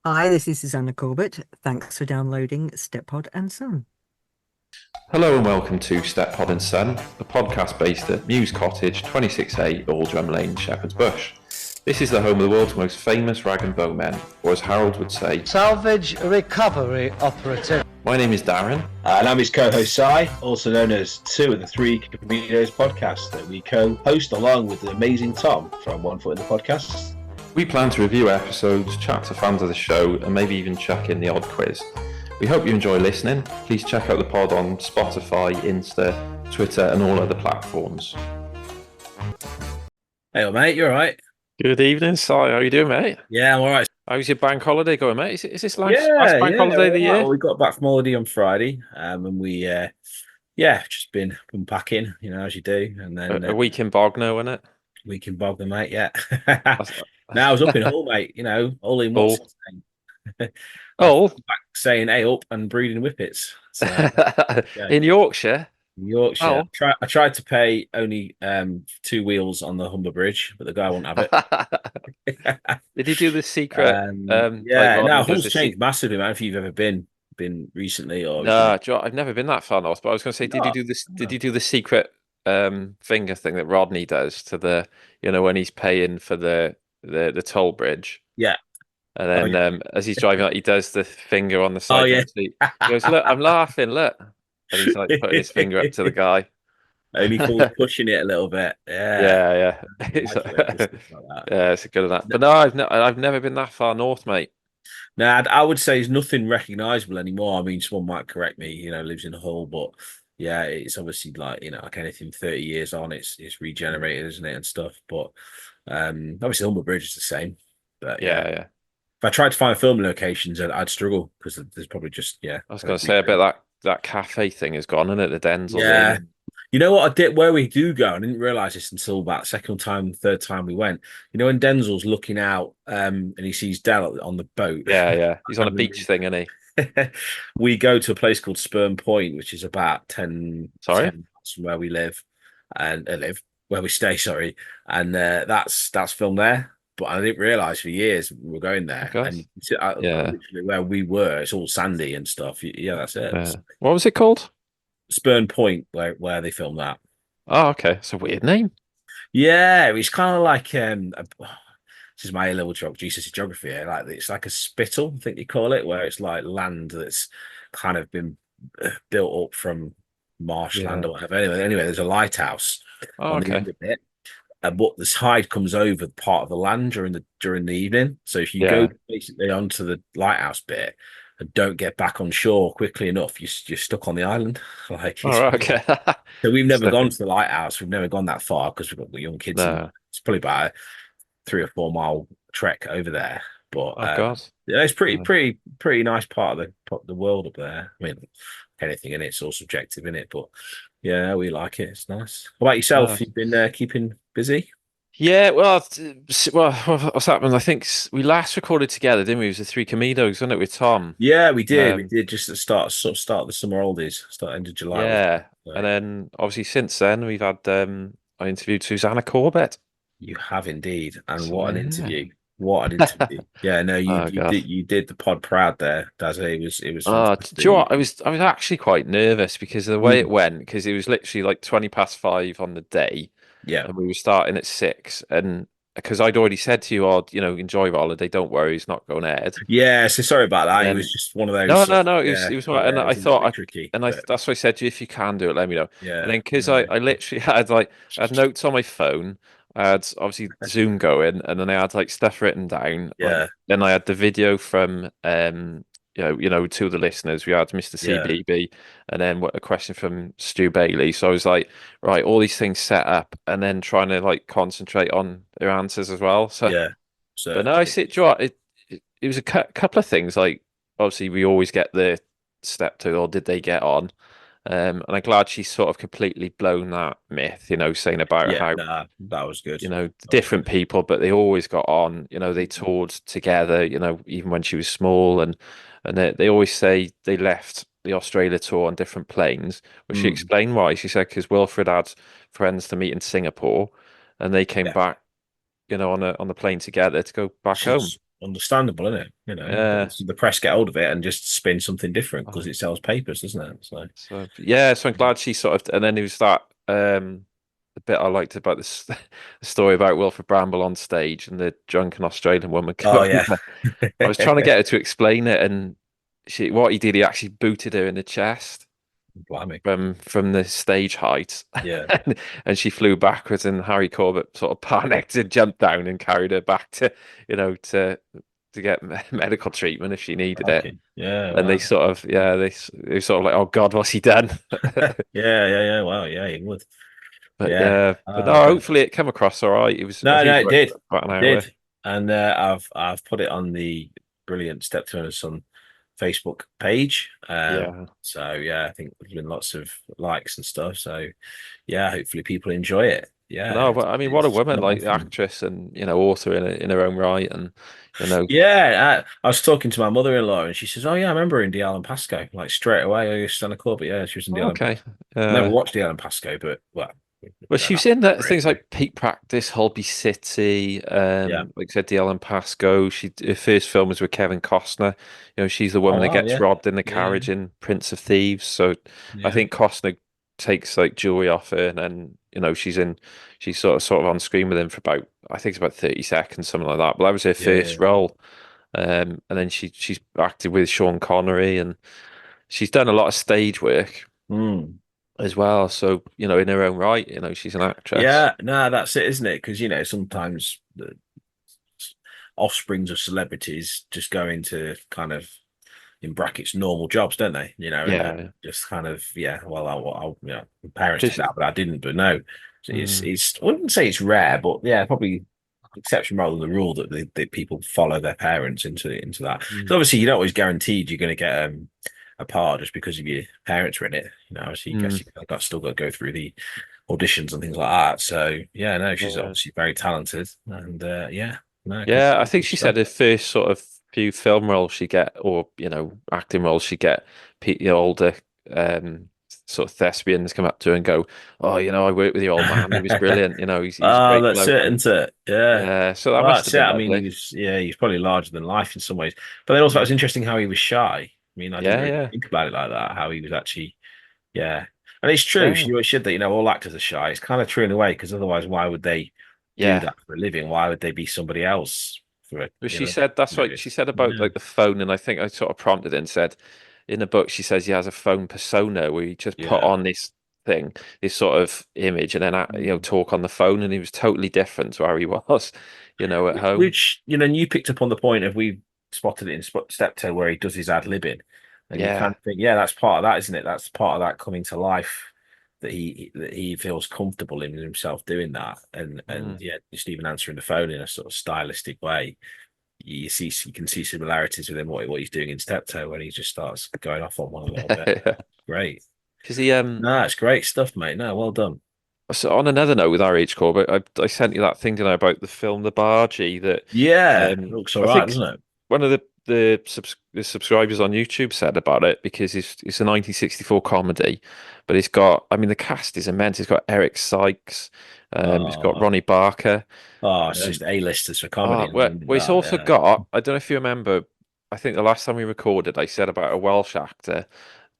Hi, this is Susanna Corbett. Thanks for downloading Stepod and Son. Hello and welcome to Steptoe and Son, a podcast based at Mews Cottage, 26A, Aldrum Lane, Shepherd's Bush. This is the home of the world's most famous rag and bone men, or as Harold would say, Salvage Recovery Operative. My name is Darren. And I'm his co-host Si, also known as Two of the Three Comedians podcast that we co-host along with the amazing Tom from One Foot in the Podcast. We plan to review episodes, chat to fans of the show, and maybe even chuck in the odd quiz. We hope you enjoy listening. Please check out the pod on Spotify, Insta, Twitter, and all other platforms. Hey, mate, you all right? Good evening, Si. How are you doing, mate? Yeah, I'm all right. How's your bank holiday going, mate? Is this last bank Yeah, holiday of the year? Well, we got back from holiday on Friday, and we, just been unpacking, as you do, and then A week in Bognor, wasn't it? week in Bognor, mate. Yeah. Now I was up in Hull, mate. Hull in Hull. what's Oh, back saying "hey up" and breeding whippets. So, in Yorkshire. Yorkshire. Oh. I tried to pay only 2 wheels on the Humber Bridge, but the guy won't have it. Did he do the secret? Hull's changed massively, man. If you've ever been recently, or No, I've never been that far north. But I was going to say, did he do this? Did he do the secret finger thing that Rodney does to the, when he's paying for the toll bridge? Yeah. And then as he's driving out, he does the finger on the side Oh, yeah. of the seat. He goes, "Look, I'm laughing. Look." And he's like putting his finger up to the guy. Only Paul's pushing it a little bit. Yeah. Yeah, it's a good enough. But no, I've never been that far north, mate. Now, I would say it's nothing recognisable anymore. I mean, someone might correct me, lives in Hull, but yeah, it's obviously like anything 30 years on, it's regenerated, isn't it, and stuff. But obviously, Humber Bridge is the same. But Yeah. if I tried to find filming locations, I'd struggle because there's probably just I was going to say, I bet that cafe thing is gone, isn't it? The Denzel's Yeah. in. You know what I did where we do go? I didn't realise this until about third time we went. When Denzel's looking out and he sees Del on the boat. Yeah. He's on a beach thing, isn't he? We go to a place called Spurn Point, which is about 10 Sorry? 10 miles from where we live and where we stay, sorry. And that's filmed there. But I didn't realise for years we were going there. And literally where we were, it's all sandy and stuff. Yeah, that's it. Yeah. What was it called? Spurn Point, where they filmed that. Oh, okay. It's a weird name. Yeah, it's kind of like this is my A-level geography here. Like it's like a spittle, I think you call it, where it's like land that's kind of been built up from marshland or whatever. Anyway, there's a lighthouse on the end of it. But the tide comes over part of the land during the evening. So if you go basically onto the lighthouse bit and don't get back on shore quickly enough, you're stuck on the island. Okay. So we've never gone to the lighthouse. We've never gone that far because we've got the young kids. No. It's probably about a 3 or 4 mile trek over there. But God. yeah, it's pretty nice part of the world up there. I mean, anything in it's all subjective in it, but yeah, we like it. It's nice. What about yourself? You've been keeping busy? Yeah, well, what's happened? I think we last recorded together, didn't we? It was the Three Comedos, wasn't it, with Tom? Yeah, we did. We did just at the start of the summer oldies, end of July. Yeah, and then obviously since then we've had I interviewed Susanna Corbett. You have indeed, and what an interview! What an interview! Yeah, no, you did the pod proud there, Daz. It was. Do you know what? I was actually quite nervous because of the way it went. Because it was literally like 5:20 on the day. Yeah, and we were starting at 6, and because I'd already said to you, enjoy your holiday, don't worry, it's not going ahead. Yeah, so sorry about that. It was just one of those. No, it was right, and I thought, tricky, that's why I said to you, if you can do it, let me know. Yeah, and then because I literally had I had notes on my phone. I had obviously Zoom going, and then I had like stuff written down. Yeah. Then I had the video from to the listeners. We had Mr. CBB, and then a question from Stu Bailey. So I was like, right, all these things set up, and then trying to like concentrate on their answers as well. So yeah. But no, I see. It was a couple of things. Like obviously, we always get the Steptoe, or did they get on? And I'm glad she's sort of completely blown that myth, saying about how that was good. Different people, but they always got on. They toured together. Even when she was small, and they always say they left the Australia tour on different planes. But she explained why. She said because Wilfrid had friends to meet in Singapore, and they came back, on the plane together to go back home. understandable, isn't it? But Yeah. the press get hold of it and just spin something different because Oh, it sells papers, doesn't it? So so yeah, so I'm glad she sort of, and then it was that the bit I liked about this the story about Wilfred Bramble on stage and the drunken Australian woman oh coming. yeah. I was trying to get her to explain it, and what he did, he actually booted her in the chest Blimey. from the stage height, Yeah. and she flew backwards. And Harry Corbett sort of panicked and jumped down and carried her back to, to get medical treatment if she needed it. Okay. Yeah, And they wow. sort of, yeah, they sort of like, oh God, what's he done? Yeah. Wow, yeah, he would. But Yeah. yeah, but no, Oh, good. hopefully it came across all right. It was, I No, think no, it it was did. about an It hour. did. And I've put it on the brilliant Steptoe and Son Facebook page. Yeah. So yeah, I think there's been lots of likes and stuff. So yeah, hopefully people enjoy it. Yeah, No, but I mean, what a it's woman, not like often. actress and author in her own right, and you know, Yeah, I was talking to my mother-in-law and she says, "Oh yeah, I remember her in the Alan Pasco." Like straight away, I used to stand a club, but yeah, she was in the Alan okay. Pasco. Never watched the Alan Pasco, but well, Well, she was in that great. things like Peak Practice, Holby City, Yeah. like I said, the Ellen Pasco. Her first film was with Kevin Costner. She's the Oh woman that wow, gets yeah, robbed in the yeah, carriage in Prince of Thieves. So I yeah, think Costner takes like jewelry off her, and then she's sort of on screen with him for about, I think it's about 30 seconds, something like that. But that was her yeah. first role. And then she's acted with Sean Connery, and she's done a lot of stage work Mm. as well. So, in her own right, she's an actress. Yeah, no, that's it, isn't it? Because sometimes the offsprings of celebrities just go into kind of in brackets normal jobs, don't they? And Yeah. just kind of Well, my parents did Because that, but I didn't. But no, it's mm, it's I wouldn't say it's rare, but yeah, probably exception rather than the rule that people follow their parents into that. So mm, obviously, you're not always guaranteed you're going to get a part just because of your parents were in it. Obviously, you guess mm, you still got to go through the auditions and things like that. So yeah, no, she's yeah. obviously very talented, and yeah, no, Yeah, I think good she stuff. said her first sort of few film roles she get, or acting roles she get, older um sort of thespians come up to her and go, "Oh, I worked with the old man. He was brilliant. He's a Oh, great that's bloke." it, And isn't it? Yeah. yeah, so that Well, must that's have it. been I mean, lovely. he's probably larger than life in some ways. But then also, it Mm. was interesting how he was shy. I mean, I didn't Yeah, really yeah, think about it like that. How he was actually, yeah. And it's true. yeah, She always said that all actors are shy. It's kind of true in a way because otherwise, why would they do yeah. that for a living? Why would they be somebody else for a But she said that's what she serious? said about Yeah, like the phone, and I think I sort of prompted it and said in the book she says he has a phone persona where he just put yeah. on this thing, this sort of image, and then Mm. talk on the phone, and he was totally different to how he was, at home. Which and you picked up on the point of we spotted it in Steptoe where he does his ad libbing, and you kind Yeah. of think, yeah, that's part of that, isn't it? That's part of that coming to life that he feels comfortable in himself doing that, and Mm. yeah, just even answering the phone in a sort of stylistic way. You can see similarities with him what he's doing in Steptoe when he just starts going off on one a little bit. Great, Because he no, it's great stuff, mate. No, well done. so on another note with RH Corbett, I sent you that thing, didn't I, about the film The Bargee that Yeah, looks all I right, think doesn't it? one of the subscribers on YouTube said about it, because it's a 1964 comedy, but it's got, I mean, the cast is immense. It's got Eric Sykes, it's got Oh, Ronnie Barker. it's just Um, A-listers for comedy, well, isn't it's that? also Yeah. got, I don't know if you remember, I think the last time we recorded, I said about a Welsh actor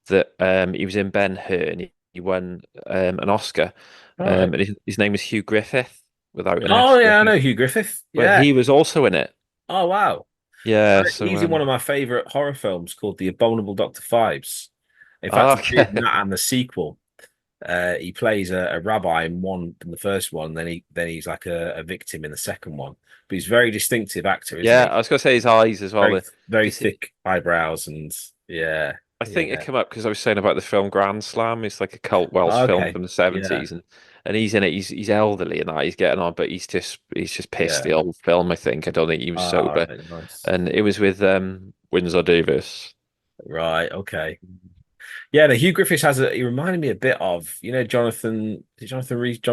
that he was in Ben-Hur, and he won an Oscar, All right. and his name was Hugh Griffith without an Oh F, yeah, I Griffith, know Hugh Griffith. but Yeah. he was also in it. Oh wow. Yeah, so He's in one of my favorite horror films called The Abominable Dr. Phibes. In fact, he's okay. in that and the sequel. He plays a rabbi in the first one, then he's like a victim in the second one. But he's a very distinctive actor, isn't Yeah, he? I was gonna say his eyes as well. Very very Because thick eyebrows and yeah, I think it yeah. came up because I was saying about the film Grand Slam. It's like a cult Welsh film Okay. from the Yeah, 70s, and he's in it. He's elderly and that he's getting on, but he's just pissed yeah. the old film. I think I don't think he was All sober, right, nice. and it was with Windsor Davis. Right, okay. Yeah, the Hugh Griffiths he reminded me a bit of, John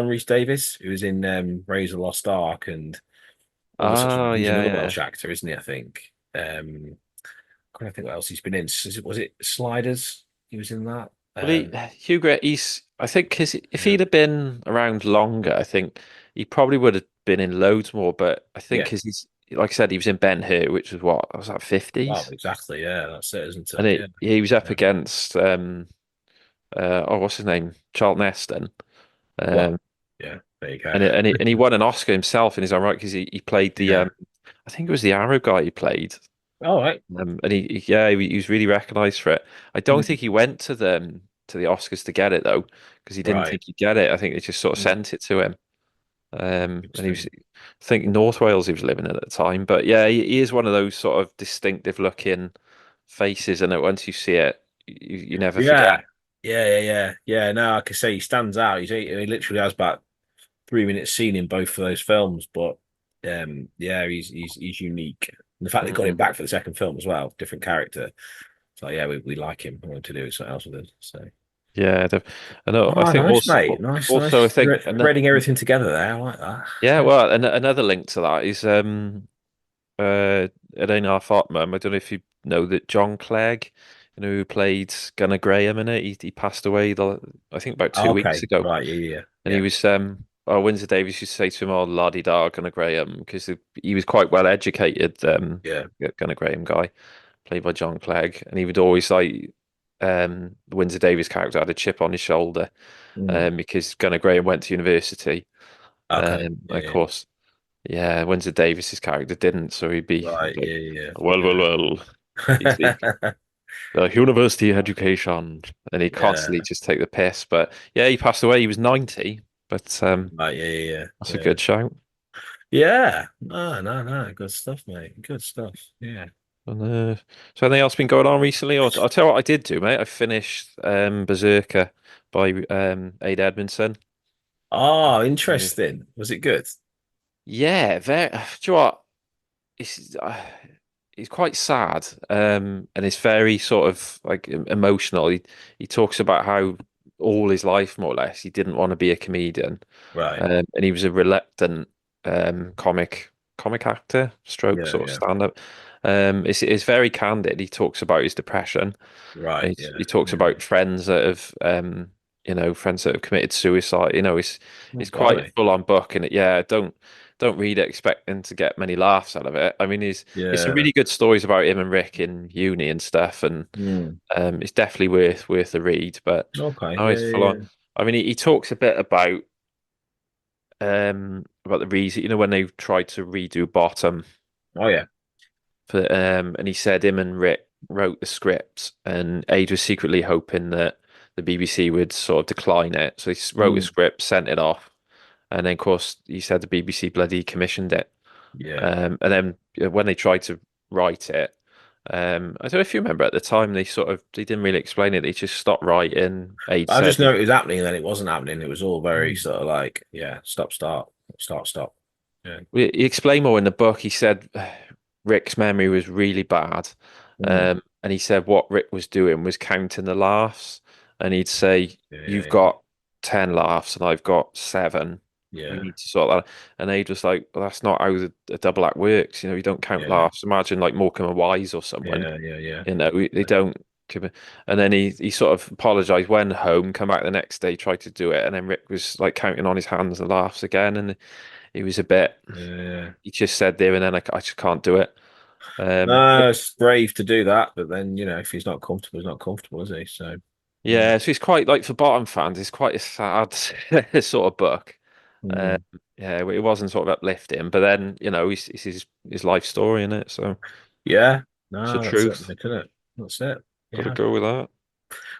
Rhys Davis, who was in Raiders of the Lost Ark and all the such. Oh He's yeah, another yeah. Welsh actor, isn't he? I think. I can't think what else he's been in. Was it Sliders? He was in that. Well, Hugh Grant, I think, because if Yeah, he'd have been around longer, I think he probably would have been in loads more. But I think yeah, because like I said, he was in Ben-Hur, which was what was that Well, 50s, exactly. Yeah, that's it, isn't and it? Yeah. he was up Yeah. against what's his name, Charlton Heston, Well, um, yeah. There you go. and he won an Oscar himself in his own right because he played the Yeah. I think it was the Arrow guy he played, All right. and he was really recognised for it. I don't Mm. think he went to the Oscars to get it though, because he didn't Right. think he'd get it. I think they just sort of Mm. sent it to him. And he was, Interesting. I think North Wales he was living in at the time. But yeah, he is one of those sort of distinctive looking faces, and once you see it, you never forget. Yeah. Yeah. No, like I can say he stands out. He literally has about 3 minutes scene in both of those films, but yeah, he's unique. And the fact they got him Mm. back for the second film as well, different character. So yeah, we like him. I want to do something else with it. So Yeah, I know. I oh, think nice, mate. also I Nice think, threading everything together there. I like that. yeah, well, another link to that is Elena Fartman. I don't know if you know that John Clegg, who played Gunnar Graham in it. He passed away I think about Oh, 2 weeks okay, ago. right, yeah, And he yeah, was Windsor Davies used to say to him, "Oh, la di da, Gunnar Graham," because he was quite well educated. yeah, Gunnar Graham guy, played by John Clegg, and he would always like the Windsor Davies character had a chip on his shoulder, yeah. Mm. because Gunnar Graham went to university. Okay, yeah, Of yeah, course, yeah, Windsor Davies's character didn't, so he'd be right, like, yeah, well. He's the yeah, university education, and he constantly yeah, just take the piss. But yeah, he passed away. He was 90, but right, yeah, that's a yeah. good shout. Yeah. No. Good stuff, mate. Good stuff. Yeah. And, so anything else been going on recently? Or I'll tell you what I did do, mate. I finished Berserker by Ade Edmondson. Oh, Uh, interesting. Was it good? yeah, very. Do you know what? It's quite sad, and it's very sort of like emotional. He talks about how all his life, more or less, he didn't want to be a comedian, Right. and he was a reluctant comic actor, stroke Yeah, sort of yeah. stand-up. It's very candid. He talks about his depression. Right. And Yeah. he talks Yeah. about friends that have, friends that have committed suicide. Oh, It's quite a blimey. full-on book, and yeah, don't read it expecting to get many laughs out of it. I mean, it's some Yeah. really good stories about him and Rick in uni and stuff, and Mm. it's definitely worth a read. But Okay. no, Yeah, it's full on. yeah, I mean, he talks a bit about the reason, when they tried to redo Bottom, yeah. Oh, yeah. and he said him and Rick wrote the script, and Ade was secretly hoping that the BBC would sort of decline it. So he wrote a Mm. script, sent it off, and then of course he said the BBC bloody commissioned it. Yeah. And then when they tried to write it, I don't know if you remember at the time they didn't really explain it. They just stopped writing. Ade I said just know it was happening, and then it wasn't happening. It was all very Mm. sort of like, yeah, stop. Yeah. He explained more in the book. He said Rick's memory was really bad, Mm. and he said what Rick was doing was counting the laughs, and he'd say, "You've Yeah. got 10 laughs, and I've got 7. We Yeah. need to sort that." And Ade was like, "Well, that's not how the double act works. You don't count Yeah. laughs. Imagine like Morecambe and Wise or someone. Yeah. They don't." And then he sort of apologized, went home, come back the next day, tried to do it, and then Rick was like counting on his hands the laughs again, and he was a bit. Yeah. He just said there and then, I just can't do it. No, it's brave to do that, but then if he's not comfortable, he's not comfortable, is he? So yeah. Yeah, so it's quite like for bottom fans, it's quite a sad sort of book. Um, Mm. yeah, it wasn't sort of uplifting, but then it's his life story in it, so Yeah. it's the No, that's it, truth. isn't it? That's it. Got to Yeah. go with that.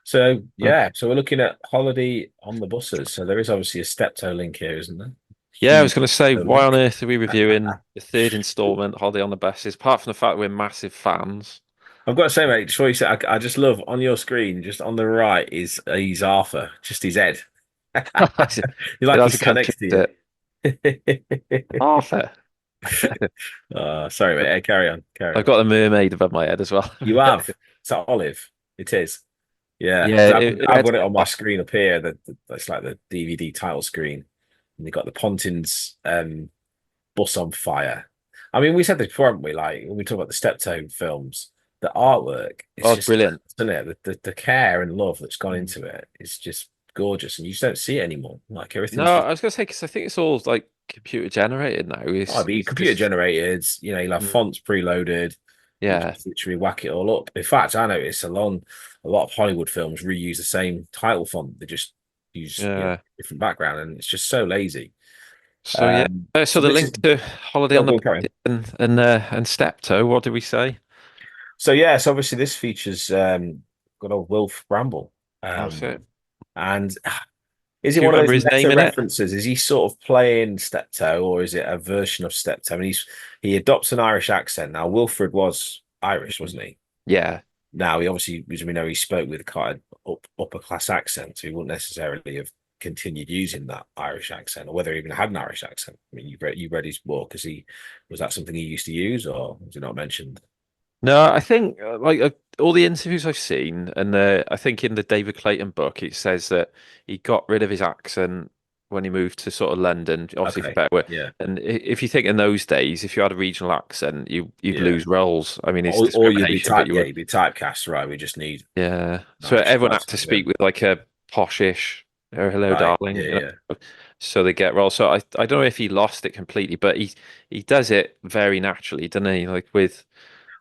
So Uh, yeah, so we're looking at Holiday on the Buses. So there is obviously a Steptoe link here, isn't there? yeah, I was Huge going to say, Steptoe why on link. earth are we reviewing the third installment, Holiday on the Buses? Apart from the fact we're massive fans. I've got to say, mate, before you say, I just love on your screen, just on the right is he's Arthur, just his head. It He's like has he's a sat country next to you. bit. Arthur. Sorry, mate. Hey, carry on, carry I've on. got the mermaid above my head as well. You have. It's that olive. It is. Yeah, Yeah, 'cause it I've adds got a it bit on my of screen up here. That's like the DVD title screen, and they got the Pontins bus on fire. I mean, we said this before, haven't we? Like when we talk about the Steptoe films, the artwork, it's Oh, it's just, brilliant. isn't it? The care and love that's gone Mm. into it is just gorgeous, and you just don't see it anymore. Like No, everything's just I was gonna say because I think it's all like computer generated now. I'd be It's computer just generated. You'll have mm, fonts preloaded. You yeah, just literally whack it all up. In fact, I noticed a lot of Hollywood films reuse the same title font. They just use yeah. different background, and it's just so lazy. So yeah. So So the this is link to Holiday oh, on the go on, carry on. Buses and Steptoe. What did we say? So yes, obviously this features good old Wilf Bramble. That's it. And is it Do you one of remember those his name meta in it? references? Is he sort of playing Steptoe, or is it a version of Steptoe? I mean, he adopts an Irish accent. Now, Wilfrid was Irish, wasn't he? Yeah. Now, he obviously, as we know, he spoke with quite an upper class accent, so he wouldn't necessarily have continued using that Irish accent, or whether he even had an Irish accent. I mean, you read his book. Was that something he used to use, or was it not mentioned? No, I think all the interviews I've seen, and I think in the David Clayton book, it says that he got rid of his accent when he moved to sort of London, obviously for Okay, better work. yeah, And if you think in those days, if you had a regional accent, you'd yeah. lose roles. I mean, it's Or you'd be discrimination, but you would. you'd be typecast, right? We just need Yeah. an So Irish everyone had to person speak again. with like a poshish, oh, hello, Right, darling, yeah, yeah. so they get roles. So I don't know if he lost it completely, but he does it very naturally, doesn't he? Like with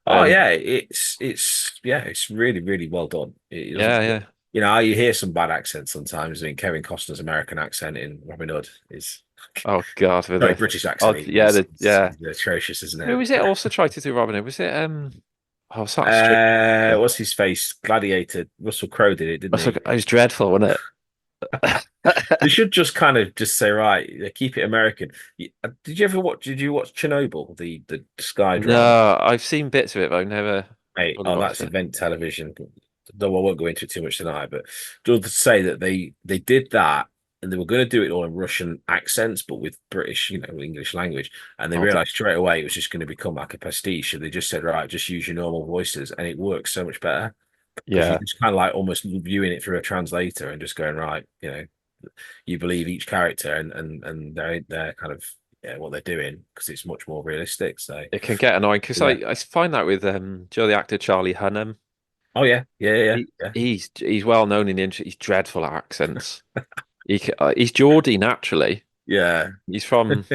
Oh yeah, it's really really well done. It doesn't, yeah, yeah. how you hear some bad accents sometimes. I mean, Kevin Costner's American accent in Robin Hood is Oh God, with sorry, the British oh accent even yeah, is atrocious, isn't Who it? was it also tried to do Robin Hood? Was it oh, what's that Australian actor? What's his face? Gladiator. Russell Crowe did it, didn't he? It was dreadful, wasn't it? They should just kind of just say, right, keep it American. Did you ever watch? Did you watch Chernobyl, the Sky drama? No, I've seen bits of it, but I've never Mate, fully oh, watched that's it. event television. Though I won't go into it too much tonight, but just to say that they did that and they were going to do it all in Russian accents, but with British, English language. And they Oh, realized straight away it was just going to become like a pastiche. So they just said, right, just use your normal voices, and it works so much better because you're yeah, just kind of like almost viewing it through a translator and just going, right, you believe each character and they're kind of what they're doing because it's much more realistic. So it can get annoying because yeah. I find that with the actor Charlie Hunnam. Oh yeah, yeah, yeah, He yeah. he's well known in the industry. He's dreadful at accents. He's Geordie naturally. Yeah, He's from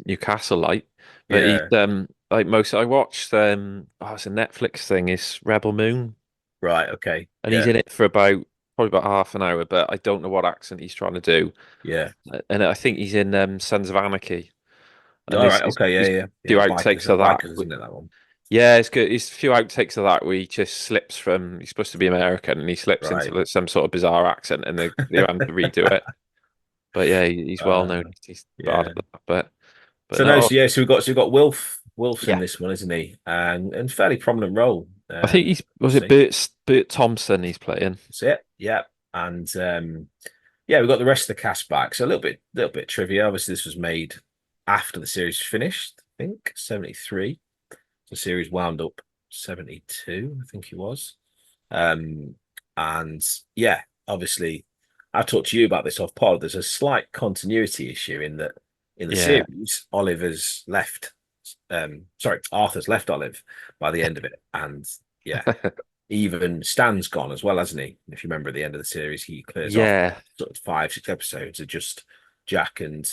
Newcastle, but he's yeah. like most. I watched it's a Netflix thing. It's Rebel Moon, Right. Okay. and he's Yeah. in it for probably about half an hour. But I don't know what accent he's trying to do. Yeah. And I think he's in Sons of Anarchy, and All right. Okay. Yeah. there's Yeah. a few Yeah. Bikers. outtakes of that. Bikers, isn't it? That one. Yeah, it's good. It's a few outtakes of that where he just slips from. He's supposed to be American, and he slips into Right. some sort of bizarre accent, and they have to redo it. But yeah, he's well Uh, known. He's bad yeah. at that. But So no. no, So yeah. So we've got Wilf's in yeah. this one, isn't he? And fairly prominent role. I think he's was it Obviously. Bert Thompson he's playing. That's it. Yeah. And yeah, we've got the rest of the cast back. So a little bit trivia. Obviously, this was made after the series finished. I think 73. The series wound up 72. I think it was. Um, and yeah, obviously, I talked to you about this off pod. There's a slight continuity issue in that in the Yeah. series, Oliver's left. Sorry, Arthur's left Olive by the end of it, and yeah, even Stan's gone as well, hasn't he? If you remember at the end of the series, he clears off Yeah. sort of 5, 6 episodes of just Jack and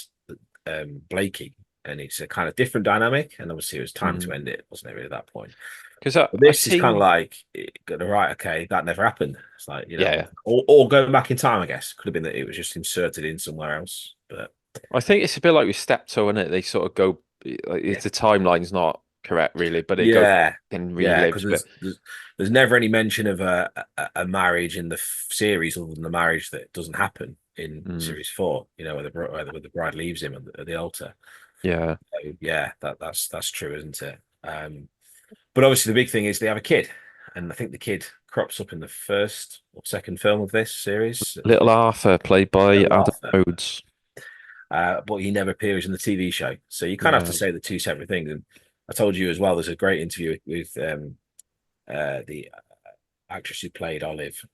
Blakey, and it's a kind of different dynamic. And obviously, it was time to end it, wasn't it? Really, at that point. Because But I've this is kind of seen like, right, okay, that never happened. It's like, yeah. or going back in time, I guess. Could have been that it was just inserted in somewhere else. But I think it's a bit like with Steptoe, isn't it? They sort of go like yeah, the timeline's not correct really, but it goes yeah, and yeah, because relives. But there's never any mention of a marriage in the series other than the marriage that doesn't happen in mm, series 4. Where the bride leaves him at the altar. yeah, So, yeah, that's true, isn't it? But obviously the big thing is they have a kid, and I think the kid crops up in the first or second film of this series. Little Arthur played by Little Adam Arthur. Rhodes. But he never appears in the TV show. So you kind of have to No, say the two separate things. And I told you as well, there's a great interview with the actress who played Olive.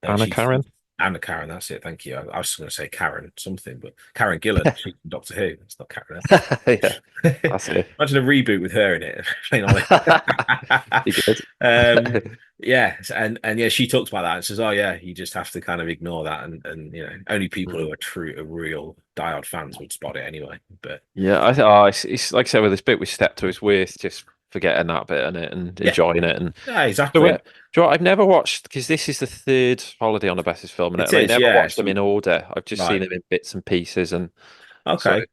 Anna She Karen. Anna Karen, that's it. Thank you. I was going to say Karen something, but Karen Gillan, she's from Doctor Who. It's not Karen. Yeah, that's it. Imagine a reboot with her in it. Playing Ollie. Be good. Yeah, and yeah, she talks about that and says, "Oh yeah, you just have to kind of ignore that, and you know, only people who are real diehard fans would spot it anyway." But Yeah, I think oh, it's like I said with this bit with Steptoe, it's worth just forgetting that bit in it and yeah, enjoying it. And yeah, so, exactly. do you know what, I've never watched because this is the third Holiday on the Buses film, It and I is, never yeah. watched them in order. I've just seen Right. them in bits and pieces, and so Okay.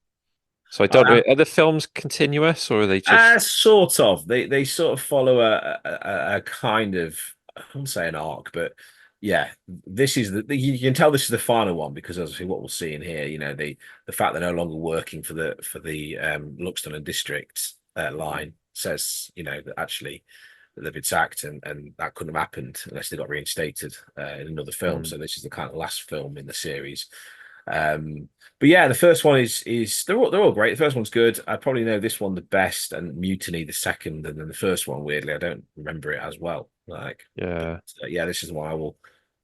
so I don't know. Are the films continuous or are they just? Sort of. They sort of follow a kind of, I wouldn't say an arc, but yeah, this is you can tell this is the final one because obviously what we'll see in here, you know, the fact they're no longer working for the Luxton and District line says, you know, that actually they've been sacked and that couldn't have happened unless they got reinstated in another film. So this is the kind of last film in the series. But yeah, the first one is they're all great. The first one's good. I probably know this one the best, and Mutiny the second, and then the first one. Weirdly, I don't remember it as well. Like, Yeah. but, yeah, this is one I will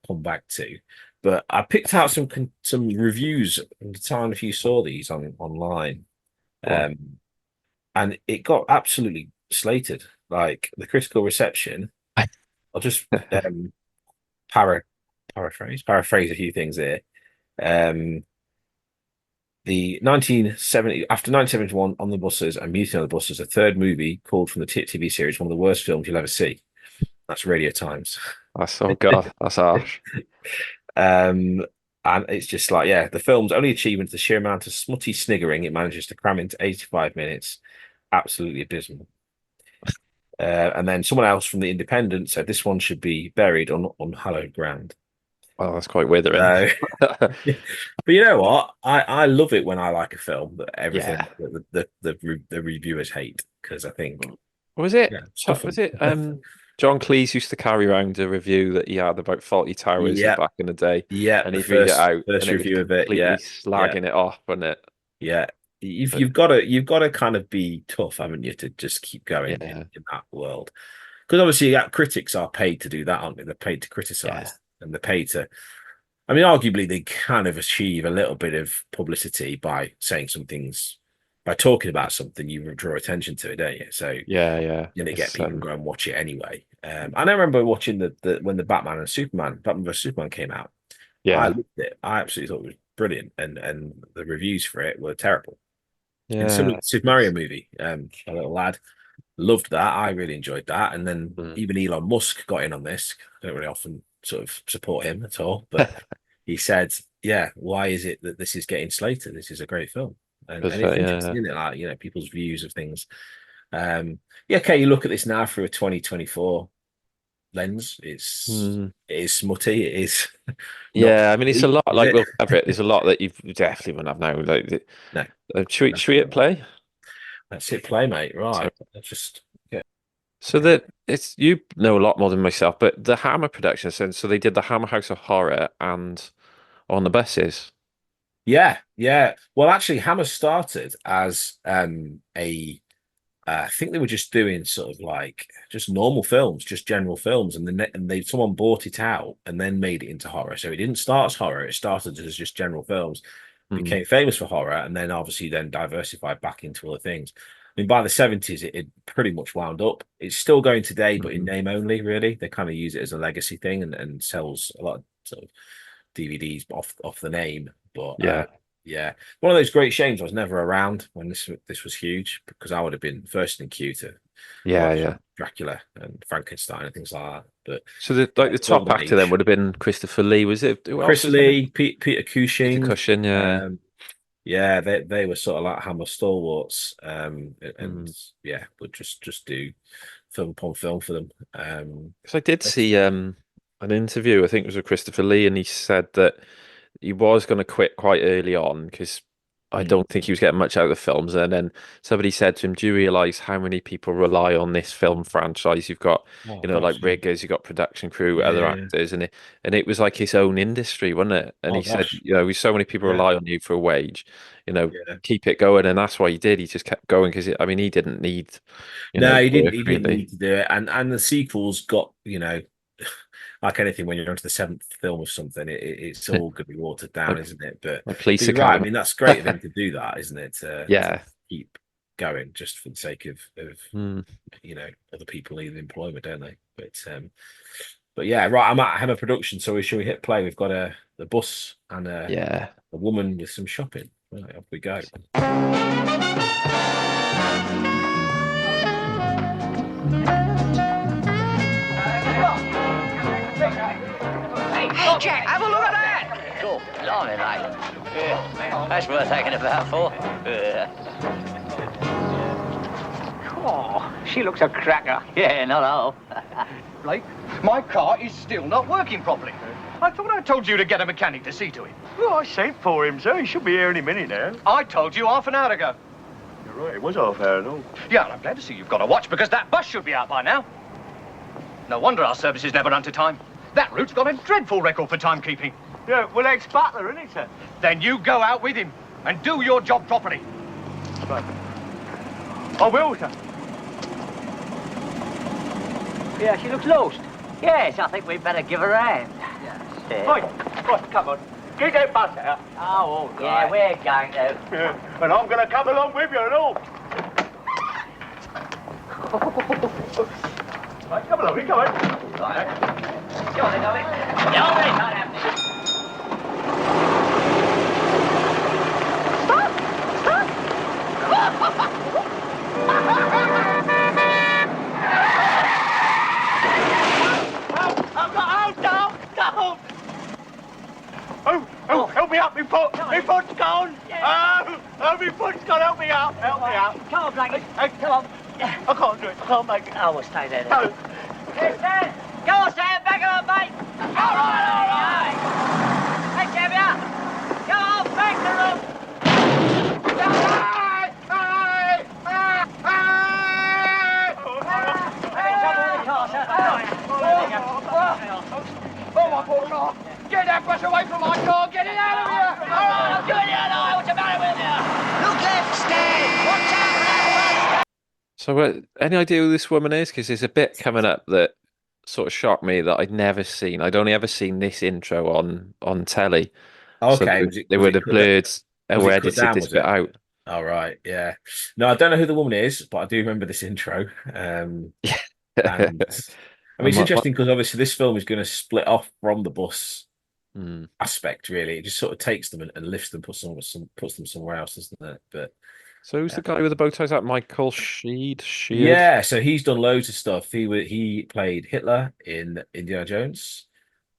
come back to. But I picked out some reviews at the time if you saw these online, Well, and it got absolutely slated. Like the critical reception. I'll just para paraphrase a few things here. Um, the 1970 after 1971 on the buses and Mutiny on the Buses, a third movie called from the TV series one of the worst films you'll ever see. That's Radio Times. that's oh god, that's harsh. And it's just like, yeah, the film's only achievement is the sheer amount of smutty sniggering it manages to cram into 85 minutes. Absolutely abysmal. And then someone else from the Independent said this one should be buried on unhallowed ground. Well, that's quite withering. So, but you know what? I love it when I like a film that everything Yeah. the reviewers hate because I think Was it? yeah, stuff Was them. it? John Cleese used to carry around a review that he had about Faulty Towers Yeah, back in the day, yeah. and The he'd read it out, first and it was review of it. completely Yeah, yeah, slagging it off, wasn't it? yeah. You've But you've got to kind of be tough, haven't you, to just keep going yeah, in that world? Because obviously, yeah, critics are paid to do that, aren't they? They're paid to yeah, criticize, and they're paid to. I mean, arguably, they kind of achieve a little bit of publicity by saying some things, by talking about something. You draw attention to it, don't you? So yeah, yeah. you're gonna get It's people to go and watch it anyway. And I remember watching the when the Batman vs Superman came out. I yeah, loved it. I absolutely thought it was brilliant, and the reviews for it were terrible. And similar yeah. to the Super Mario movie, a little lad loved that. I really enjoyed that. And then Mm. even Elon Musk got in on this. I don't really often sort of support him at all, but he said, "Yeah, why is it that this is getting slated? This is a great film." And it's interesting, Yeah, isn't it? Like, you know, people's views of things. Yeah, okay, you look at this now through a 2024 lens. mm. It is smutty. It is not Yeah. I mean, it's a great, lot is like it? Will Everett. There's a lot that you definitely wouldn't have known. Like, No, should we hit play? that's it, play, mate. So, Right. Let's just yeah. so that it's you know a lot more than myself, but the Hammer production. So they did the Hammer House of Horror and On the Buses. Yeah, yeah. Well, actually, Hammer started as a I think they were just doing sort of like just normal films, just general films, and then someone bought it out and then made it into horror. So it didn't start as horror; it started as just general films. Mm. Became famous for horror, and then obviously then diversified back into other things. I mean, by the 70s, it pretty much wound up. It's still going today, but in Mhm. name only, really. They kind of use it as a legacy thing and sells a lot of sort of DVDs off the name. But Yeah, yeah, one of those great shames I was never around when this was huge because I would have been first in queue to yeah, watch yeah. Dracula and Frankenstein and things like that. But So the top golden actor then age. would have been Christopher Lee. Was it? Who else Chris was in it? Lee, Peter Peter Cushing. Cushing. Yeah. Um, yeah, they were sort of like Hammer stalwarts. And Mm. yeah, would just do film upon film for them. Because I did see an interview. I think it was with Christopher Lee, and he said that he was going to quit quite early on because I Mm. don't think he was getting much out of the films. And then somebody said to him, "Do you realize how many people rely on this film franchise? You've got, Oh you know, like gosh, yeah, riggers, you've got production crew, yeah, other yeah, yeah. actors, and it was like his own industry, wasn't it?" And Oh he said, gosh, "You know, so many people yeah, rely on you for a wage, you know, yeah. keep it going." And that's why he did. He just kept going because I mean, he didn't need, you know, No, he didn't. work He didn't really. need to do it, and the sequels got like anything, when you're onto the seventh film of something, it's all going to be watered down, isn't it? But Like Police you're right. I Academy. mean, that's great of him to do that, isn't it? To Yeah. keep going just for the sake of Mm. other people need employment, don't they? But yeah, right. I'm at Hammer Production, so shall we hit play? We've got the bus and Yeah. a woman with some shopping. Right, off we go. Hey, Jack, have a look at that! Cool. Blimey, mate. Yeah. That's worth taking about for. Yeah. Oh, she looks a cracker. Yeah, not all. Blake, my car is still not working properly. I thought I told you to get a mechanic to see to it. Well, I sent for him, sir. He should be here any minute now. I told you half an hour ago. You're right, it was half hour, no. Yeah, and I'm glad to see you've got a watch, because that bus should be out by now. No wonder our services never run to time. That route's got a dreadful record for timekeeping. Yeah, well, ex-butler, isn't it, sir? Then you go out with him and do your job properly. Right. I will, sir. Yeah, she looks lost. Yes, I think we'd better give her a hand. Yes. Right, come on. Get that bus out. Oh, all right. Yeah, we're going to. Yeah, and I'm going to come along with you and all. Right, come along, come on. Right. Go on, then, go on. Go on, then, can't have this. Oh, help me up, my foot! My foot's gone! Oh, my foot's gone, help me up! Help me up! Come on, Blackie. Hey, come on! I can't do it, I can't make it. Oh, we'll stay there then. No. Yes, Sam. Go on, Sam, back up, mate. All right. Hey, Xavier. Go on, back to them. Oh, my poor car! Get that bus away from my car! Get it out of here! All right, I'm doing it now. What's the matter with you? Look left, Stan. Watch out for that. So, any idea who this woman is? Because there's a bit coming up that sort of shocked me that I'd never seen. I'd only ever seen this intro on telly. Okay, So they would have blurred or it cut edited down, this was bit it? out. All right, yeah. No, I don't know who the woman is, but I do remember this intro. And I mean, it's interesting because obviously this film is going to split off from the bus aspect. Really, it just sort of takes them and lifts them, puts them somewhere else, doesn't it? But So who's the guy with the bow tie? Is that Michael Sheed? yeah, so he's done loads of stuff. He played Hitler in Indiana Jones.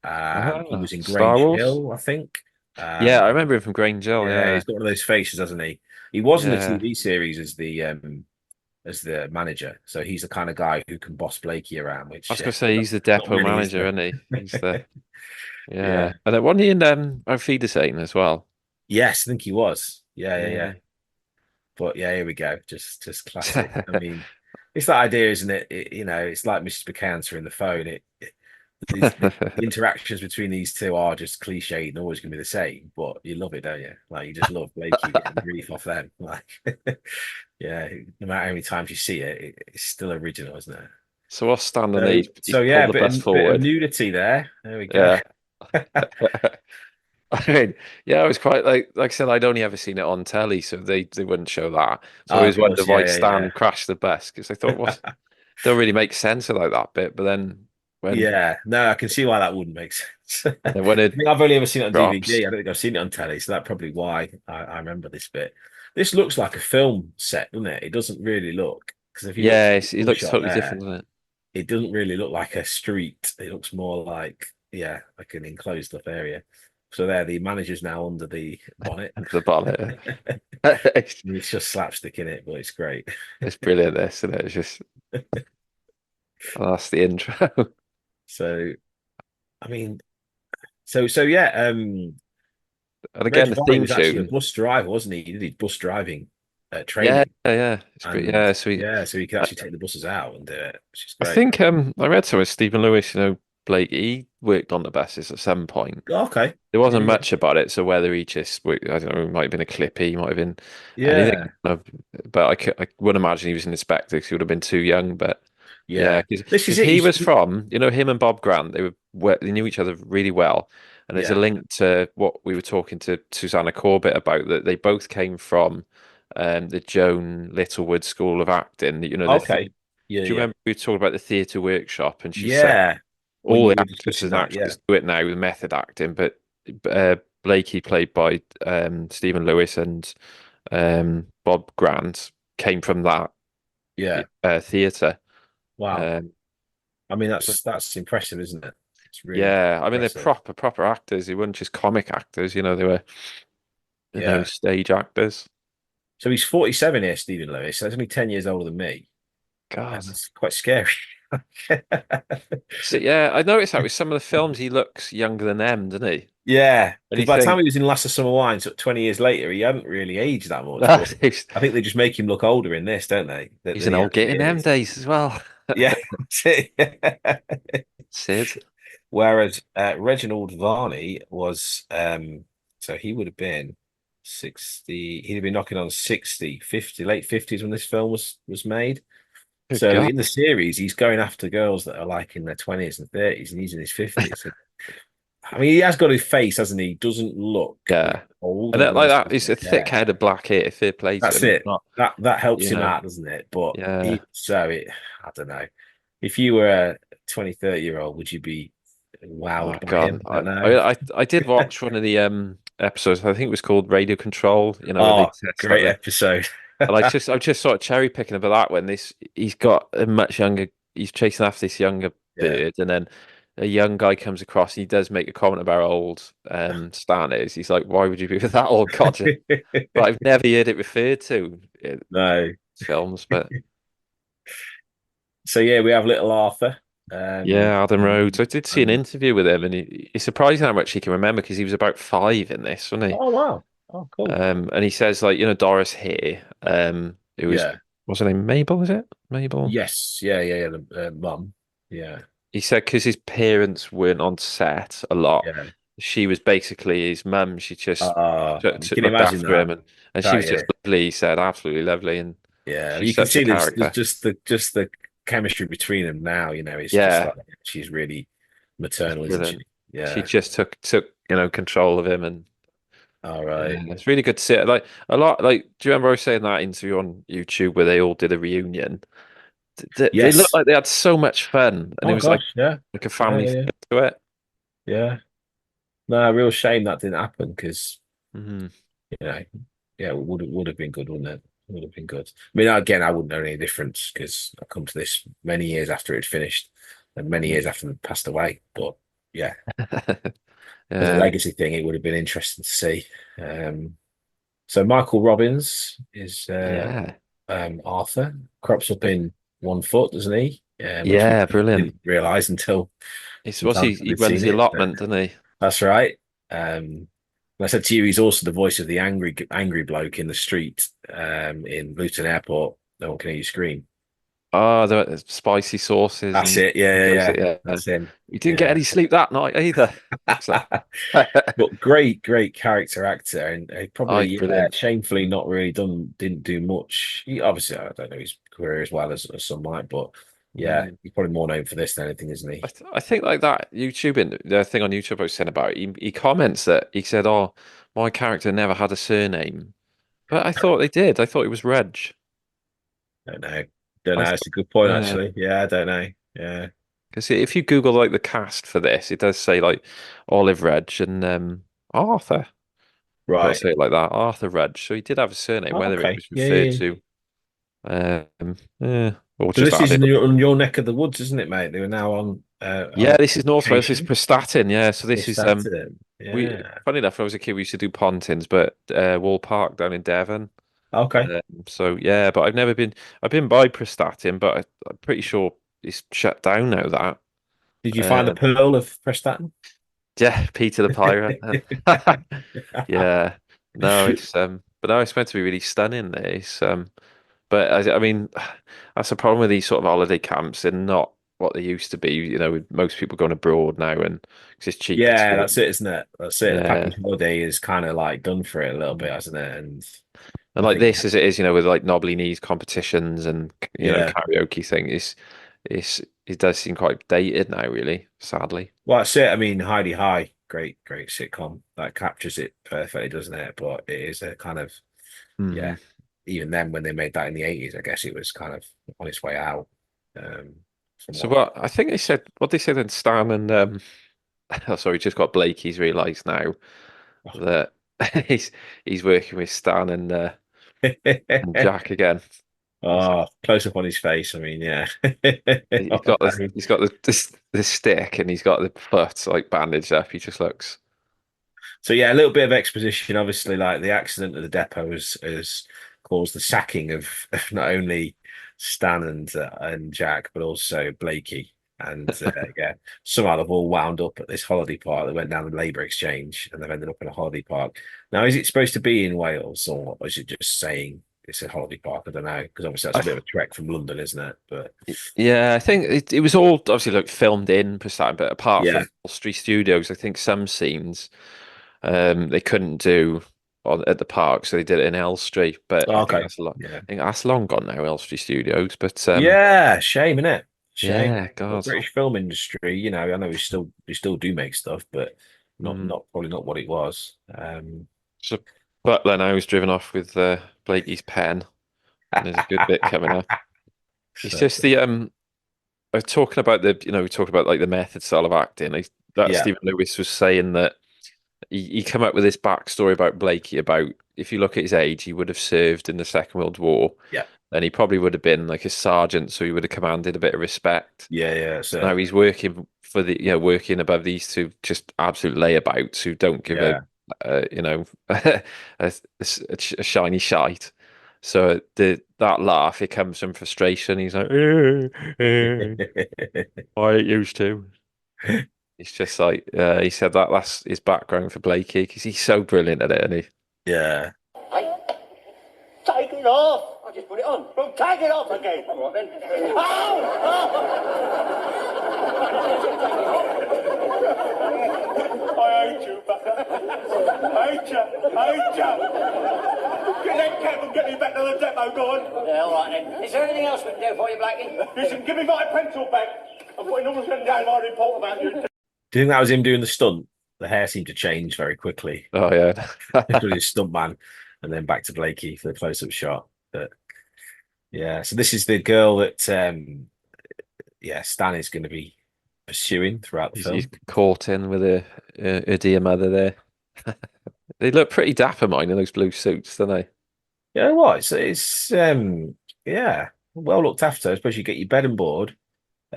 He was in Star Grange Wars? Hill, I think. Yeah, I remember him from Grange Hill. Yeah, he's got one of those faces, hasn't he? He was in the Yeah. TV series as the manager, so he's the kind of guy who can boss Blakey around. Which I was going to say he's the not depot really, is manager, there? isn't he? He's the Yeah. yeah. And then wasn't he in Our Feeder Satan as well? Yes, I think he was. Yeah. Yeah. But yeah, here we go. Just classic. I mean, it's that idea, isn't it? It's like Mrs. McKay answering the phone. The interactions between these two are just cliched and always going to be the same, but you love it, don't you? Like, you just love Blakey getting grief off them. Like, yeah, no matter how many times you see it, it's still original, isn't it? So what's standing there? He's So yeah, pulled the bus bit forward. of nudity there. There we go. Yeah. I mean, yeah, I was quite like I said, I'd only ever seen it on telly, so they wouldn't show that. So I Oh, always of wondered course, why yeah, Stan yeah. crashed the bus because I thought, what? Don't really make sense of like that bit. But then when Yeah, no, I can see why that wouldn't make sense. when I it think I've only ever seen it on drops. DVD. I don't think I've seen it on telly, so that's probably why I remember this bit. This looks like a film set, doesn't it? It doesn't really look, because if you Yeah, look at the it looks shot totally there, different, doesn't it? it doesn't really look like a street. It looks more like like an enclosed up area. So there, the manager's now under the bonnet. The bonnet. It's just slapstick in it, but it's great. It's brilliant, this, isn't it? It's just that's the intro. So, I mean, so yeah. And again, the Reg Varney theme was actually a tune. bus driver, wasn't he? He did his bus driving training. Yeah. It's pretty, And, so so he could actually take the buses out and do it, which is I great. think I read somewhere Stephen Lewis, Blake, he worked on the buses at some point. Okay. There wasn't Yeah. much about it, so whether he just, I don't know, it might have been a clippy, might have been Yeah. anything. But I wouldn't imagine he was an inspector because he would have been too young. But Yeah, Yeah. because This is it. he was from, him and Bob Grant, they knew each other really well. And there's a Yeah. link to what we were talking to Susanna Corbett about, that they both came from the Joan Littlewood School of Acting. Okay. Yeah, Do you yeah. remember we were talking about the theatre workshop? And she said Yeah. When all you the were actors discussing and that, yeah. actresses do it now with method acting, but Blakey, played by Stephen Lewis, and Bob Grant, came from that Yeah. theatre. Wow. Um, I mean, that's impressive, isn't it? It's really Yeah, I mean they're impressive. proper actors. They weren't just comic actors, they were Yeah. stage actors. So he's 47 here, Stephen Lewis. So he's only 10 years older than me. God. And that's quite scary. So yeah, I noticed that with some of the films he looks younger than them, doesn't he? Yeah. And Because you by the time think, he was in Last of Summer Wine, so 20 years later, he hadn't really aged that much. But he's, I think they just make him look older in this, don't they? he's Than an he old git in actually them is. days as well. Yeah. That's it. Sid. Whereas Reginald Varney was, so he would have been 60, he'd have been knocking on 60, 50, late 50s when this film was made. Good So God. in the series, he's going after girls that are like in their 20s and 30s, and he's in his 50s. So, I mean, he has got his face, hasn't he? He doesn't look Yeah. old. And I don't know like if that, it's he's a yeah. thick-headed black hair, fair play to That's him. He's it. not, That helps you him know, out, doesn't it? But yeah. I don't know. If you were a 20, 30-year-old, would you be Oh wowed by God. him? I don't know. I did watch one of the episodes, I think it was called Radio Control, where they Oh, test like great the. episode. And I just sort of cherry picking about that when he's got a much younger, he's chasing after this younger Yeah. bird, and then a young guy comes across and he does make a comment about how old Stan is. He's like, why would you be with that old codger? But I've never heard it referred to in No. films, but So yeah, we have little Arthur. yeah, Adam Rhodes. I did see an um, interview with him, and it's surprising how much he can remember, because he was about 5 in this, wasn't he? oh wow. Oh cool. And he says, like, Doris here, it was, Yeah. what's her name? Mabel, is it? Mabel? Yes. Yeah. The mum. Yeah. He said because his parents weren't on set a lot, Yeah. she was basically his mum. She just Can you looked imagine after him, that? and she Can't was just you? lovely. He said, absolutely lovely, and Yeah. she's You can such a see there's character. just the chemistry between them now. It's just Yeah, like she's really it's maternal, isn't she? brilliant. She Yeah. just took control of him, and All yeah, right. it's really good to see it. Like a lot. Like, do you remember I was saying that interview on YouTube where they all did a reunion? They looked Yes. like they had so much fun, and it Oh was like gosh. Yeah. a Yeah. family Yeah. feel to it. Yeah. No, real shame that didn't happen because Mhm. you know, yeah, it would have been good, wouldn't it? Would have been good. I mean, again, I wouldn't know any difference because I come to this many years after it finished and many years after they passed away. But yeah, as a Yeah, legacy thing, it would have been interesting to see. So Michael Robbins is yeah, Arthur, crops up in 1 foot, doesn't he? Which we yeah, brilliant. didn't realize until It's what's sometimes he we'd runs seen the it. allotment, doesn't he? That's right. And I said to you, he's also the voice of the angry bloke in the street in Luton Airport. No one can hear you scream. Oh, the spicy sauces That's and it. Yeah. yeah. That's him. We didn't get Yeah. any sleep that night either. So, But great character actor, and oh, probably he's brilliant. shamefully not really didn't do much. He obviously, I don't know his career as well as some might, but yeah, Mm. he's probably more known for this than anything, isn't he? I think like that the thing on YouTube I was saying about, he comments that he said, "Oh, my character never had a surname," but I thought they did. I thought it was Reg. Don't I know. thought, It's a good point, yeah, actually. Yeah, I don't know. Yeah, because if you Google like the cast for this, it does say like Olive Reg and Arthur. I've got to right. say it like that, Arthur Reg. So he did have a surname, Oh, whether it okay. was Yeah, referred yeah. to, or So just this is added. on your neck of the woods, isn't it, mate? They were now Yeah, on this is North Wales. This is vacation. Prestatyn. Yeah, so They this is started it. we. Yeah. Funny enough, when I was a kid, we used to do Pontins, but Wall Park down in Devon. Okay. So yeah, but I've never been. I've been by Prestatyn, but I'm pretty sure it's shut down now. That Did you find the Pearl of Prestatyn? yeah, Peter the Pirate. Yeah, no, but no, it's meant to be really stunning. This, but I mean, that's the problem with these sort of holiday camps. They're not what they used to be. With most people going abroad now, and 'cause it's cheaper Yeah, to. that's it, isn't it? That's it. The Yeah, package holiday is kind of like done for it a little bit, hasn't it? And and I like think, this as it is, with like knobbly knees competitions and yeah, karaoke thing, it does seem quite dated now, really, sadly. Well, that's it. I mean, Heidi High, great sitcom that captures it perfectly, doesn't it? But it is a kind of Mhm. yeah. Even then, when they made that in the 80s, I guess it was kind of on its way out. So Somewhat. I think they said what they said in Stan and oh, sorry, just got Blake. He's realised now that he's working with Stan and Jack again. Oh, close up on his face. I mean, yeah. He's got this stick and he's got the foot like bandaged up. He just looks. So yeah, a little bit of exposition. Obviously, like the accident at the depot has caused the sacking of not only Stan and Jack, but also Blakey. And yeah, somehow they've all wound up at this holiday park. They went down the Labour Exchange and they've ended up in a holiday park. Now, is it supposed to be in Wales or is it just saying it's a holiday park? I don't know, because obviously that's a bit of a trek from London, isn't it? But Yeah, I think it was all obviously like filmed in Passat, but apart yeah, from Elstree Studios, I think some scenes they couldn't do at the park, so they did it in Elstree. But I think okay, that's a lot. yeah. I think that's long gone now, Elstree Studios. But Yeah, shame, innit? Shame. yeah, The God. British film industry, I know we still do make stuff, but Mm. not probably not what it was. So Butler now is driven off with Blakey's pen, and there's a good bit coming up. It's So, just the talking about we talked about like the method style of acting. That yeah, Stephen Lewis was saying that he come up with this backstory about Blakey about if you look at his age, he would have served in the Second World War, yeah, and he probably would have been like a sergeant, so he would have commanded a bit of respect. yeah. So now So he's working for working above these two just absolute layabouts who don't give yeah. a a shiny shite. So that laugh, it comes from frustration. He's like, I ain't used to. It's just like he said that's his background for Blakey because he's so brilliant at it, and he. Yeah. Hey, take it off. I just put it on. Well, take it off again. All right then. Oh! I hate you, Bucker. Hate you. Get that cab and get me back to the depot, go on. Yeah, all right then. Is there anything else we can do for you, Blackie? Listen, give me my pencil back. I'm putting all this down my report about you. Do you think that was him doing the stunt? The hair seemed to change very quickly. Oh yeah. Doing his stunt man, and then back to Blakey for the close-up shot. But yeah, so this is the girl that Stan is going to be pursuing throughout the film. He's caught in with a dear mother there. They look pretty dapper, mine, in those blue suits, don't they? Yeah, what? It's yeah, well looked after, especially you get your bed and board.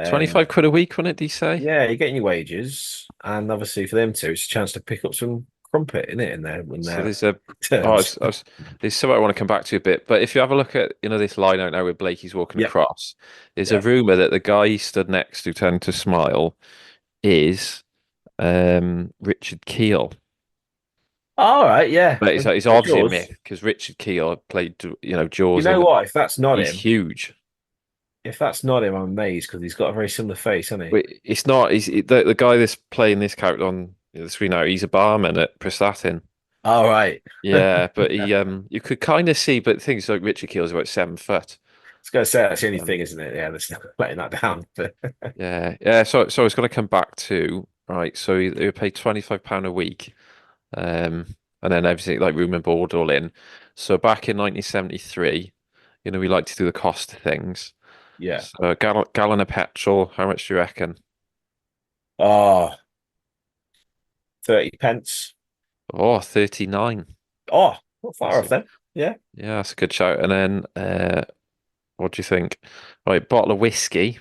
25 quid a week, wouldn't it, do you say? Yeah, you're getting your wages, and obviously for them too, it's a chance to pick up some crumpet in it in there when So they're there's a terms. there's something I want to come back to a bit, but if you have a look at this line out now where Blakey's walking Yep. across, there's Yep. a rumor that the guy he stood next to turned to smile is Richard Keel. All right, yeah. But it's Jaws. obviously a myth because Richard Keel played Jaws. You know what? If that's not he's him, huge. if that's not him, I'm amazed because he's got a very similar face, hasn't he? Wait, it's not. The guy that's playing this character on the screen now. He's a barman at Prestatyn. All right. Yeah, but he you could kind of see, but things like Richard Keel's about 7 foot. I was going to say that's the only thing, isn't it? Yeah, that's letting that down. But Yeah. So I was going to come back to right. So they were paid £25 a week, and then everything like room and board all in. So back in 1973, we like to do the cost of things. yeah. So a gallon of petrol. How much do you reckon? Oh, 30 pence. Oh, 39. Oh, not far off then. Yeah. Yeah, that's a good shout. And then what do you think? Right, bottle of whiskey.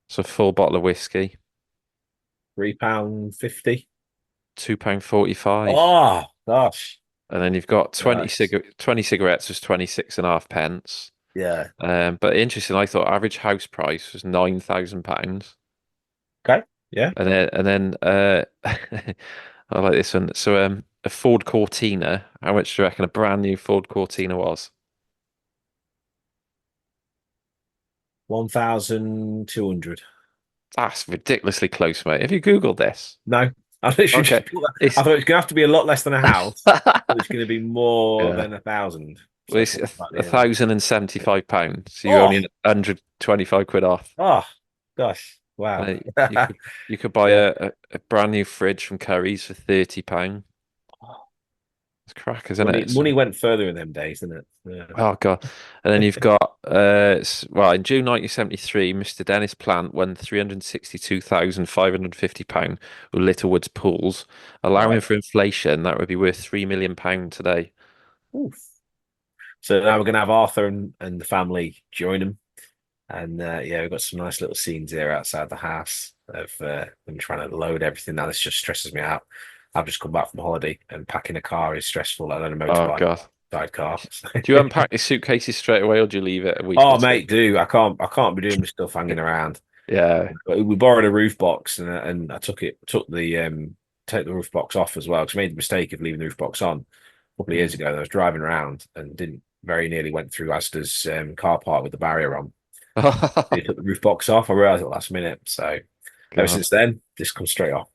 So full bottle of whiskey. £3.50. £2.45. Oh, gosh. And then you've got 20 Nice. 20 cigarettes was 26.5 pence. Yeah. But interesting, I thought average house price was £9,000. Okay. Yeah. And then I like this one. So a Ford Cortina, how much do you reckon a brand new Ford Cortina was? 1,200. That's ridiculously close, mate. Have you Googled this? No. I literally Okay. just put that. I thought it was going to have to be a lot less than a house, but it's going to be more Yeah. than 1,000. Well, it's £1,075. So you're Oh. only 25 quid off. Oh, gosh. Wow. And you could buy Yeah. a brand new fridge from Curry's for £30. It's crackers, isn't Money, it? money went further in them days, didn't it? Yeah. Oh God. And then you've got well, in June 1973, Mr. Dennis Plant won £362,550 with Littlewoods pools. Allowing Right. for inflation, that would be worth £3 million today. Oof. So now we're going to have Arthur and the family join him. And yeah, we've got some nice little scenes here outside the house of them trying to load everything. Now, this just stresses me out. I've just come back from holiday, and packing a car is stressful, let alone a Oh motorbike God. sidecar. Do you unpack your suitcases straight away or do you leave it a week Oh, or two? mate, do I can't be doing my stuff hanging around. Yeah. But we borrowed a roof took the take the roof box off as well, because I made the mistake of leaving the roof box on a couple of years ago. And I was driving around and didn't very nearly went through Asda's car park with the barrier on. They took the roof box off. I realised at the last minute. So ever God. since then, this comes straight off.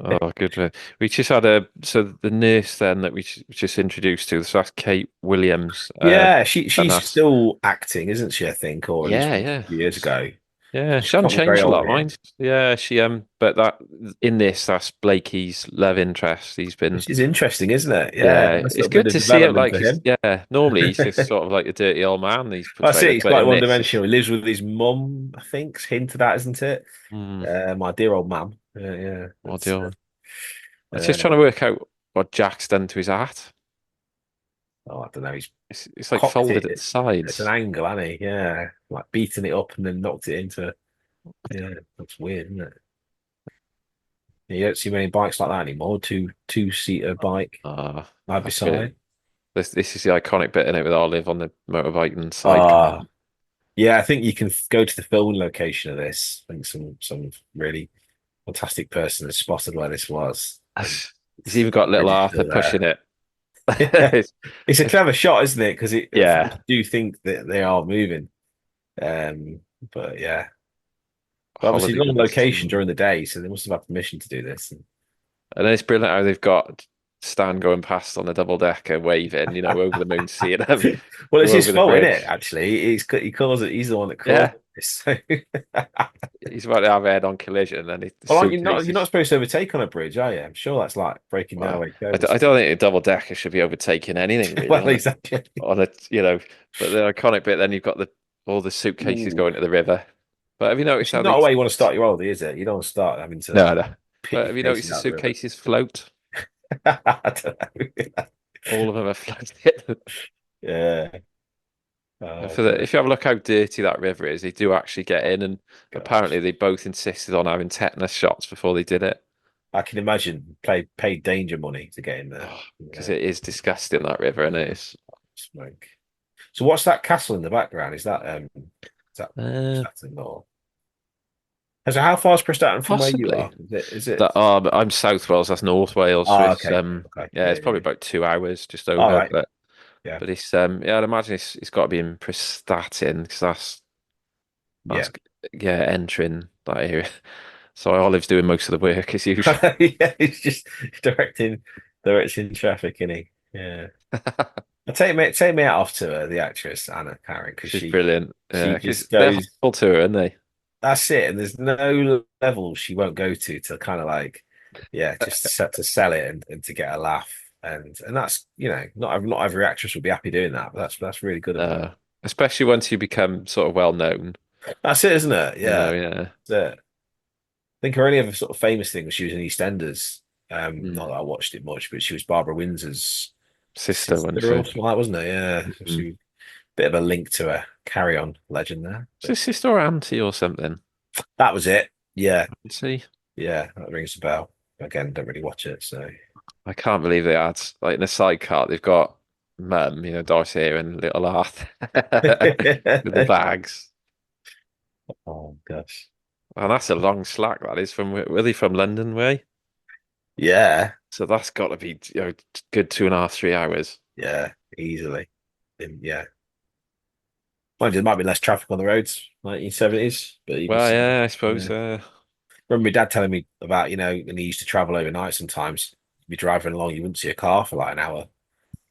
Oh, good. We just had so the nurse then that we just introduced to. So that's Kate Williams. Yeah, And she's that's still acting, isn't she? I think, or at least yeah. a few years ago. Yeah, She's she hasn't probably very changed a old lot, here. mind. Yeah, she but that in this, that's Blakey's love interest. He's been Which is interesting, isn't it? yeah, Nice it's little bit good of to see it. development Like for him. normally he's just sort of like a dirty old man. He's I see. portrayed, It's but quite in one this, dimensional. He lives with his mum, I think. It's hint to that, isn't it? My dear old mum. Yeah. oh, That's, dear. I was just trying to work out what Jack's done to his hat. I don't know. He's It's like cocked folded it. at the sides. It's an angle, hasn't he? Yeah, like beating it up and then knocked it into. Yeah, that's weird, isn't it? You don't see many bikes like that anymore. Two-seater bike side by That's side. good. This is the iconic bit in it with Olive on the motorbike and Ah, sidecar. yeah. I think you can go to the filming location of this. I think some really fantastic person has spotted where this was. He's even got little Bridge is Arthur still there. pushing it. It's a clever shot, isn't it? Because Yeah. I do think that they are moving. But yeah, but obviously Holiday they're on with his location team. during the day, so they must have had permission to do this. And then it's brilliant how they've got Stan going past on the double decker, waving, over the moon, seeing them Well, it's go his over the fault, isn't bridge. it? Actually, he calls it. He's the one that calls Yeah. this. So. He's about to have a head-on collision, and the Well, aren't you not? suitcases. You're not supposed to overtake on a bridge, are you? I'm sure that's like breaking down Well, where it I goes. don't think a double decker should be overtaking anything really. Well, exactly. On a, but the iconic bit, then you've got all the suitcases Ooh. going to the river. But have you noticed It's how not a way you want to start your holiday, is it? You don't want to start having to. No. pick But have you your noticed the faces out of the river. suitcases float? I don't know. All of them are floating. Yeah. If you have a look how dirty that river is, they do actually get in, and apparently they both insisted on having tetanus shots before they did it. I can imagine paid danger money to get in there. Because it is disgusting, that river, and it is. Smoke. So what's that castle in the background? Is that Prestatyn or? So how far is Prestatyn from where you are? Is it? I'm South Wales, that's North Wales. So it's, okay. Okay. yeah, it's probably about 2 hours, just over. All right. But Yeah. but it's I'd imagine it's got to be in Prestatyn because that's entering that area. So Olive's doing most of the work as usual. Yeah, he's just directing traffic, isn't he? Yeah. Take me out off to her, the actress Anna Karen, because She's brilliant. Yeah, she just they're goes. humble to her, aren't they? That's it, and there's no level she won't go to kind of like, just to sell it and to get a laugh, and that's not every actress would be happy doing that, but that's really good of her. Especially once you become sort of well known. That's it, isn't it? Yeah, yeah. That's it. I think her only other sort of famous thing was she was in EastEnders. Not that I watched it much, but she was Barbara Windsor's sister, or something like that, wasn't it? Yeah, she was a bit of a link to a Carry On legend there. Is it sister or auntie or something? That was it. Yeah. See? Yeah, that rings a bell. Again, don't really watch it, so I can't believe they had like in a sidecar they've got Mum, Darcy here and little Arthur with the bags. Oh gosh. And that's a long slack, that is. Were they from London way? Yeah. So that's got to be good 2.5, 3 hours. Yeah, easily. Yeah. Mind you, there might be less traffic on the roads, 1970s. But I suppose. Remember my dad telling me about, when he used to travel overnight sometimes, you'd be driving along, you wouldn't see a car for like an hour.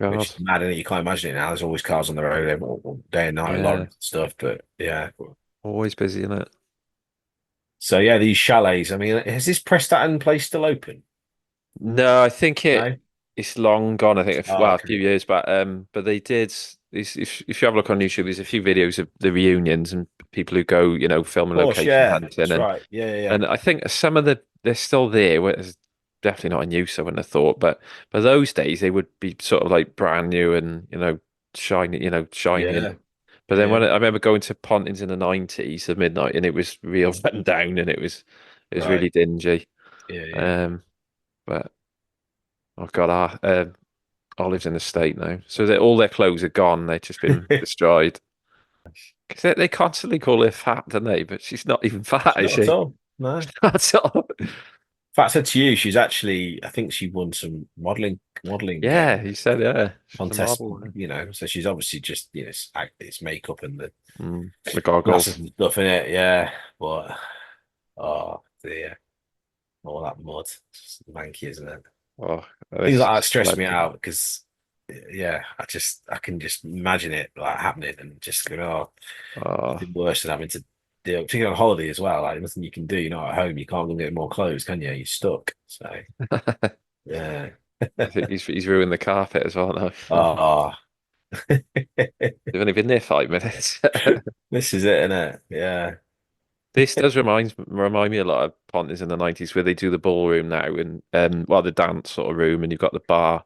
God. Which is mad, isn't it? You can't imagine it now. There's always cars on the road day and night, a lot of stuff. But yeah. Always busy, isn't it? So yeah, these chalets. I mean, is this Prestatyn place still open? No, I think No. it's long gone. I think Oh, well, a okay. few years back. But they did. If you have a look on YouTube, there's a few videos of the reunions and people who go, filming Of course, location yeah, hunting, that's right. Yeah, yeah, and I think some of they're still there. It's definitely not in use, I wouldn't have thought. But those days they would be sort of like brand new and shiny, shiny. yeah, But then yeah, when I remember going to Pontins in the 90s at midnight, and it was real run down, and it was right. really dingy. Yeah, Um, but oh God, Olive's in the state now, so all their clothes are gone. They've just been yeah. destroyed because they constantly call her fat, don't they? But she's not even fat, is Not at she? all. No. That's all. Fact, I said to you, she's actually. I think she won some modeling Yeah, he said, yeah, she's a contest. model. So she's obviously just it's makeup and the The goggles. glasses and stuff in it. Yeah, but oh dear, all that mud, it's just manky, isn't it? Oh, Things it's like that just stress me bloody- out because yeah, I can just imagine it like happening and just go, oh, Oh, nothing worse than having to deal, particularly on holiday as well. Like nothing you can do. You're not at home. You can't go and get more clothes, can you? You're stuck. So yeah. I think he's ruined the carpet as well now. Oh, They've only been there 5 minutes. this is it, isn't it? Yeah. This does remind me a lot of Pontins in the 90s where they do the ballroom now and the dance sort of room and you've got the bar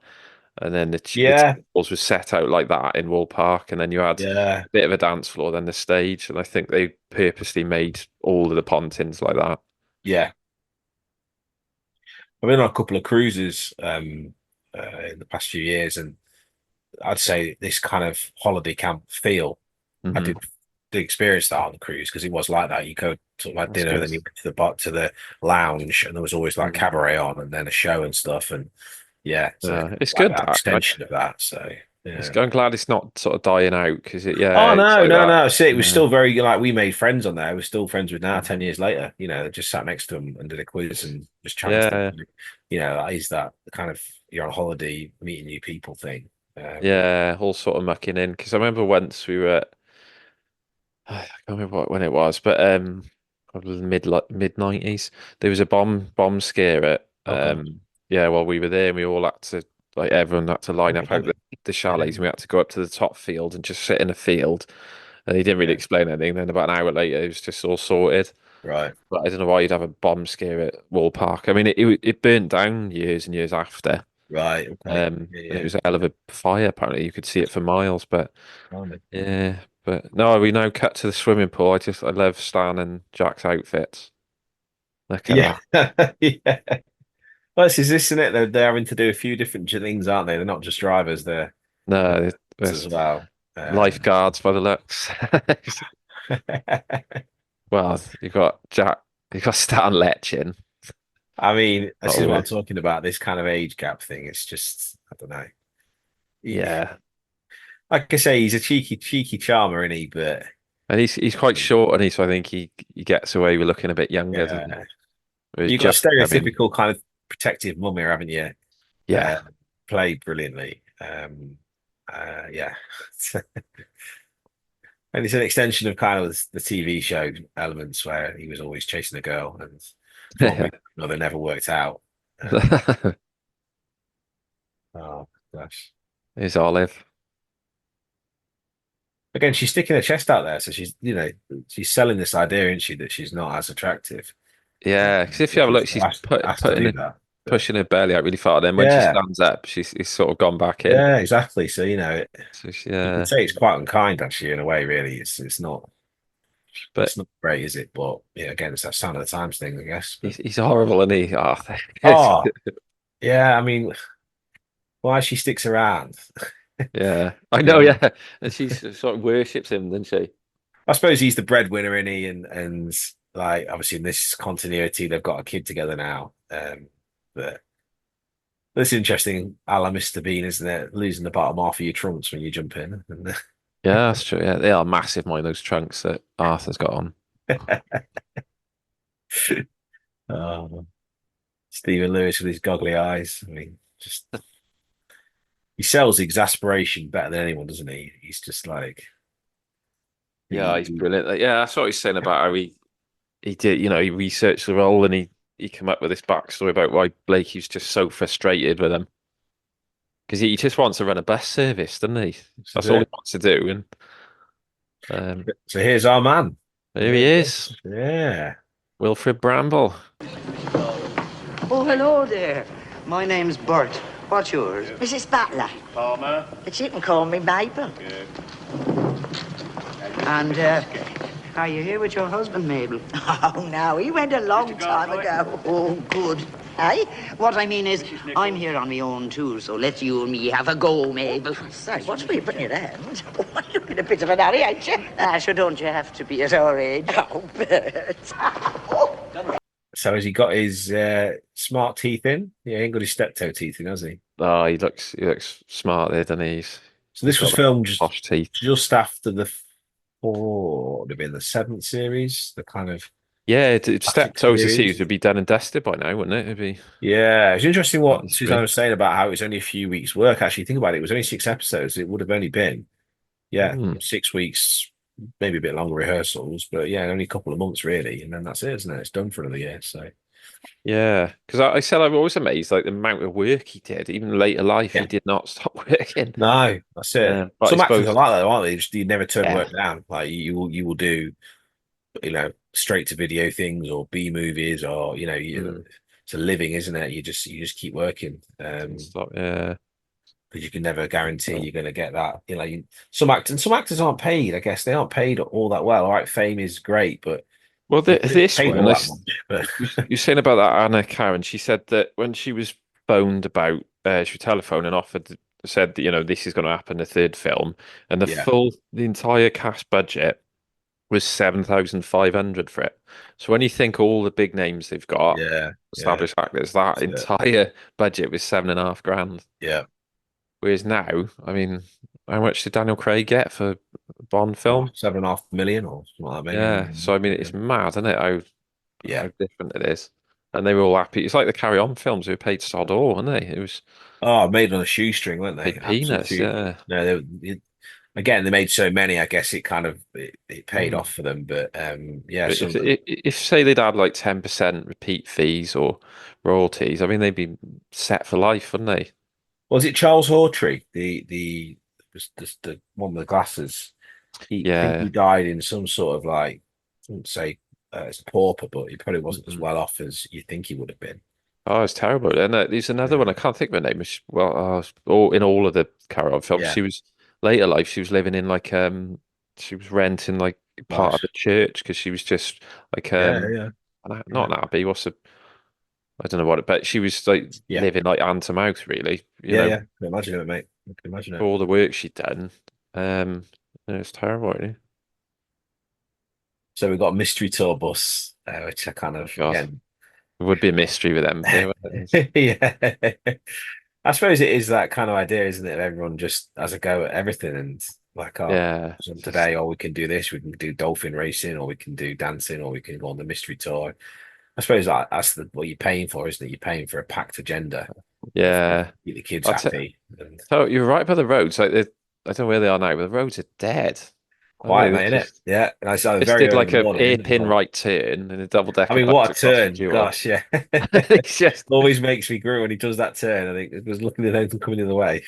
and then the Yeah. tables were set out like that in Wool Park and then you had Yeah. a bit of a dance floor, then the stage, and I think they purposely made all of the Pontins like that. Yeah. I've been on a couple of cruises in the past few years, and I'd say this kind of holiday camp feel. I Hmm. did experience that on the cruise because it was like that. You go to like That's dinner, and good. then you went to the lounge, and there was always like Mm. cabaret on, and then a show and stuff. And yeah, so It's like good that that. extension of that. So It's yeah. I'm glad it's not sort of dying out because Oh it's no, like no, that. no. See, it was Yeah. still very like we made friends on there. We're still friends with now, Mm. 10 years later. Just sat next to them and did a quiz and just chatting to Yeah. them. That is that kind of you're on holiday, meeting new people thing. Yeah, all sort of mucking in because I remember once we were at I can't remember when it was, but probably mid 90s. There was a bomb scare at Oh god. yeah, while we were there, and we all had to everyone had to line up out the chalets, and we had to go up to the top field and just sit in a field. And he didn't really Yeah. explain anything. Then about an hour later, it was just all sorted. Right. But I don't know why you'd have a bomb scare at Wall Park. I mean, it burnt down years and years after. Right. Okay. Yeah. And it Yeah. was a hell of a fire. Apparently, you could see it for miles. But Blimey. yeah, but no, we now cut to the swimming pool. I love Stan and Jack's outfits. Look at Yeah. that. Yeah. Well, this is this, isn't it? They're having to do a few different things, aren't they? They're not just drivers, they're No, as it's well. lifeguards by the looks. Well, you got Jack, you got Stan Letchin. I mean, this Oh, is what I'm really? talking about. This kind of age gap thing. It's just, I don't know. Yeah, Like I say, he's a cheeky charmer, isn't he? But and he's quite short, and so I think he gets away with looking a bit younger, doesn't he? yeah, Whereas you've got a Jack, I mean, stereotypical kind of protective mum here, haven't you? yeah, Played brilliantly. Yeah, and it's an extension of kind of the TV show elements where he was always chasing a girl, and for one yeah. reason or another never worked out. Um, oh gosh. Here's Olive. Again, she's sticking her chest out there, so she's selling this idea, isn't she, that she's not as attractive. Yeah, because if you have a look, she's Has to do that. pushing her belly out really far. Then when she Yeah, stands up, she's sort of gone back in. yeah, exactly. So So you yeah, could say it's quite unkind actually in a way. Really, it's not but great, is it? But yeah, again, it's that sign of the times thing, I guess. But, he's horrible, and he. Oh, oh, yeah. I mean, why she sticks around? yeah, I know. Yeah, and she sort of worships him, doesn't she? I suppose he's the breadwinner, isn't he? And like obviously in this continuity, they've got a kid together now. But that's interesting, a la Mr. Bean, isn't it? Losing the bottom half of your trunks when you jump in. Yeah, that's true. Yeah, they are massive, mind those trunks that Arthur's got on. Oh, Stephen Lewis with his goggly eyes. I mean, just he sells exasperation better than anyone, doesn't he? He's just like Yeah, he's brilliant. Like, yeah, that's what he's saying about how he did. You know, he researched the role and he came up with this backstory about why Blakey's just so frustrated with him because he just wants to run a bus service, doesn't he? That's all he wants to do. And So here's our man. here he is, Yeah. Wilfrid Bramble. Oh, hello there. My name's Bert. What's yours? Mrs. Butler. Farmer. But you can call me Mabel. And, are you here with your husband, Mabel? Oh, no, he went a long time ago. Oh, good. Hey, what I mean is, I'm here on my own too, so let you and me have a go, Mabel. Say, what's for you putting your hand? Oh, you're in a bit of an hurry, ain't you? Sure, don't you have to be at our age? Oh, Bert. So has he got his smart teeth in? Yeah, he ain't got his steptoe teeth in, has he? Oh, he looks smart there, doesn't he? So this was got filmed posh teeth. just after the would have been the 7th series, the kind of Yeah, Steptoe as a series. series would be done and dusted by now, wouldn't it? It'd be. Yeah, it's interesting what That's Suzanne great. was saying about how it's only a few weeks' work. Actually, think about it. It was only 6 episodes. It would have only been, 6 weeks, maybe a bit longer rehearsals, but yeah, only a couple of months really, and then that's it, isn't it? It's done for another year. So Yeah, because I said I'm always amazed, like the amount of work he did. Even later life, Yeah. he did not stop working. no, that's it. Yeah, but Some I actors suppose- are like that, aren't they? You never turn Yeah. work down. Like you will do, straight to video things or B movies or it's a living, isn't it? You just keep working. Stop, yeah. Because you can never guarantee you're going to get that. Some actors aren't paid. I guess they aren't paid all that well. All right, fame is great, but Well, this paid one, all that much, but you're saying about that Anna Karen. She said that when she was phoned about, she telephoned and said that this is going to happen, the third film, and Yeah. the entire cast budget was 7,500 for it. So when you think all the big names they've got, established actors, that That's it. entire budget was 7.5 grand. yeah, Whereas now, I mean, how much did Daniel Craig get for a Bond film? 7.5 million or something like that. Maybe. Yeah. So I mean, it's mad, isn't it? How different it is. And they were all happy. It's like the Carry On films who paid sod all, weren't they? It was Made on a shoestring, weren't they? paid peanuts, Absolute- yeah. No, again, they made so many. I guess it kind of it paid off for them. But yeah, But some if say they'd had like 10% repeat fees or royalties, I mean, they'd be set for life, wouldn't they? was it Charles Hawtrey, the one with the glasses? I think he died in some sort of like, I wouldn't say it's a pauper, but he probably wasn't as well off as you think he would have been. Oh, it's terrible. And there's another one, I can't think of her name. In all of the Carry On films, Yeah. she was later life, she was living in like she was renting like part of the church because she was just like not an abbey, I don't know what but she was like living like hand to mouth, really. You know, I can imagine it, mate. I can imagine it. for all the work she'd done. It's terrible, really. So we've got a mystery tour bus, which I kind of again, It would be a mystery with them. yeah. I suppose it is that kind of idea, isn't it? Everyone just has a go at everything and like, today, we can do this, we can do dolphin racing, or we can do dancing, or we can go on the mystery tour. I suppose that's what you're paying for, isn't it? You're paying for a packed agenda. Yeah. Keep the kids happy. So you're right about the roads. Like I don't know where they are now, but the roads are dead. Quiet, mate, innit? Yeah. And I saw just did like a hairpin right turn and a double decker. I mean, what a turn! Gosh, yeah. It's just always makes me grin when he does that turn. I think it was looking at anything coming the other way.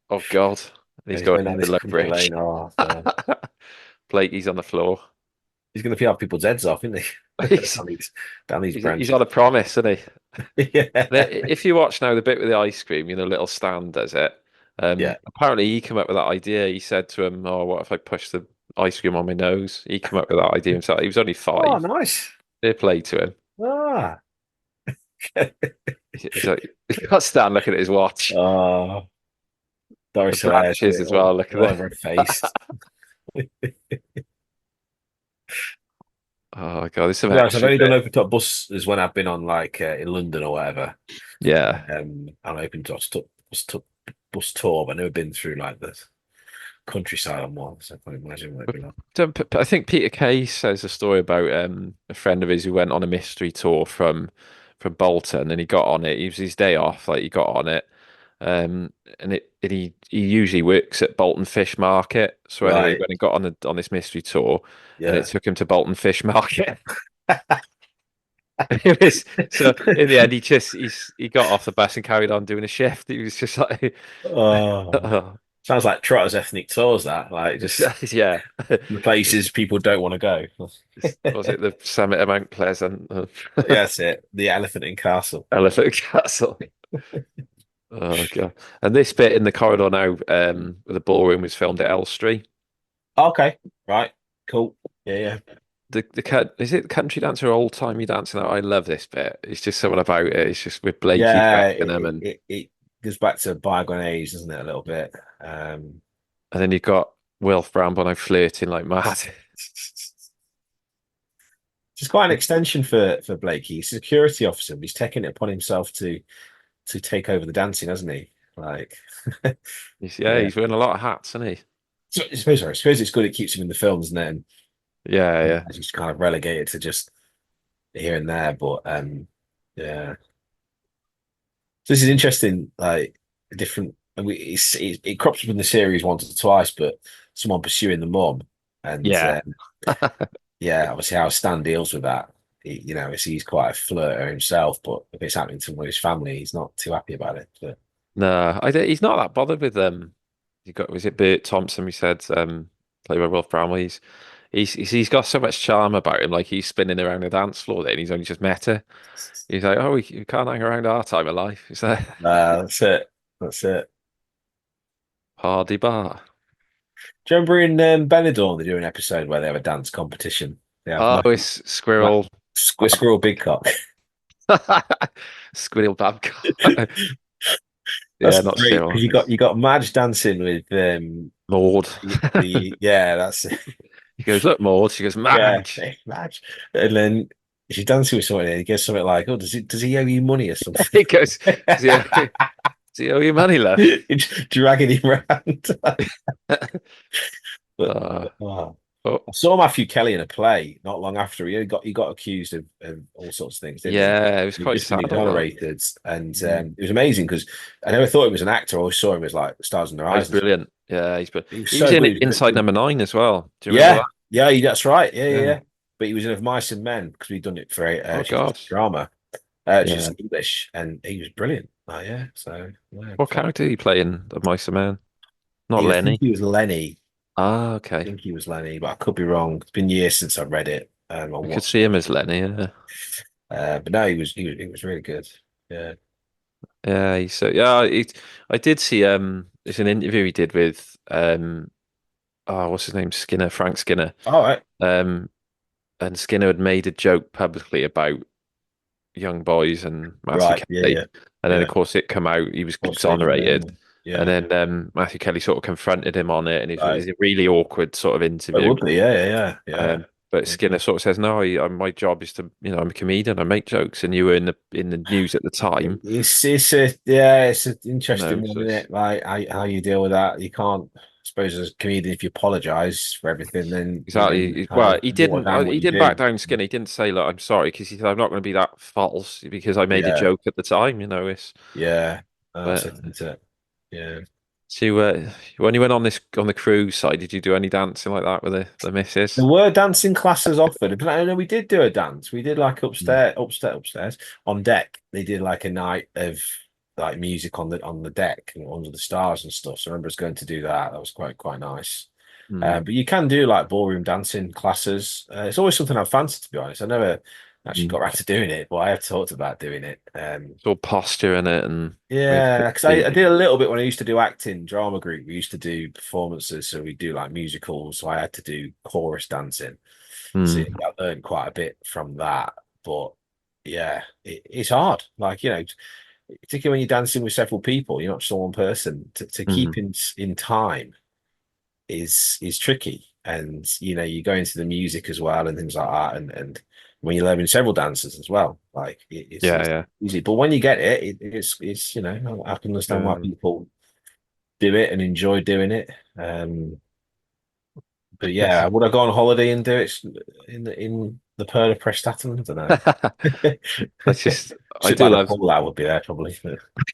Oh God, he's going down the low bridge. Oh, Blakey's on the floor. He's going to peel people's heads off, isn't he? He's on a promise, isn't he? Yeah. If you watch now the bit with the ice cream, little Stan does it. Apparently he came up with that idea. He said to him, "Oh, what if I push the ice cream on my nose?" He came up with that idea himself. He was only 5. Oh, nice. Fair play to him. Ah. He's got Stan looking at his watch. Oh. Doris Branches as well. Look at her face. Oh God, this is I've only done open top buses when I've been on like in London or whatever. Yeah. And open top bus tour, but I've never been through like the countryside on one, so I can't imagine what it'd be like. I think Peter Kay says a story about a friend of his who went on a mystery tour from Bolton, and he got on it. It was his day off, like he got on it, and he usually works at Bolton Fish Market. So anyway, Right. when he got on this mystery tour, and Yeah. it took him to Bolton Fish Market. It was, so in the end, he got off the bus and carried on doing a shift. He was just like, Oh, sounds like Trotter's ethnic tours. That like just yeah. the places people don't want to go. Was it the summit of Mount Pleasant? Yeah, that's it. The Elephant and Castle. Elephant Castle. Oh god! And this bit in the corridor now, where the ballroom was filmed at Elstree. Okay, right, cool. Yeah. Is it country dance or old timey dancing? I love this bit. It's just something about it. It's just with Blakey Yeah, directing them, and it goes back to bygone age, doesn't it? A little bit. then you've got Wilf Brownbow now flirting like mad. It's quite an extension for Blakey. He's a security officer, but he's taking it upon himself to take over the dancing, hasn't he? Like, He's wearing a lot of hats, isn't he? so, I suppose it's good. It keeps him in the films, and then Yeah. he's kind of relegated to just here and there. But yeah. So this is interesting. Like different, and it crops up in the series once or twice, but someone pursuing the mum, and Yeah. yeah, obviously how Stan deals with that. He's quite a flirter himself, but if it's happening to one of his family, he's not too happy about it. But No, he's not that bothered with them. Was it Bert Thompson? We said played by Wilf Brownwell. He's got so much charm about him. Like he's spinning around the dance floor there, and he's only just met her. He's like, oh, we can't hang around our time of life. He's like, that's it. That's it. Hardy bar. Do you remember in Benidorm they do an episode where they have a dance competition? It's Squirrel. Squirrel Big Cock. Squirrel Babcock. That's not great, Cyril. 'cause you got Madge dancing with Maud. yeah, that's it. He goes, look, Maud. She goes, Madge. Yeah, Madge. And then she's dancing with someone and he gets something like, oh, does he owe you money or something? He goes, does he owe you money, love? Dragging him around. I saw Matthew Kelly in a play not long after he got accused of all sorts of things. Didn't he? It was quite sad. Tolerated, and it was amazing because I never thought he was an actor. I always saw him as like Stars on the Rise. He's brilliant. Yeah, he's brilliant. He so was in good. Inside Number 9 as well. Do you remember that? Yeah, that's right. Yeah. But he was in Of Mice and Men because we'd done it for drama, just English, and he was brilliant. Yeah. So what character did he play in Of Mice and Men? Not Lenny. I think he was Lenny. Ah, okay. I think he was Lenny, but I could be wrong. It's been years since I read it. I could see him as Lenny, yeah. But no, he was really good. Yeah. Yeah, I did see there's an interview he did with what's his name? Frank Skinner. All right. And Skinner had made a joke publicly about young boys and Matthew Kelly. Yeah. And then of course it come out, he was exonerated. Yeah. And then Matthew Kelly sort of confronted him on it, and it was a really awkward sort of interview. It would be, yeah. But Skinner sort of says, "No, my job is to, I'm a comedian. I make jokes, and you were in the news at the time." It's an interesting one, isn't it? Like how you deal with that. You can't, I suppose, as a comedian, if you apologise for everything, then exactly. Well, he didn't back down. Skinner. He didn't say, "Look, I'm sorry," because he said, "I'm not going to be that false because I made a joke at the time." It's that's it. Yeah. So when you went on the cruise side, did you do any dancing like that with the missus? There were dancing classes offered. I know we did do a dance. We did like upstairs on deck. They did like a night of like music on the deck and under the stars and stuff. So I remember us going to do that. That was quite nice. But you can do like ballroom dancing classes. It's always something I've fancied, to be honest. I never actually got around to doing it, but I have talked about doing it. It's all posture in it, and because I did a little bit when I used to do acting, drama group. We used to do performances, so we do like musicals. So I had to do chorus dancing. So I learned quite a bit from that. But yeah, it's hard. Like particularly when you're dancing with several people, you're not just one person. To keep in time is tricky, and you go into the music as well and things like that, and when you're learning several dances as well, like it's easy. But when you get it, it's I can understand why people do it and enjoy doing it. But yeah, would I go on holiday and do it in the Pearl of Prestatum? I don't know. It's just I do love. Fallout would be there probably.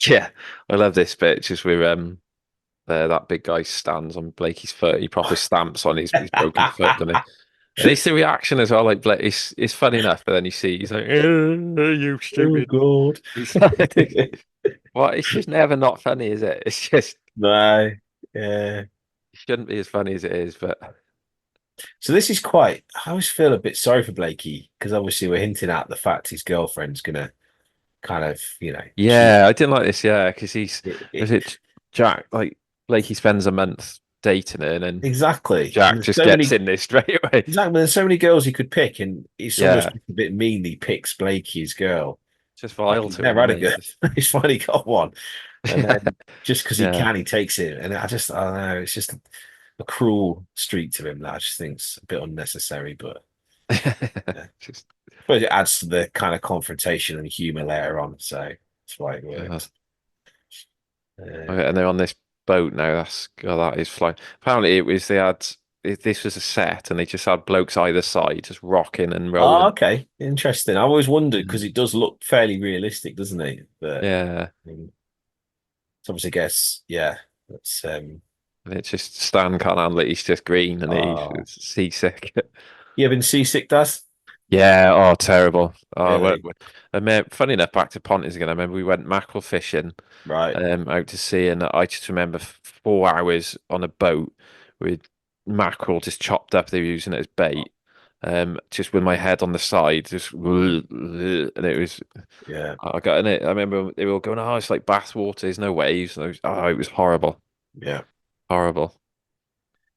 Yeah, I love this bit. Just where that big guy stands on Blakey's foot. He proper stamps on his broken foot, doesn't he? And it's the reaction as well. Like Blake, it's funny enough, but then you see he's like, "You Oh stupid." God. He's like, what? It's just never not funny, is it? It's just No. Yeah. it shouldn't be as funny as it is, but So this is quite. I always feel a bit sorry for Blakey because obviously we're hinting at the fact his girlfriend's gonna kind of, yeah, I didn't like this. Yeah, because he's was cheat. it Jack? Like Blakey spends a month dating her, and then Exactly. Jack And there's just so gets many, in there straight away. exactly. There's so many girls he could pick, and it's almost Yeah, a bit mean he picks Blakey's girl. just Like, vile he's to never him. had a girl. He's finally got one, and then just because he Yeah. can, he takes it. And I don't know. It's just a cruel streak to him that I just think's a bit unnecessary, but Just, I suppose it adds to the kind of confrontation and humour later on. So that's why it works. okay, and they're on this boat now. That is flying. Apparently, this was a set, and they just had blokes either side just rocking and rolling. Oh, okay, interesting. I always wondered because it does look fairly realistic, doesn't it? But Yeah, so obviously, I guess, yeah, that's and it's just Stan can't handle it. He's just green and he's seasick. You ever been seasick, Daz? Yeah, oh, terrible. Oh, Really? funny enough, back to Ponty's again. I remember we went mackerel fishing, Right. out to sea, and I just remember 4 hours on a boat with mackerel just chopped up. They were using it as bait, just with my head on the side, just and it was. Yeah. I got in it. I remember they were all going, "Oh, it's like bathwater. There's no waves." And it was horrible, Yeah. horrible.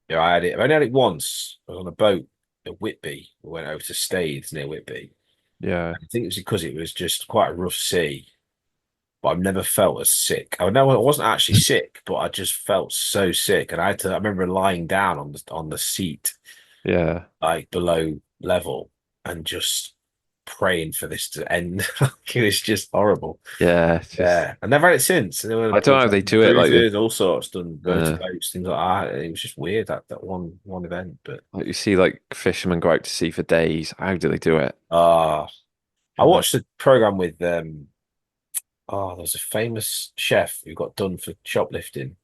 Yeah, I had it. I only had it once. I was on a boat at Whitby. We went over to Staithes near Whitby. Yeah, I think it was because it was just quite a rough sea. But I've never felt as sick. I know I wasn't actually sick, but I just felt so sick. And I remember lying down on the seat, yeah. like below level, and just praying for this to end. It was just horrible. Yeah, it's just, Yeah. I never had it since. I don't know how they do it. Like, cruises, all sorts, done Yeah. motorboats, things like that. It was just weird that one event. But like you see, like fishermen go out to sea for days. How do they do it? I watched a program with there's a famous chef who got done for shoplifting,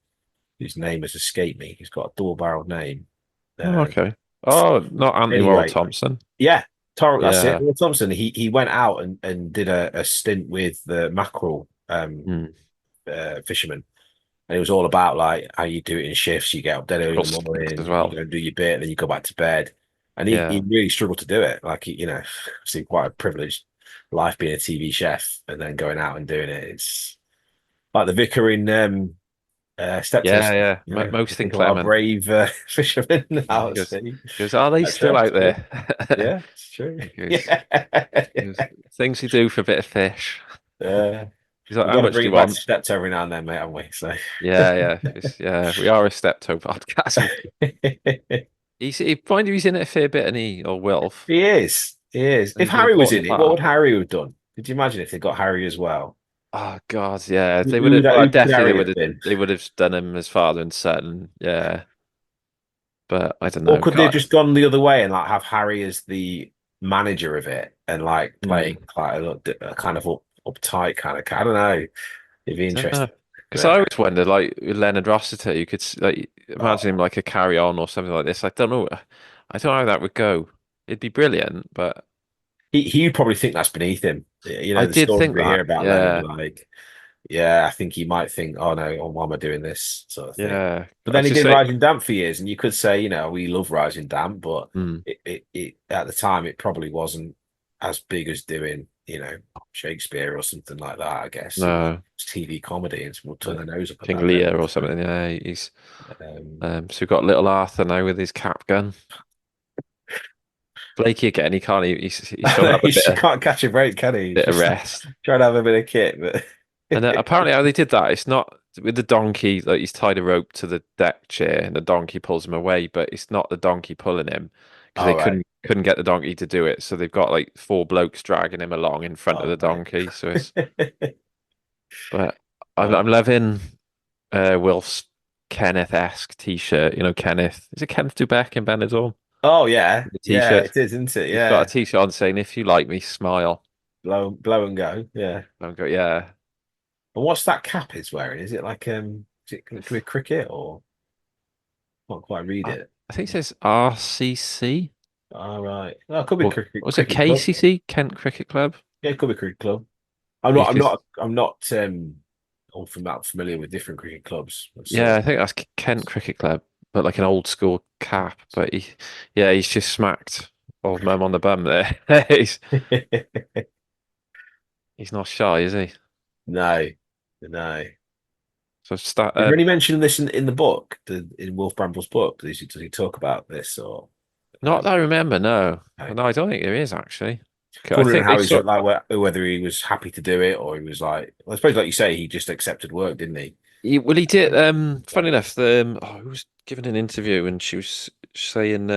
whose name has escaped me. He's got a double-barreled name. Oh, okay. Oh, not Anthony Anyway. Worrell Thompson. Yeah, that's Yeah. it. Will Thompson. He went out and did a stint with the mackerel fishermen. And it was all about like how you do it in shifts. You get up dead early in the Cross morning, as well. you go and do your bit, and then you go back to bed. And he Yeah. really struggled to do it. Like, seemed quite a privileged life being a TV chef and then going out and doing it. It's like the vicar in Steptoe. Yeah. Most think think about Clement. brave fishermen out He at sea. goes, are they That's still right. out there? Yeah, it's true. He Yeah. goes, things you do for a bit of fish. He's like, We've how got to much do bring you it back to want? Steptoe every now and then, mate, haven't we? So Yeah. We are a Steptoe podcast. He find he's in it a fair bit, or Wilf. He is. And If he's an Harry was in important it, what part. would Harry have done? Could you imagine if they got Harry as well? Oh God, yeah. They Who would have would- who could definitely Harry they would have have been? they would have done him as father and son. Yeah, but I don't Or know. could they God. have just gone the other way and like have Harry as the manager of it and like playing like a kind of uptight kind of? I don't know. It'd be interesting. Because I always wondered, like with Leonard Rossiter, you could like imagine him like a Carry On or something like this. I don't know. I don't know how that would go. It'd be brilliant, but He'd probably think that's beneath him. I The did stories think we hear that. about Yeah, Leonard, like, yeah, I think he might think, oh no, why am I doing this sort of thing? yeah. But then I he just did say- Rising Damp for years, and you could say, we love Rising Damp, but it at the time it probably wasn't as big as doing, Shakespeare or something like that. I guess No. it's TV comedy, and we'll turn their nose up. at King that Lear then. or something. Yeah, he's. Um, So we've got little Arthur now with his cap gun. Blakey again. He can't. He's still have a he bit of, can't catch a break, can he? bit of Just rest. trying to have a bit of kit, but And apparently, how they did that, it's not with the donkey. Like he's tied a rope to the deck chair, and the donkey pulls him away. But it's not the donkey pulling him because they Oh, right. couldn't get the donkey to do it. So they've got like 4 blokes dragging him along in front of the mate. donkey. So it's. But I'm loving Wilf's Kenneth-esque T-shirt. Kenneth. Is it Kenneth Dubeck in Benidorm? Oh yeah, The yeah, t-shirt. it is, isn't it? He's Yeah. got a T-shirt on saying, "If you like me, smile." blow and go. Yeah. Don't go, yeah. And what's that cap he's wearing? Is it like is it can be cricket or can't quite read it? I think it says RCC. All right. Oh, it could be Or was it cricket club. KCC, Kent Cricket Club? Yeah, it could be cricket club. I'm You not. I'm just- not. I'm not. All from that familiar with different cricket clubs. Yeah, I think that's Kent Cricket Club, but like an old school cap. But he's just smacked old mum on the bum there. He's not shy, is he? No, no. So Is there any mention of this in the book, in Wolf Bramble's book? Does he talk about this or? not that I remember. No, No. no, I don't think there is actually. I I wondering think how they he's sort. like whether he was happy to do it or he was like. Well, I suppose, like you say, he just accepted work, didn't he? He did. Funny enough, who was giving an interview and she was saying,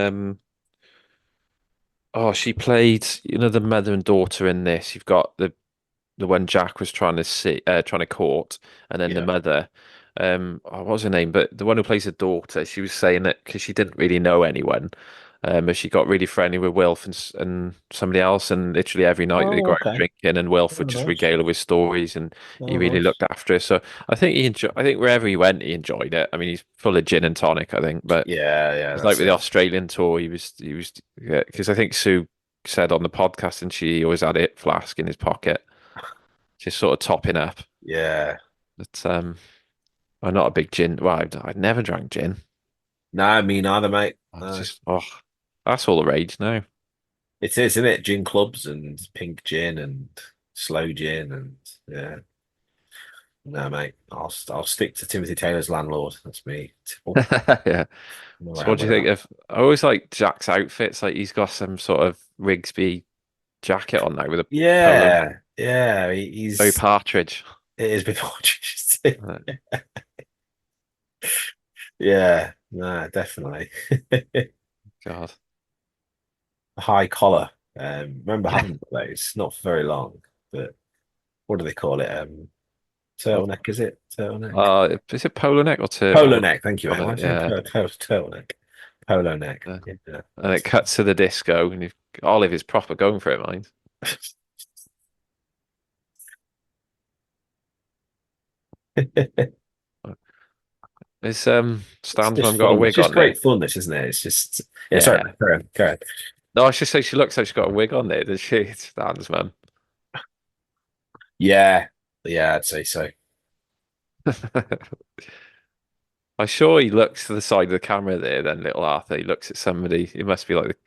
she played, the mother and daughter in this. You've got the one Jack was trying to court, and then the Yeah. mother, what was her name? But the one who plays the daughter, she was saying that because she didn't really know anyone, but she got really friendly with Wilf and somebody else, and literally every night they Oh, go out okay. drinking, and Wilf Oh, would just nice. regale her with stories, and he Oh, really nice. looked after her. So I think I think wherever he went, he enjoyed it. I mean, he's full of gin and tonic, I think, but Yeah, it's like that's with the it. Australian tour, yeah, because I think Sue said on the podcast, and she always had it flask in his pocket, just sort of topping up. Yeah. But I'm not a big gin. Well, I'd never drank gin. No, me neither, mate. It's No. just that's all the rage now. It is, isn't it? Gin clubs and pink gin and slow gin and yeah. No, mate. I'll stick to Timothy Taylor's landlord. That's me. Yeah. I'm So around what do you with think of? I always like Jack's outfits. Like he's got some sort of Rigsby jacket on now with a polo, yeah, yeah. He's very partridge. it is before Jesus. Uh, Yeah, no, definitely. God. High collar. Remember Yeah. having those? Not for very long, but what do they call it? Oh, Turtleneck, is it? Turtleneck. is it polo neck or Polo neck. Thank you, mate. polo? Why did I Yeah. say turtleneck? Polo neck. Uh, Yeah. and it cuts to the disco, and Olive is proper going for it, mind. Is Stan's It's mum got a fun. It's wig just on there? great fun, this, isn't it? It's just yeah. Yeah. Sorry, carry on, carry on. No, I should say she looks like she's got a wig on there, does she? Stan's mum. Yeah, yeah, I'd say so. I'm sure he looks to the side of the camera there, then little Arthur. He looks at somebody. He must be like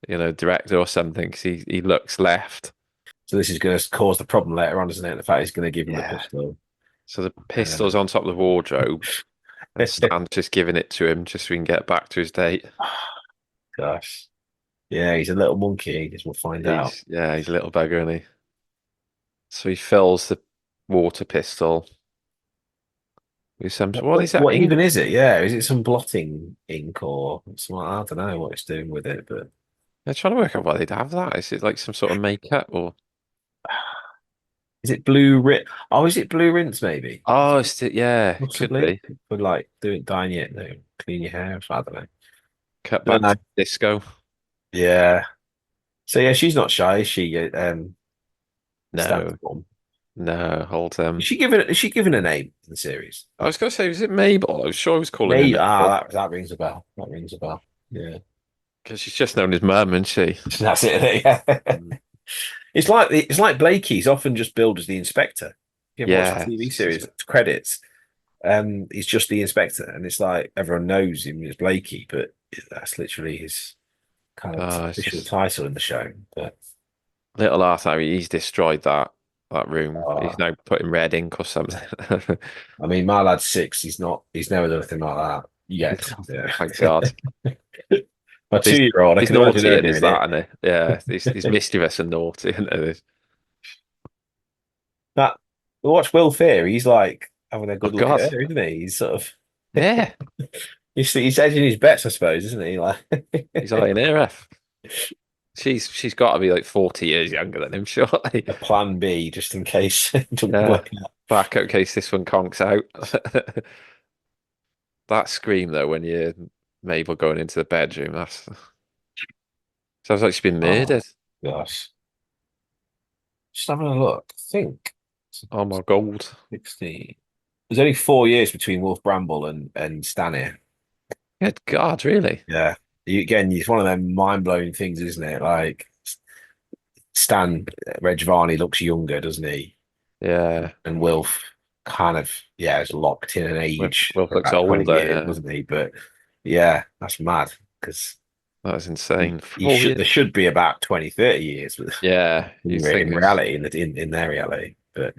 the director or something, because he looks left. So this is going to cause the problem later on, isn't it? The fact he's going to give him the Yeah. pistol. So the pistol's on top of the wardrobe, and Stan's just giving it to him just so he can get back to his date. Gosh, yeah, he's a little monkey, as we'll find out. He's a little bugger, isn't he? So he fills the water pistol with some. What is that? What ink? even is it? Yeah, is it some blotting ink or something? I don't know what it's doing with it, but They're trying to work out why they'd have that. Is it like some sort of makeup or? is it blue rinse? Oh, is it blue rinse? Maybe. Oh, it could Possibly. be. For like dyeing it, no, clean your hair. I don't know. Cut Don't back know. to disco. Yeah. So yeah, she's not shy, is she? No, Stan's mum. no, hold Is she given a name in the series? I was going to say, was it Mabel? I was sure I was calling her Maybe. Mabel, That rings a bell. That rings a bell. Yeah. because she's just known as Mum, isn't she? That's it. Yeah. It's like Blakey's often just billed as the inspector. You ever watch the TV series credits? He's just the inspector, and it's like everyone knows him as Blakey, but that's literally his kind of official title in the show. But Little Arthur, he's destroyed that room. He's now putting red ink or something. I mean, my lad's 6. He's never done anything like that yet. Yeah. Thank God. My 2-year-old, I He's can imagine naughty, her and is doing that, it. isn't he? Yeah, he's mischievous and naughty, isn't he? That watch Will Fear. He's like having a good look God. at her, isn't he? He's sort of Yeah, he's hedging his bets, I suppose, isn't he? Like he's eyeing her off. She's got to be like 40 years younger than him, surely. a plan B just in case it doesn't Yeah. work out. Backup in case this one conks out. That scream though, when you're Mabel going into the bedroom, that's sounds like she's been murdered. Gosh. Just having a look. I think Oh my gold. 16. There's only 4 years between Wolf Bramble and Stan here. Good God, really? Yeah. Again, it's one of them mind-blowing things, isn't it? Like Stan Reggiani looks younger, doesn't he? Yeah. And Wilf kind of, yeah, is locked in an age Wilf for looks about 20 older, years, yeah. doesn't he? But yeah, that's mad because That's insane. there should be about 20, 30 years with Yeah, you think in reality, in their reality. But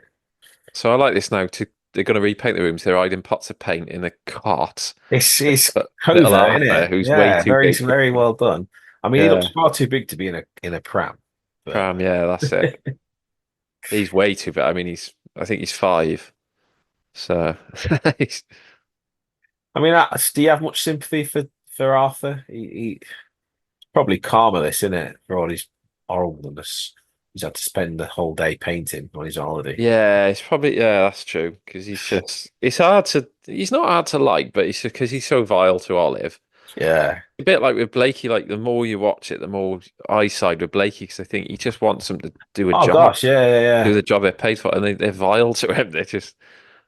so I like this now. They're going to repaint the rooms. They're hiding pots of paint in a cart. it's But covert, little isn't Arthur, it? who's way Yeah, too very, big. very well done. I mean, he Yeah, looks far too big to be in a pram. But pram. Yeah, that's it. He's way too big. I mean, I think he's 5. So he's, I mean, do you have much sympathy for Arthur? He's probably calmer, this, isn't it? For all his horribleness, he's had to spend the whole day painting on his holiday. yeah, it's probably that's true because it's hard to he's not hard to like, but it's because he's so vile to Olive. Yeah. A bit like with Blakey, like the more you watch it, the more I side with Blakey because I think he just wants them to do a Oh job, gosh, yeah. do the job they're paid for, and they're vile to him. They're just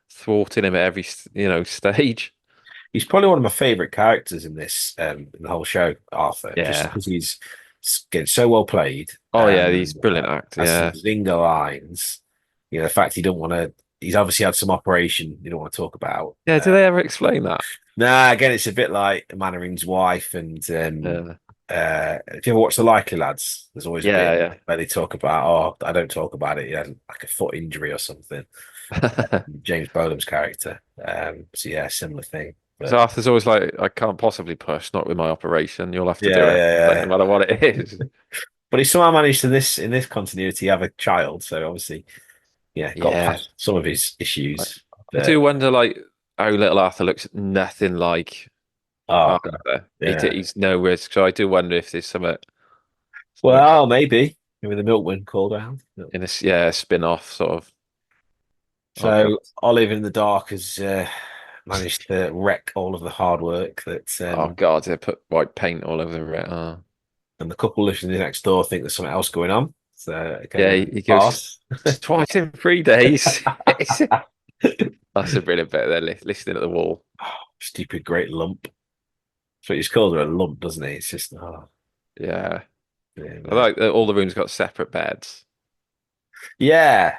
thwarting him at every stage. He's probably one of my favorite characters in the whole show, Arthur. Just Yeah. because he's getting so well played. Oh yeah, he's brilliant actor. Has Yeah, some zinger lines. You know, the fact he don't want to. He's obviously had some operation you don't want to talk about. yeah. Do they ever explain that? Nah, again, it's a bit like Mannering's wife and if you ever watch The Likely Lads, there's always a bit Yeah, where they talk about, I don't talk about it. He had like a foot injury or something. yeah. James Bolam's character. So yeah, similar thing. But, So Arthur's always like, I can't possibly push, not with my operation. You'll have to do it, yeah. no matter what it is. But he somehow managed to in this continuity have a child, so obviously, yeah, got Yeah. past some of his issues. I do wonder, like, how little Arthur looks nothing like Oh, God. Arthur. Yeah. He's no risk. So I do wonder if there's something Well, maybe the milkman called around. in a spin-off sort of. So Olive in the Dark has managed to wreck all of the hard work that Oh God, they put white paint all over it. Oh. and the couple listening next door think there's something else going on. So Yeah, he goes twice in 3 days. That's a brilliant bit. They're listening at the wall. Oh, stupid great lump. So he just calls her a lump, doesn't he? It's just Yeah. yeah, I like that all the rooms got separate beds. yeah.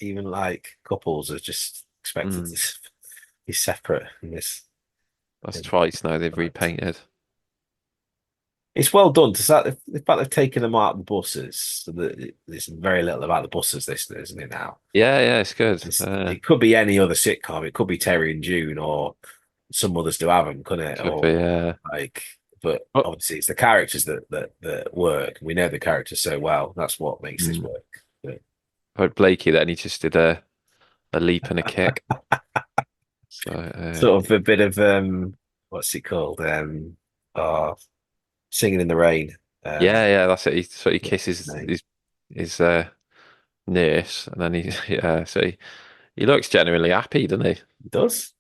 Even like couples are just expected to be separate in this. That's twice now they've repainted. It's well done. To that, the fact they've taken them out of the buses, so that there's very little about the buses, isn't it now? Yeah, it's good. It could be any other sitcom. It could be Terry and June or some others do have them, couldn't it? Could be, yeah. But obviously it's the characters that work. We know the characters so well. That's what makes this work. But Blakey then he just did a leap and a kick. So Sort of a bit of what's it called? Singing in the Rain. yeah, that's it. He kisses his nurse, and then he looks genuinely happy, doesn't he? He does.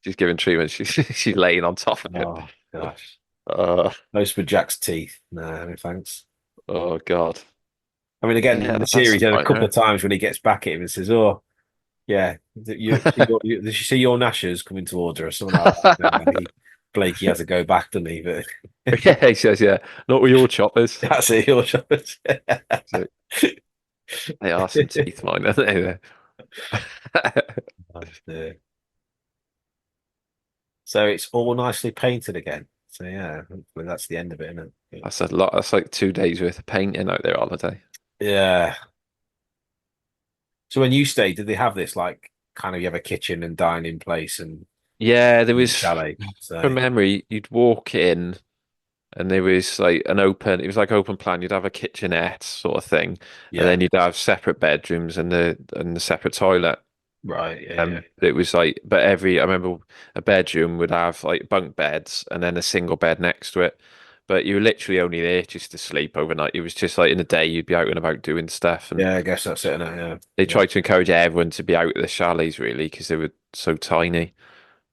She's giving treatment. She's laying on top of him. Oh gosh. Most with Jack's teeth. No thanks. Oh God. I mean, again, in the series, there are a couple of times when he gets back at him and says, "Oh, yeah, did she see your gnashers coming towards her or something like that?" Blakey has to go back, doesn't he? But yeah, he says, "Yeah, not with your choppers." That's it, your choppers. They are some teeth, mine, aren't they? So it's all nicely painted again. So yeah, hopefully that's the end of it, isn't it? That's a lot. That's like 2 days worth of painting out there holiday. Yeah. So when you stayed, did they have this like kind of you have a kitchen and dining place and Yeah, there was chalet? So. from memory, you'd walk in and there was like it was like open plan. You'd have a kitchenette sort of thing, and then you'd have separate bedrooms and the separate toilet. Right. Yeah. It was like, but I remember a bedroom would have like bunk beds and then a single bed next to it. But you were literally only there just to sleep overnight. It was just like in the day you'd be out and about doing stuff. And yeah, I guess that's it. Yeah. They tried to encourage everyone to be out at the chalets really because they were so tiny.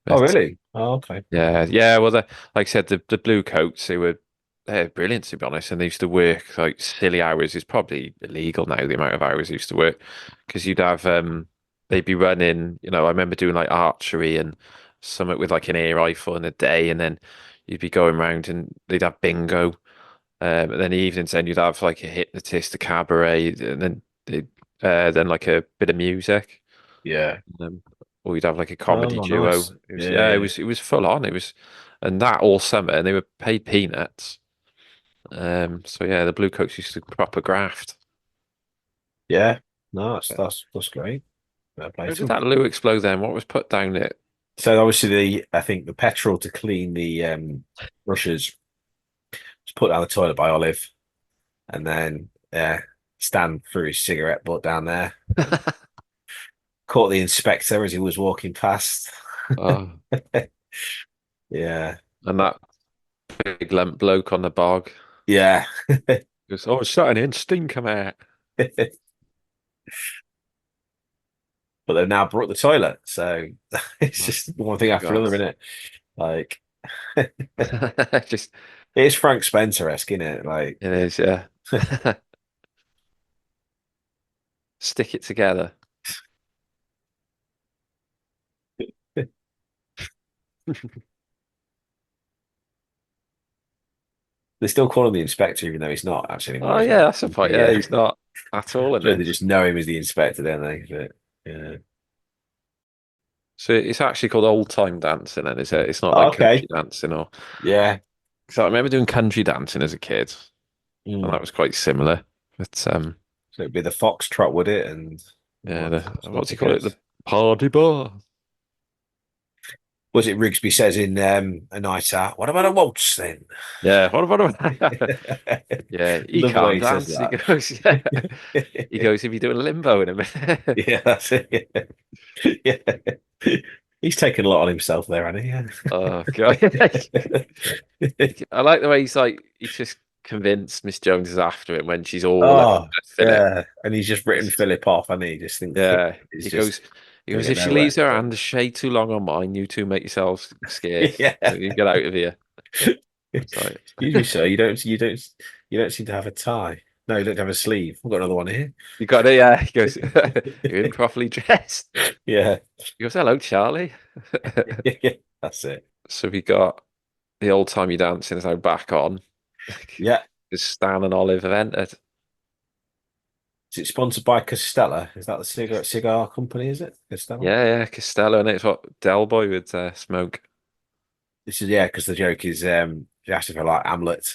But, really? Oh, okay. Yeah. Well, like I said, the blue coats they were they're brilliant, to be honest. And they used to work like silly hours. It's probably illegal now, the amount of hours they used to work. Because you'd have they'd be running, I remember doing like archery and something with like an air rifle in a day, and then you'd be going around and they'd have bingo. And then the evenings then you'd have like a hypnotist, a cabaret, and then like a bit of music. Yeah. Or you'd have like a comedy Oh, duo. nice. It was, Yeah. it was full on. It was, and that all summer, and they were paid peanuts. So yeah, the Blue Coats used to proper graft. Yeah. No, that's great. Fair play How to did 'em. that loo explode then? What was put down it? So obviously I think the petrol to clean the brushes was put down the toilet by Olive, and then Stan threw his cigarette butt down there. Caught the inspector as he was walking past. Oh, Yeah. and that big lump bloke on the bog. Yeah. He goes, "Oh, it's starting in stinker, mate." But they've now brought the toilet, so it's just one thing after another, isn't it? Like, Just it's Frank Spencer-esque, isn't it? Like, it is, yeah. Stick it together. they still call him the inspector, even though he's not actually anymore. Oh is he? yeah, that's a point. Yeah, he's not at all in So they this. just know him as the inspector, don't they? But, yeah. So it's actually called old time dancing, then, is it? It's not Oh, like okay. country dancing or. Yeah. So I remember doing country dancing as a kid, and that was quite similar. But So it'd be the foxtrot, would it? And yeah, what's he call it? The party bar. Was it Rigsby says in A Night Out? What about a waltz then? Yeah, what about yeah, he Love the way can't he says dance. He that. goes, yeah. He goes, if you're doing limbo in a minute. Yeah, that's it. Yeah. He's taken a lot on himself there, hasn't he? Yeah. Oh god. I like the way he's just convinced Miss Jones is after him when she's all Oh, Philip. yeah. And he's just written Philip off, and he just thinks, Yeah. it's He just goes, gonna if get she nowhere. leaves her hand a shade too long on mine, you two make yourselves scarce. Yeah. You get out of here. It's like, Excuse me, sir. You don't seem to have a tie. No, you don't have a sleeve. I've got another one here. you got it, yeah. He goes, you're improperly dressed. Yeah. He goes, hello, Charlie. That's it. So we got the old timey dancing is now back on. Yeah. Because Stan and Olive have entered. Is it sponsored by Costella? Is that the cigar company? Is it Costella? Yeah, Costello, and it's what Del Boy would smoke. This is because the joke is you asked if I like Hamlet.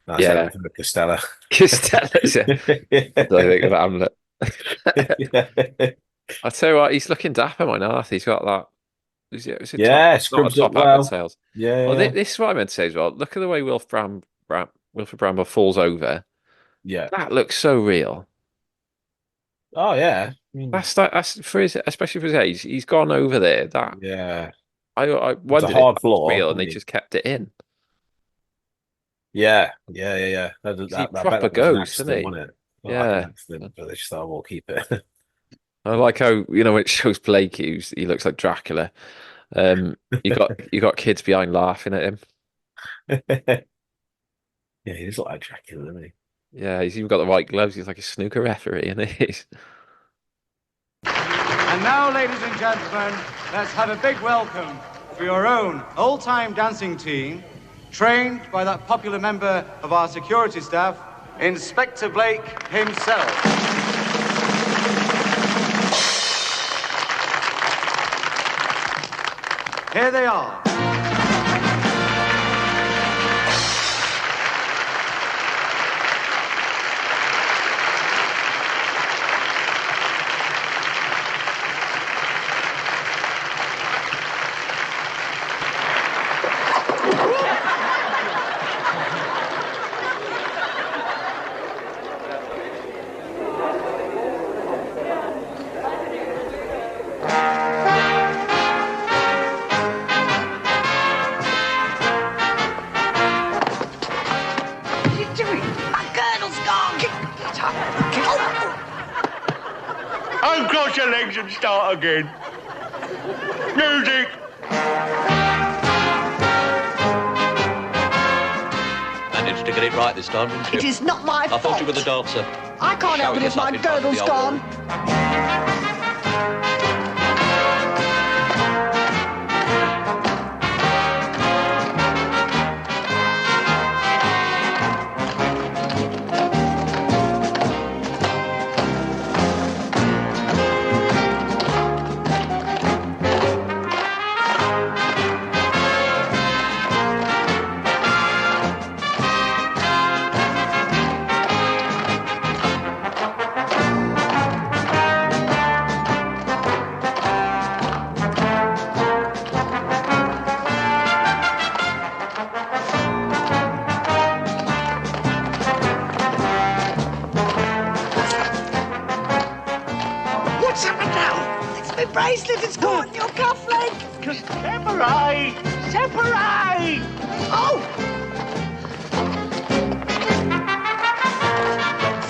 And I Yeah. said I prefer Costella. Costello's I think of Hamlet. Yeah. I tell you what, he's looking dapper, my Arthur. He's got that. Is it Yeah, top, scrubs not a up top hat well. with tails. Yeah. Well, this is what I meant to say as well. Look at the way Wilfrid Bramble falls over. Yeah. That looks so real. Oh yeah. I mean, That's for his, especially for his age. He's gone over there. That yeah. I wondered It's a hard if floor, real, and they isn't it? just kept it in. Yeah. That He bet proper that was an goes, accident, doesn't he? wasn't it? Well, Yeah. like an accident, but they just thought, we'll keep it. I like how it shows Blake Hughes. He looks like Dracula. You got kids behind laughing at him. Yeah, he does look like Dracula, doesn't he? Yeah, he's even got the white gloves. He's like a snooker referee, and he's. And now, ladies and gentlemen, let's have a big welcome for your own old-time dancing team, trained by that popular member of our security staff, Inspector Blake himself. Here they are. Uncross your legs and start again. Music! And it's managed to get it right this time, didn't you? It is not my I fault. thought you were the dancer. I can't help it if my girdle's gone. What's happened now? It's my bracelet. It's caught in your cufflink. Separate! Separate! Oh!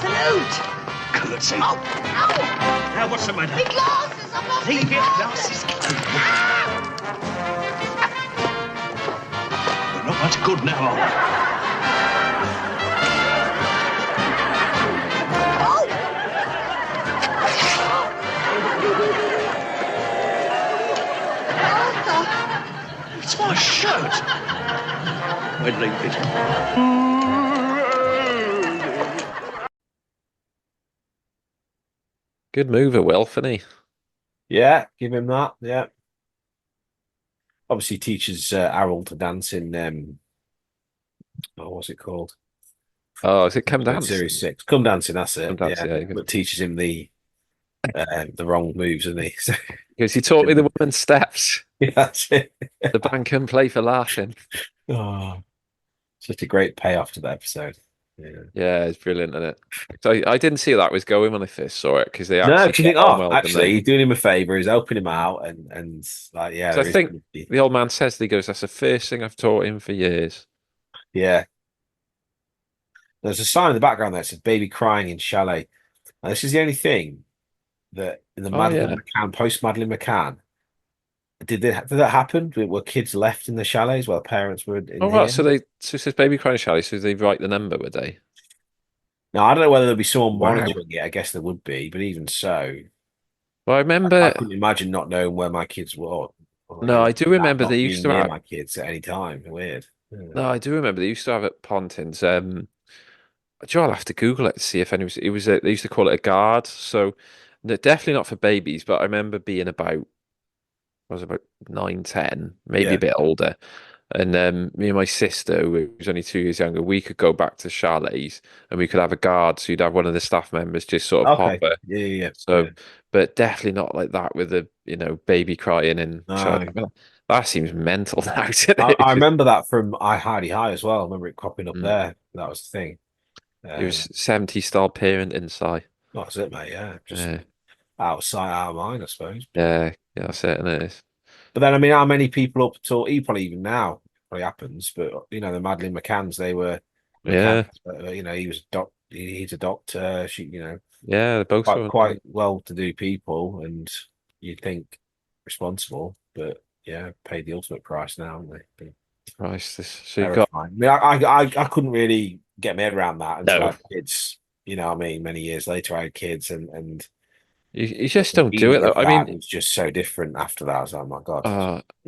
Salute! Curtsy. Oh, no! Now, what's the matter? My glasses! I've lost Leave my your glasses! They're not much good now, are they? It's my shirt. I'd leave it. Good mover, Wilf, isn't he? Yeah, give him that. Yeah. Obviously teaches Harold to dance in what's it called? Oh, is it Come Dance? Series 6. Come Dancing, that's it. Come Dancing, yeah. But teaches him the wrong moves, isn't he? So, Because he taught me the woman's steps. yeah, that's it. The band can play for laughing. Oh, such a great payoff to that episode. Yeah, it's brilliant, isn't it? So I didn't see that was going when I first saw it because they No, actually because you think, got on oh, well, didn't actually, they? he's doing him a favour. He's helping him out, and like, yeah. 'Cause I there is think gonna be- the old man says he goes, "That's the first thing I've taught him for years." yeah. There's a sign in the background that says "baby crying in chalet." And this is the only thing that in the Madeline McCann, post Madeline McCann, did that happen? Were kids left in the chalets while parents were in Oh, here? right. So it says "baby crying Charlie," so they write the number, would they? Now, I don't know whether there'd be someone Wow. monitoring it. I guess there would be, but even so, Well, I remember. I couldn't imagine not knowing where my kids were. No, I do remember not they being used to near have. my kids at any time. Weird. No, I do remember they used to have at Pontins. Joe, I'll have to Google it to see if any. It was. They used to call it a guard. So definitely not for babies. But I remember being about. I was about 9, 10, maybe Yeah. a bit older. And me and my sister, who was only 2 years younger, we could go back to chalets and we could have a guard. So you'd have one of the staff members just sort of Okay. hover. Yeah. So, yeah. but definitely not like that with the baby crying and No. that seems mental now, doesn't I it? remember that from I Heidi High as well. I remember it cropping up Mm. there. That was the thing. It was 70s style parent inside. That's it, mate. Yeah, just Yeah, out of sight, out of mind, I suppose. yeah, that's it, and it is. But then, I mean, how many people up till probably even now probably happens? But the Madeline McCanns, they were Yeah, mechanics, he was he's a doctor. She, yeah, they're both quite well-to-do people, and you'd think responsible, but yeah, paid the ultimate price now, haven't they? Christ, so you've got. I mean, I couldn't really get my head around that until No. I had kids. You know, what I mean, many years later, I had kids, and You just don't do it though. I mean, it's just so different after that. I was like, oh my God.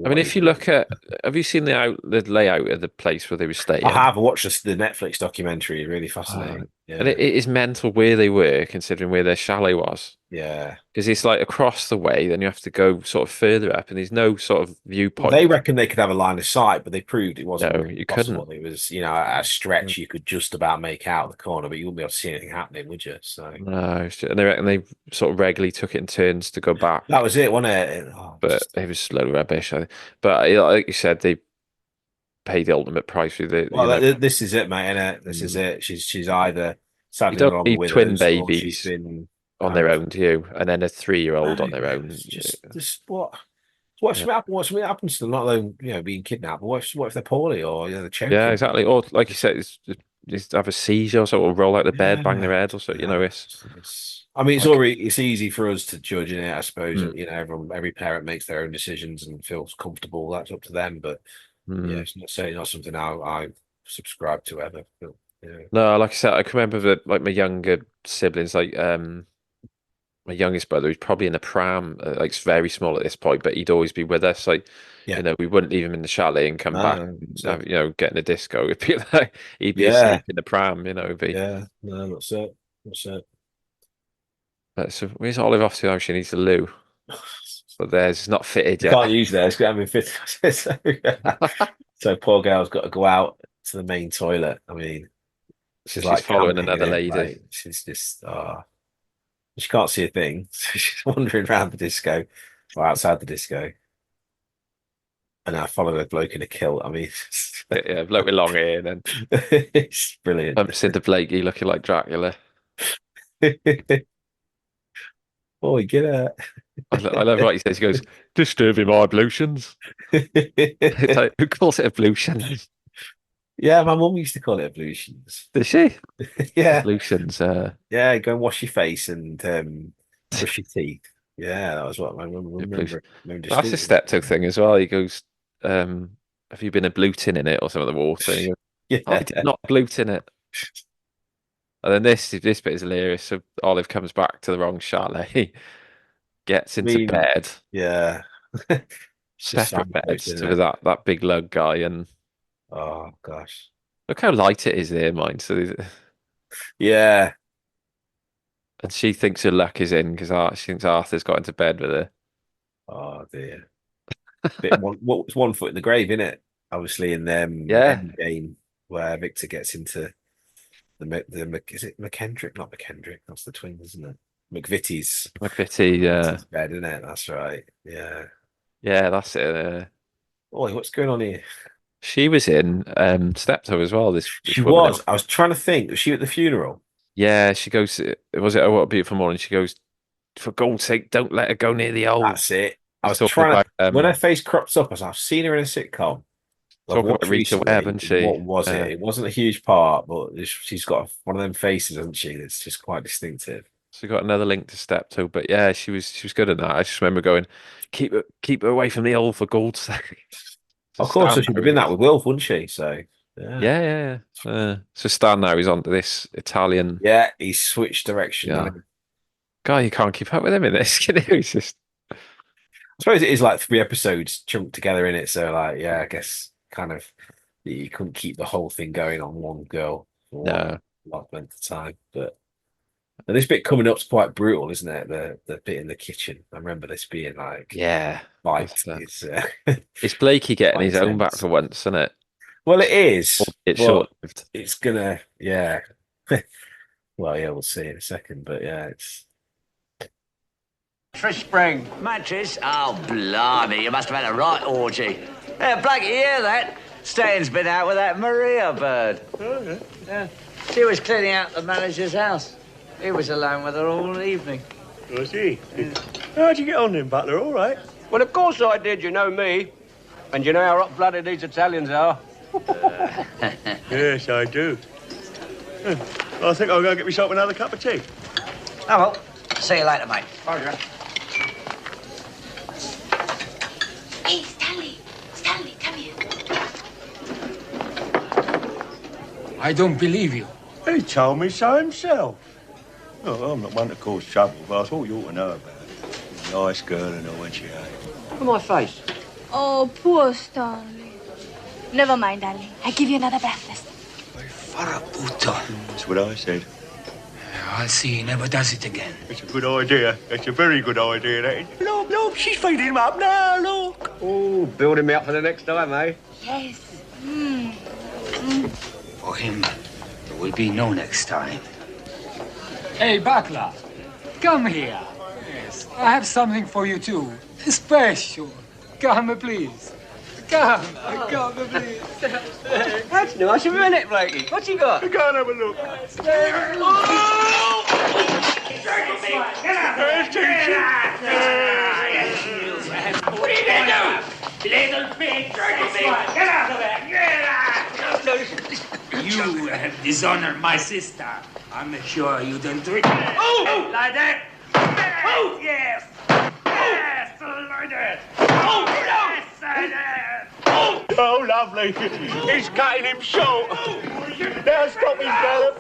I mean, if you look at, have you seen the layout of the place where they were staying? I have watched the Netflix documentary. Really fascinating. Yeah. And it is mental where they were, considering where their chalet was. Yeah. Because it's like across the way, then you have to go sort of further up, and there's no sort of viewpoint. They reckon they could have a line of sight, but they proved it wasn't. No, you possible. couldn't. It was, at a stretch, you could just about make out the corner, but you wouldn't be able to see anything happening, would you? So No, and they reckon they sort of regularly took it in turns to go back. that was it, wasn't it? But it was a load of rubbish. But like you said, they paid the ultimate price with it. Well, this is it, mate. Innit? This is it. She's either sadly You don't along need with twin us, or babies she's been on their own to you, and then a 3-year-old on their own. Just what something happens to them, not alone, being kidnapped. But what if they're poorly or they're choking? Yeah, exactly. Or like you said, it's have a seizure or something, or roll out the bed, bang their head, or so. It's. I mean, it's easy for us to judge in it, I suppose. Every parent makes their own decisions and feels comfortable. That's up to them. But yeah, it's certainly not something I subscribe to ever. But, yeah. No, like I said, I can remember that like my younger siblings, like my youngest brother, who's probably in a pram, like very small at this point, but he'd always be with us. Like, Yeah. you know, we wouldn't leave him in the chalet and come back, and So, have, you know, get in the disco. It'd be like he'd be Yeah. asleep in the pram, you know. It'd be, yeah, no, that's it. That's it. but so where's Olive off to now? She needs a loo, but theirs is not fitted You yet. can't use theirs because it hasn't been fit. So poor girl's got to go out to the main toilet. I mean, she's like following camping another in it, lady. like, she's just she can't see a thing. So she's wandering around the disco or outside the disco. And I followed a bloke in a kilt. I mean, Yeah, bloke with long hair, and then it's brilliant. bumps into Blakey looking like Dracula. Oh, get out. I love what he says. He goes, disturbing my ablutions. It's like, who calls it ablutions? Yeah, my mum used to call it ablutions. Did she? Yeah. Ablutions. Yeah, go and wash your face and brush your teeth. Yeah, that was what my mum remember. That's a Steptoe thing as well. He goes, have you been abluting in it or some of the water? And he goes, Yeah. I did not ablute in it. And then this bit is hilarious. So Olive comes back to the wrong chalet, gets into bed. Yeah. Separate beds with that big lug guy, and oh gosh. Look how light it is there, mine. So yeah. And she thinks her luck is in because she thinks Arthur's got into bed with her. Oh dear. One foot in the grave, isn't it? Obviously in them game where Victor gets into the is it McKendrick? Not McKendrick. That's the twins, isn't it? McVitie's yeah. bed, isn't it? That's right. Yeah. Yeah, that's it. Oh, what's going on here? She was in Steptoe as well. She was. I was trying to think. Was she at the funeral? Yeah, she goes. Was it Oh, What a Beautiful Morning? She goes, for God's sake, don't let her go near the old. That's it. I was trying to. When her face crops up, I've seen her in a sitcom. Talking about Rita Webb, hasn't she? What was it? It wasn't a huge part, but she's got one of them faces, hasn't she? It's just quite distinctive. So got another link to Steptoe, but yeah, she was good at that. I just remember going, keep her away from the old for God's sake. Of course, she'd have been that with Wilf, wouldn't she? So yeah. So Stan now he's on to this Italian. Yeah, he's switched direction. Yeah. God, you can't keep up with him in this. He's just. I suppose it is like 3 episodes chunked together in it. So like, yeah, I guess kind of you couldn't keep the whole thing going on one girl for a long length of time. But and this bit coming up is quite brutal, isn't it? The bit in the kitchen. I remember this being like, it's Blakey getting his own back for once, isn't it? Well, it is. It's short-lived. It's gonna, yeah. Well, yeah, we'll see in a second, but yeah, it's. Trish Spring. Mattress? Oh, blimey, you must have had a right orgy. Yeah, Blackie, you hear that? Stan's been out with that Maria bird. Oh, yeah. She was cleaning out the manager's house. He was alone with her all evening. Was he? Yeah. How'd you get on then, Butler? All right? Well, of course I did, you know me. And you know how hot-blooded these Italians are. Yes, I do. I think I'll go get myself another cup of tea. Oh, well. See you later, mate. Roger. Hey, Stanley, come here. I don't believe you. He told me so himself. Oh, I'm not one to cause trouble, but I thought you ought to know about it. Nice girl and all when she ain't. Look at my face. Oh, poor Stanley. Never mind, darling. I give you another breakfast. Faraputo. That's what I said. I'll see he never does it again. It's a good idea. It's a very good idea, that is. Look, she's feeding him up now, look. Oh, building me up for the next time, eh? Yes. For him, there will be no next time. Hey, Butler, come here. Yes, I have something for you too. Special. Come, please. Come, please. That's nice of a minute, Blakey. What's he got? Go and have a look. What are you going to do? Little pig, get out of there! Get out! You have dishonored my sister. I'm sure you don't do it. Oh! Like that? Oh! Yes! Yes! Like that! Oh! Yes! Like that! Oh! Oh, lovely. He's cutting him short. Now stop him, Gallop.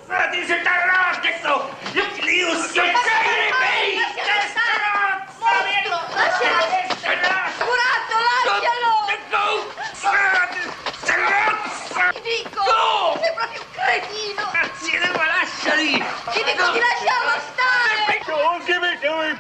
Dico, sei proprio un cretino! Lasciali! Ti dico di lasciarlo stare! Go on, give it to him.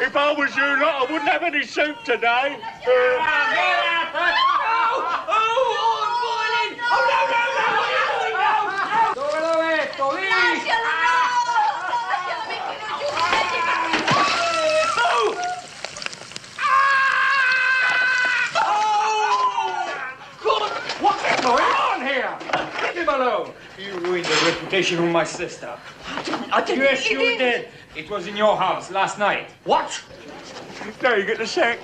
If I was you lot, I wouldn't have any soup today. What's going on here? Leave him alone. You ruined the reputation of my sister. I didn't. Yes, you did. It was in your house last night. What? Now you get the sack.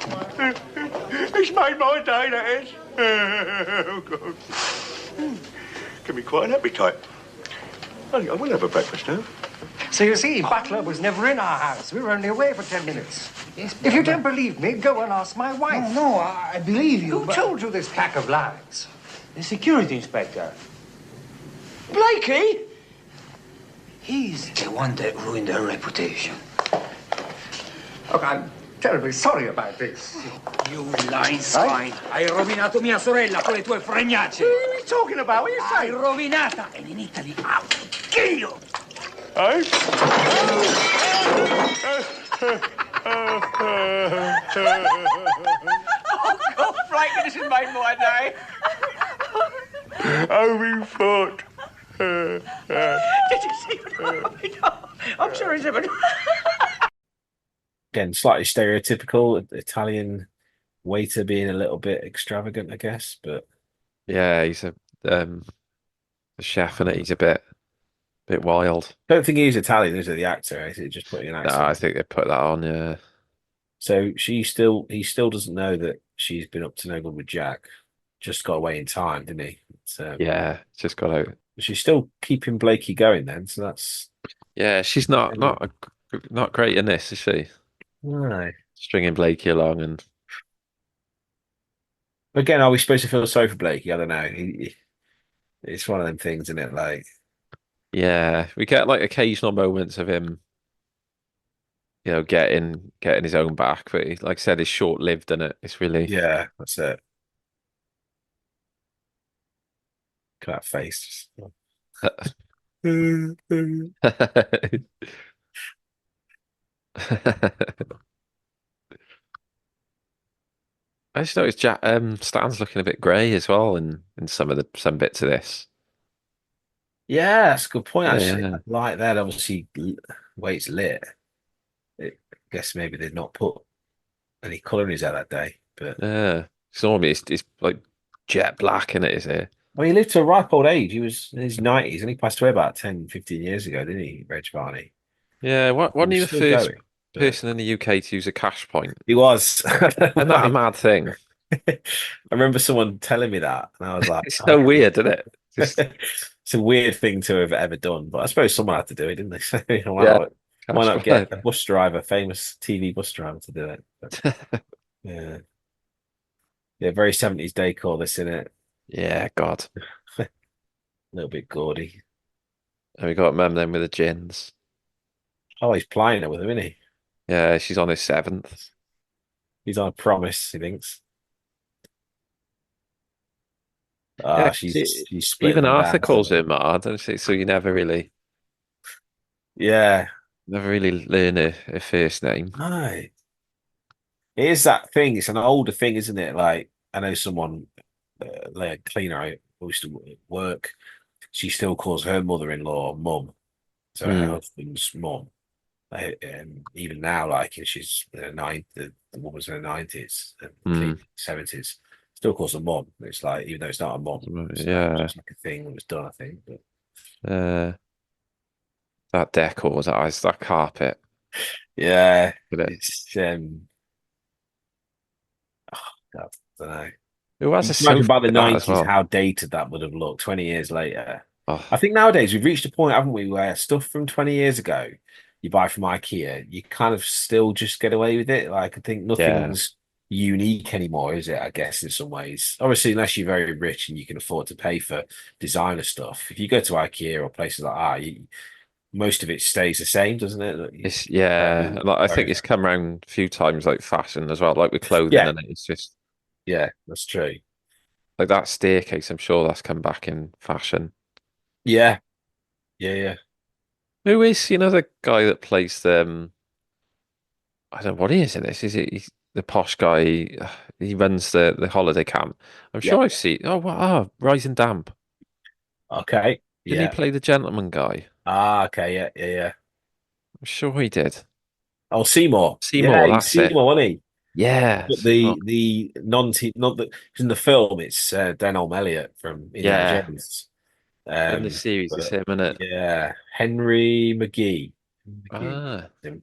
It's made my day, that is. Oh, God. Give me quite an appetite. I will have a breakfast now. So you see, Butler was never in our house. We were only away for 10 minutes. Yes, if you don't believe me, go and ask my wife. No, I believe you. Who told you this pack of lies? The security inspector. Blakey? He's the one that ruined her reputation. Look, I'm terribly sorry about this. You lying swine. Hai rovinato mia sorella con le tue fregnacce. What are you talking about? What are you Hai saying? rovinata. And in Italy, I'll kill you. Eh? Oh, God, Blakey, this has made my day. Oh, we fought. Did you see what I'm sure he's ever... Again, slightly stereotypical Italian waiter being a little bit extravagant, I guess. But yeah, he's a chef, and he's a bit wild. I don't think he's Italian, is it? The actor, is it just putting an accent? No, I think they put that on. Yeah. So he still doesn't know that she's been up to no good with Jack. Just got away in time, didn't he? So, Yeah, just got out. She's still keeping Blakey going then, so that's Yeah, she's not great in this, is she? no. Stringing Blakey along, and Again, are we supposed to feel sorry for Blakey? I don't know. It's one of them things, isn't it? Like, yeah, we get like occasional moments of him, getting his own back, but like I said, it's short lived, and it's really yeah, that's it. Look at that face. I just noticed Stan's looking a bit grey as well in some bits of this. Yeah, that's a good point. Actually, Yeah. like that. Obviously, way it's lit. I guess maybe they've not put any colour in his hair that day. But Yeah, normally it's like jet black in it, is it? well, he lived to a ripe old age. He was in his 90s, and he passed away about 10, 15 years ago, didn't he, Reg Varney? Yeah, wasn't he the Still first going, but- person in the UK to use a cash point? He was. Isn't that a mad thing? I remember someone telling me that, and I was like, It's so weird, isn't it? Just, it's a weird thing to have ever done, but I suppose someone had to do it, didn't they? So why Yeah, not, why not cash get a point. bus driver, famous TV bus driver, to do it? But, yeah, yeah, very 70s decor. This in it, Yeah, God. a little bit gaudy. And we got Mum then with the gins. Oh, he's plying it with him, isn't he? Yeah, she's on his 7th. He's on a promise, he thinks. Yeah, she's split even them Arthur down, calls so- her Mad, don't she? So you never really Yeah, learn her first name. no. It is that thing. It's an older thing, isn't it? Like, I know someone, like a cleaner who used to work, she still calls her mother-in-law mum. So her husband's mum. And even now, like, she's in her the woman's in her 90s and 70s, still calls her mum. It's like, even though it's not a mum, it's just like a thing that was done, I think. But That decor, that carpet. yeah, Look at it. it's I don't know. Who has a Imagine sofa by the like that as 90s well? how dated that would have looked 20 years later. Oh, I think nowadays we've reached a point, haven't we, where stuff from 20 years ago you buy from IKEA, you kind of still just get away with it. Like I think yeah. nothing's unique anymore, is it? I guess in some ways. Obviously, unless you're very rich and you can afford to pay for designer stuff. If you go to IKEA or places like that, most of it stays the same, doesn't it? Yeah. Very, Like, I think very, it's come around a few times, like fashion as well, like with clothing, yeah, and it's just yeah, that's true. like that staircase. I'm sure that's come back in fashion. Yeah, yeah, yeah. Who is, the guy that plays the? I don't know what he is in this. Is it the posh guy? He runs the holiday camp. I'm Yeah. sure I've seen. Oh, wow, Rising Damp. Okay. Didn't he Yeah. play the gentleman guy? Ah, okay. Yeah, yeah, yeah. I'm sure he did. Oh, Seymour. Yeah, Seymour, he's that's it. Seymour, wasn't he? Yeah, But Seymour. the non-team, not that in the film, it's Denholm Elliott from Indiana Yeah, Jones. in the series, it's But him, isn't it? yeah, Henry McGee. Ah, Him.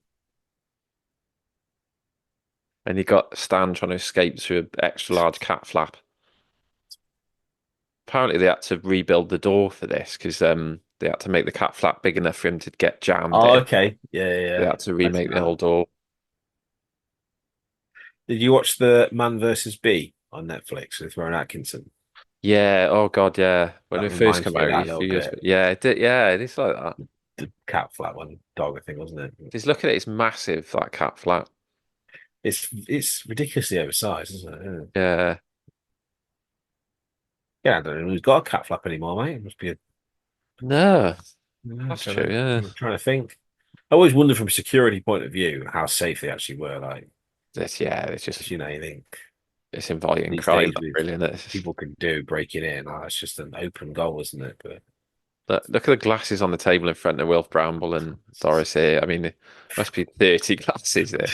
and he got Stan trying to escape through an extra large cat flap. Apparently, they had to rebuild the door for this because they had to make the cat flap big enough for him to get jammed Oh, in. okay. Yeah, yeah, They yeah. had to That's remake the mad. whole door. Did you watch the Man versus Bee on Netflix with Rowan Atkinson? Yeah. Oh God. Yeah. When That it first reminds came me of out that a a little few years ago. bit. Yeah. It did. Yeah. It is like that. The cat flap one, dog, I think, wasn't it? Just look at it. It's massive. That cat flap. It's ridiculously oversized, isn't it? Yeah. Yeah. Yeah, I don't know who's got a cat flap anymore, mate. It must be a No. I'm That's true. Yeah. trying to think. I always wonder from a security point of view how safe they actually were. Like, It's just 'cause, you think it's inviting these crime, days with really, isn't it? It's just- people can do breaking in, it's just an open goal, isn't it? But look at the glasses on the table in front of Wilf Bramble and Doris here. I mean, there must be 30 glasses there.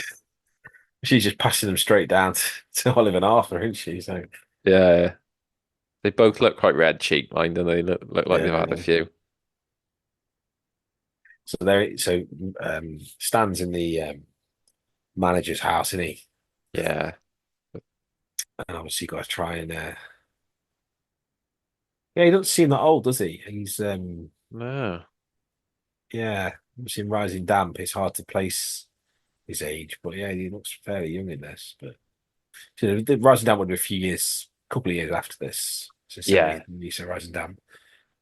she's just passing them straight down to Olive and Arthur, isn't she? So Yeah. They both look quite red cheek, mind, and they look like they've had a yeah. few. So Stan's in the manager's house, isn't he? Yeah. And obviously got to try and yeah, he doesn't seem that old, does he? He's No. yeah, obviously in Rising Damp, it's hard to place his age, but yeah, he looks fairly young in this. But so the Rising Damp would be a couple of years after this. So Yeah. 70, so Rising Damp.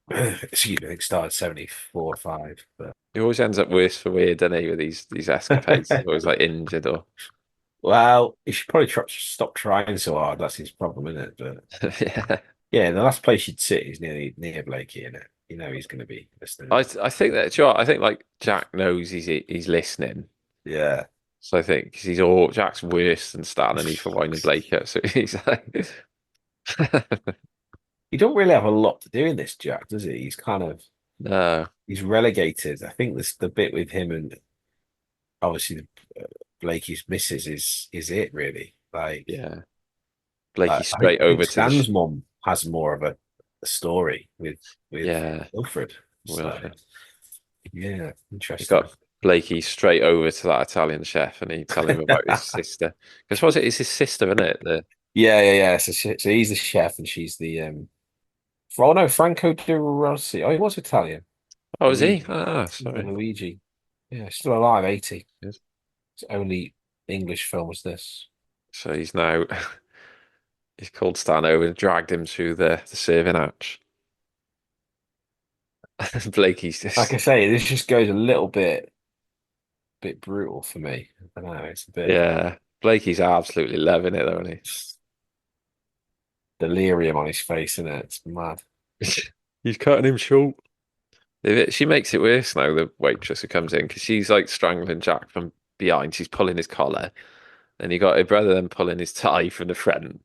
Excuse me, I think it started 74 or 5. But He always ends up worse for wear, doesn't he, with these escapades? He's always like injured or well, he should probably stop trying so hard. That's his problem, isn't it? But yeah. yeah, the last place you'd sit is near Blakey, isn't it? You know he's going to be listening. I think that sure. I think like Jack knows he's listening. Yeah. So I think 'cause Jack's worse than Stan and he's for winding Blake up. So he's like He don't really have a lot to do in this, Jack, does he? He's kind of no. he's relegated. I think this the bit with him and obviously Blakey's missus is it really? Like Yeah. Blakey I straight over to Stan's mum has more of a story with yeah. Wilfred. So, Wilfred. yeah, He interesting. got Blakey straight over to that Italian chef and he tell him about his sister. Because was it? It's his sister, isn't it? Yeah. So he's the chef and she's the oh no, Franco de Rossi. Oh, he was Italian. Oh, is he? Luigi. Sorry. Luigi. Yeah, still alive, 80. Yes. His only English film was this. So he's now he's called Stan over and dragged him through the serving hatch. Blakey's just Like I say, this just goes a little bit brutal for me. I don't know, it's a bit yeah. Blakey's absolutely loving it, though, isn't he? delirium on his face, isn't it? It's mad. He's cutting him short. She makes it worse now, the waitress who comes in, because she's like strangling Jack from behind. She's pulling his collar. And you got her brother then pulling his tie from the front.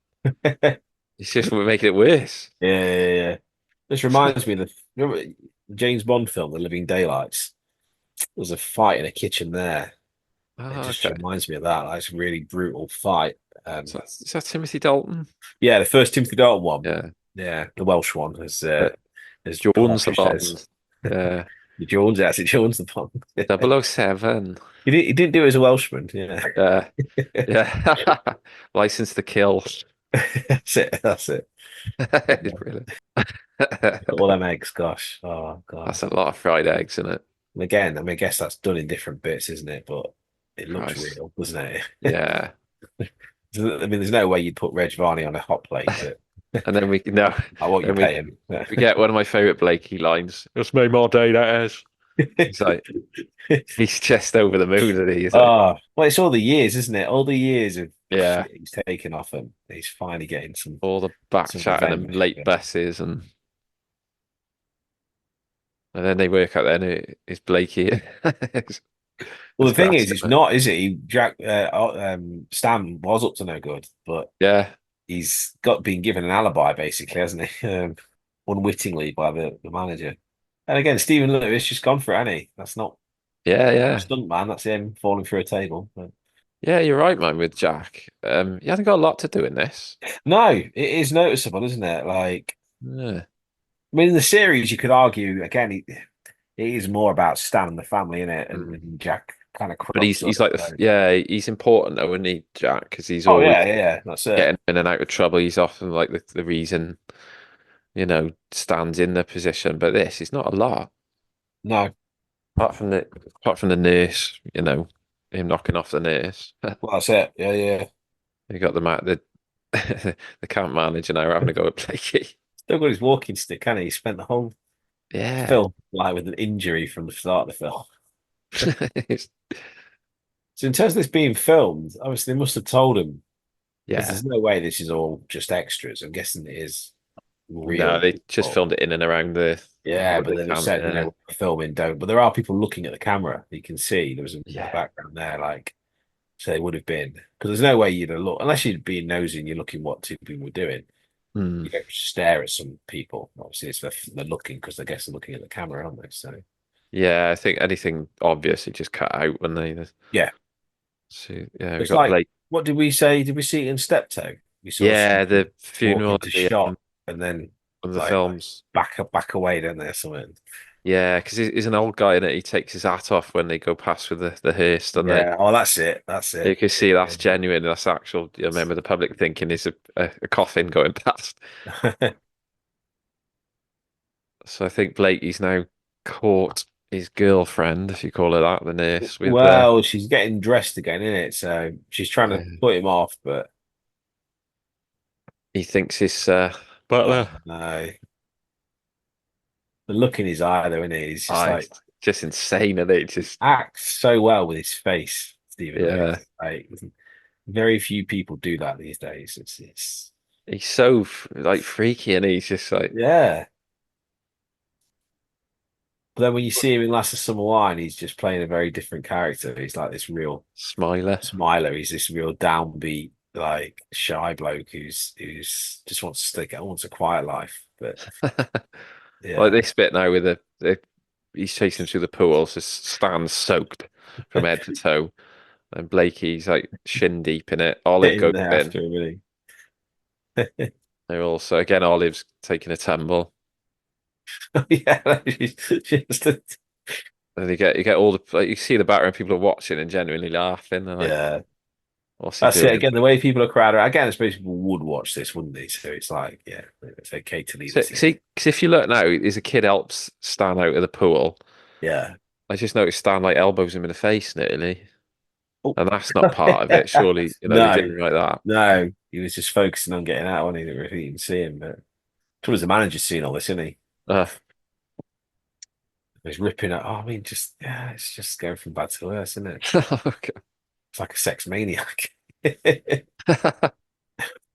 It's just making it worse. Yeah. This reminds me of remember the James Bond film, The Living Daylights. There's a fight in a kitchen there. It just Okay. reminds me of that. Like, it's a really brutal fight. Is that Timothy Dalton? Yeah, the first Timothy Dalton one. Yeah. Yeah, the Welsh one, as Jones the Paul says. Bond. Yeah. Jones, that's it. Jones the Bond. 007. He didn't do it as a Welshman. Yeah. Yeah. License to Kill. That's it. Really. All them eggs, gosh. Oh, God. That's a lot of fried eggs, isn't it? And again, I mean, I guess that's done in different bits, isn't it? But it looks Christ. real, doesn't it? Yeah. I mean, there's no way you'd put Reg Varney on a hot plate, but And then we no, I what you then pay him. we get one of my favourite Blakey lines. It's made my day, that is. He's like, he's just over the moon, and he's like, Oh, well, it's all the years, isn't it? All the years of yeah, shit he's taken off him. He's finally getting some. all the back some chatting and revenge, late yeah. buses, and then they work out then it's Blakey. Well, the thing class, is, it's isn't it? not, is it? Stan was up to no good, but Yeah, he's been given an alibi, basically, hasn't he? Unwittingly by the manager. And again, Stephen Lewis just gone for it, hasn't he? That's not yeah. stunt man. That's him falling through a table. But... Yeah, you're right, man, with Jack. He hasn't got a lot to do in this. No, it is noticeable, isn't it? Like, Yeah. I mean, in the series, you could argue again, it is more about Stan and the family, in it, and Jack kind of. But he's like he's important though, isn't he, Jack? Because he's Oh always yeah, that's it. getting in and out of trouble. He's often like the reason, Stan's in the position. But this is not a lot. No, apart from the nurse, him knocking off the nurse. well, that's it. Yeah. You got the the camp manager now having to go at Blakey. Still got his walking stick, can he? He spent the whole Yeah. film like with an injury from the start of the film. So in terms of this being filmed, obviously they must have told him. Yeah. There's no way this is all just extras. I'm guessing it is real. No, they just filmed it in and around the. Yeah, but then they said, we're filming, don't. But there are people looking at the camera. You can see there was a background there, like, so they would have been. Because there's no way you'd have looked, unless you'd be nosy and you're looking what two people were doing. You don't stare at some people. Obviously, they're looking because I guess they're looking at the camera, aren't they? So. Yeah, I think anything obvious, you just cut out when they. Yeah. So yeah, It's like, what did we say? Did we see it in Steptoe? We saw the funeral to shot, and then of the films back away, don't they, or something? Yeah, because he's an old guy and he takes his hat off when they go past with the hearse, and that's it. You can see that's genuine. That's actual. I remember the public thinking is a coffin going past. So I think Blakey's now caught his girlfriend, if you call her that, the nurse. Well, she's getting dressed again, isn't it? So she's trying to put him off, but he thinks it's butler. No. The look in his eye, though, isn't it? He's just just insane, and it just acts so well with his face, Stephen. Yeah, like very few people do that these days. It's he's so freaky, and he's just like But then when you see him in Last of Summer Wine, he's just playing a very different character. He's like this real smiler. He's this real downbeat, like shy bloke who's just wants a quiet life. But yeah. Like this bit now with he's chasing through the pool, so Stan's soaked from head to toe, and Blakey's like shin deep in it. Olive goes in. They're also again Olive's taking a tumble. Yeah, and you get all the you see the background, people are watching and genuinely laughing. And what's he that's doing? it again. The way people are crowded again, I suppose people would watch this, wouldn't they? So it's like, it's okay to leave. See, because if you look now, as a kid helps Stan out of the pool. Yeah, I just noticed Stan elbows him in the face nearly, and that's not part of it. Surely, they didn't like that. No, he was just focusing on getting out. Wasn't he? If he didn't see him, but towards the manager's seen all this, isn't he? He's ripping it. I mean, it's just going from bad to worse, isn't it? It's like a sex maniac. In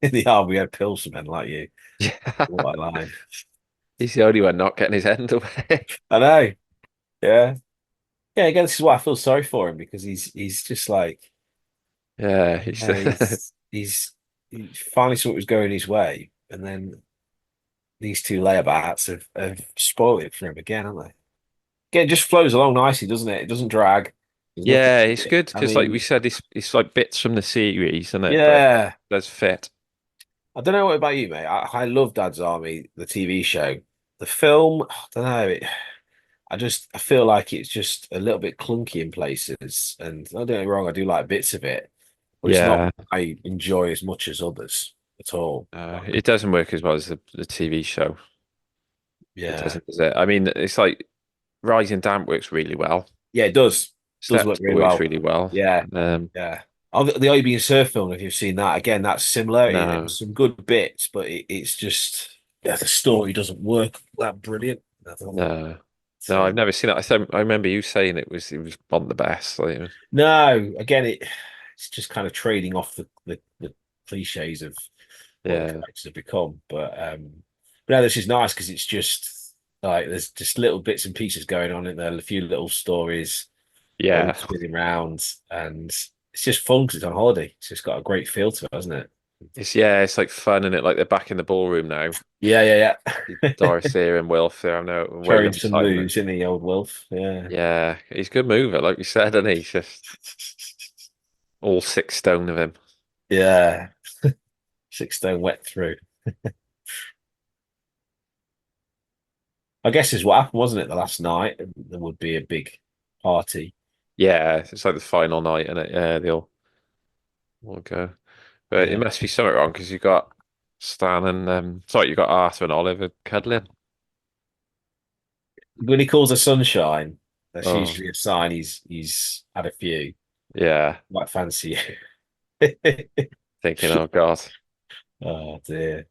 the army, we had pills for men like you. Yeah. What a life. He's the only one not getting his end away. I know. Yeah. Yeah, again, this is why I feel sorry for him, because he's just like, he's finally saw what was going his way, and then these two layabouts have spoiled it for him again, haven't they? Again, it just flows along nicely, doesn't it? It doesn't drag. Yeah, it's good because, like we said, it's like bits from the series, isn't it? Yeah, but does fit. I don't know what about you, mate. I love Dad's Army, the TV show. The film, I don't know. I feel like it's just a little bit clunky in places, and don't get me wrong, I do like bits of it, but it's not I enjoy as much as others at all. It doesn't work as well as the TV show. It Yeah. doesn't, does it? I mean, it's like Rising Damp works really well. Yeah, it does. Does work Steptoe really works well. really well. Yeah. Um, Yeah. Oh, the IB and Surf film, if you've seen that, again, that's similar. It no, was some good bits, but it's just the story doesn't work that brilliant. I thought. no, no. So I've never seen it. I remember you saying it was one of the best. Like, no, again, it's just kind of trading off the cliches of what the yeah, characters have become. But no, this is nice because it's just like there's just little bits and pieces going on in there, a few little stories all yeah. spinning around, and it's just fun because it's on holiday. It's just got a great feel to it, hasn't it? It's like fun and it like they're back in the ballroom now. Yeah. Doris here and Wilf there. I know way Throwing on some time. moves in the old wolf. Yeah. Yeah, he's a good mover, like you said, and he's just all 6 stone of him. Yeah. 6 stone wet through. I guess is what happened, wasn't it? The last night there would be a big party. Yeah, it's like the final night, and yeah, they'll go. But it Yeah. must be something wrong because you got Stan and sorry, you got Arthur and Oliver cuddling. When he calls the sunshine, that's Oh, usually a sign he's had a few. yeah, Might fancy you. thinking, oh God, Oh dear.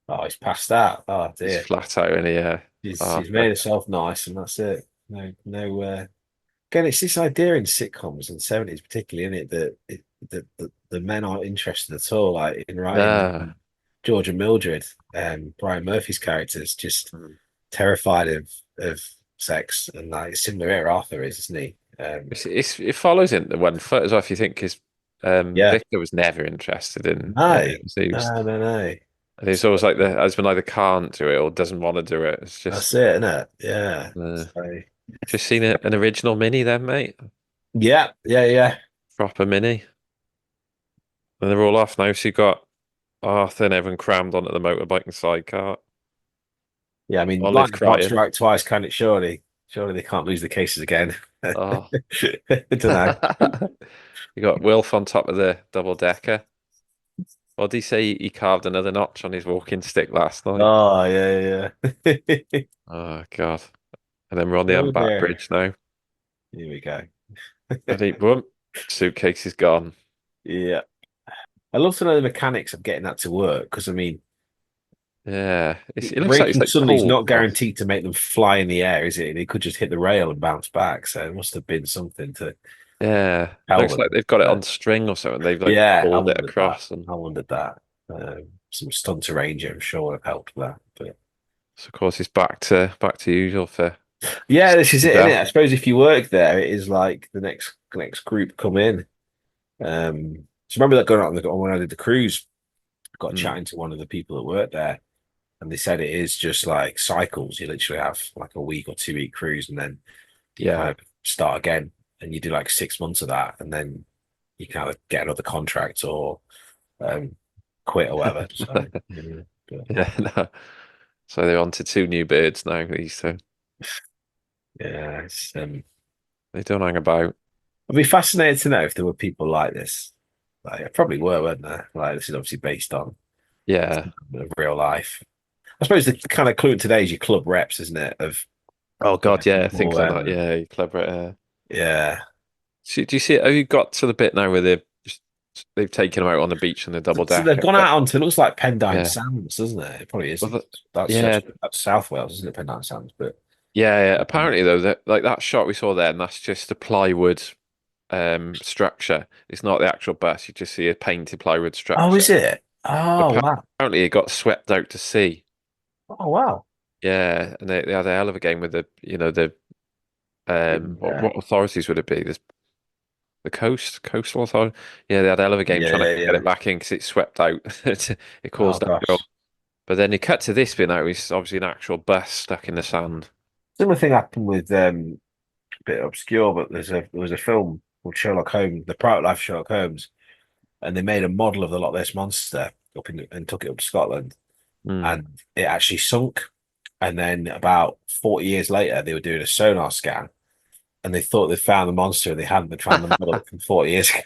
Oh, he's passed out. Oh he's dear. flat out in here. He's made Arthur. himself nice, and that's it. No. Again, it's this idea in sitcoms and '70s, particularly in it that the men aren't interested at all. Like in writing Yeah, George and Mildred, Brian Murphy's characters just mm. terrified of sex, and like similar here Arthur is, isn't he? It follows in the 1 foot as well. If you think his Yeah. Victor was never interested in No. it. So he was, No. and it's always like the husband either can't do it or doesn't want to do it. It's That's just it, isn't it? Yeah. uh, So, just seen an original mini then, mate. yeah. Proper mini. And they're all off now. So you got Arthur and everyone crammed onto the motorbike and sidecar. Yeah, I mean, Olive lightning can't crying. strike twice, can it? Surely they can't lose the cases again. Oh. I don't know. You got Wilf on top of the double decker. What did he say? He carved another notch on his walking stick last night. Oh, yeah. Oh God. And then we're on the Oh, Unback dear. Bridge now. Here we go. I think boom, suitcase is gone. Yeah. I love to know the mechanics of getting that to work because, I mean, Yeah. It looks like it's braking like suddenly is pulled not across. guaranteed to make them fly in the air, is it? They could just hit the rail and bounce back. So it must have been something to Yeah. tell Looks them. like they've got it on string or something. They've like Yeah, pulled it across and I wondered that. Some stunt arranger, I'm sure, would have helped with that. But so of course it's back to usual for yeah, this is it, isn't it? I death. suppose if you work there, it is like the next group come in. So remember that going on when I did the cruise, I got Mm. chatting to one of the people that worked there, and they said it is just like cycles. You literally have like a week or 2 week cruise, and then you Yeah. kind of start again, and you do like 6 months of that, and then you kind of get another contract or quit or whatever. So Yeah, no. So they're on to 2 new birds now, these two. yeah, They don't hang about. I'd be fascinated to know if there were people like this. Like, probably were, weren't there? Like, this is obviously based on Yeah. real life. I suppose the kind of clue today is your club reps, isn't it? Of Oh God, yeah, things like that. them. Yeah, you clever. Yeah. Do you see it? Have you got to the bit now where they've taken them out on the beach on the double So decker? they've gone out onto, it looks like Pendine Yeah. Sands, doesn't it? It probably is. Well, That's South Wales, isn't it? Pendine Sands, but yeah. Apparently though, that shot we saw then, that's just a plywood structure. It's not the actual bus. You just see a painted plywood structure. oh, is it? Oh, wow. Apparently it got swept out to sea. Oh, wow. Yeah, and they had a hell of a game with the what authorities would it be? The coastal authority. Yeah, they had a hell of a game trying to get it back in because it swept out. It Oh, caused that gosh. goal. But then you cut to this bit now. It's obviously an actual bus stuck in the sand. Similar thing happened with a bit obscure, but there was a film called Sherlock Holmes, The Private Life of Sherlock Holmes, and they made a model of the Loch Ness monster and took it up to Scotland, and it actually sunk. And then about 40 years later, they were doing a sonar scan, and they thought they'd found the monster, and they hadn't. They found the model from 40 years ago.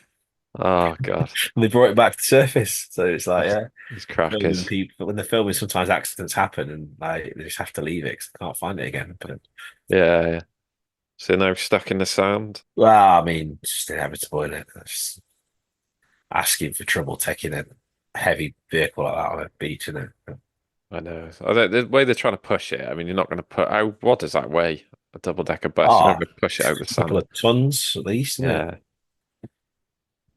Oh God, And they brought it back to surface. So it's like, yeah, it's filming crackers. people when they're filming, sometimes accidents happen, and like they just have to leave it because they can't find it again. But Yeah, yeah. So now stuck in the sand. well, I mean, it's just inevitable, isn't it? That's asking for trouble taking a heavy vehicle like that on a beach, isn't it? I know. The way they're trying to push it, I mean, you're not going to put out, what does that weigh? A double-decker bus. You're Oh, not going to push it out the a couple sand. of tons at least, isn't it? Yeah.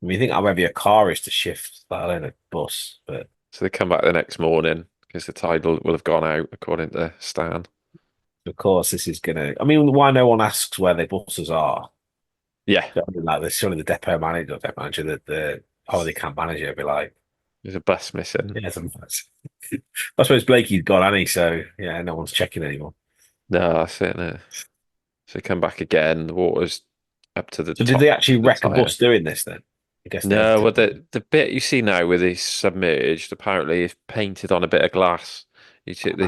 I mean, you think how heavy a car is to shift, let alone a bus, but So they come back the next morning because the tide will have gone out, according to Stan. of course, this is gonna. I mean, why no one asks where their buses are? Yeah. I mean, like, there's surely the depot manager, the holiday camp manager, would be like, There's a bus missing. yeah, I suppose Blakey's gone, hasn't he? So yeah, no one's checking anymore. No, that's it. No. So they come back again. The water's up to the So top did they actually of the wreck a tyre. bus doing this then? I guess they had No, to. well, the bit you see now where he's submerged, apparently is painted on a bit of glass.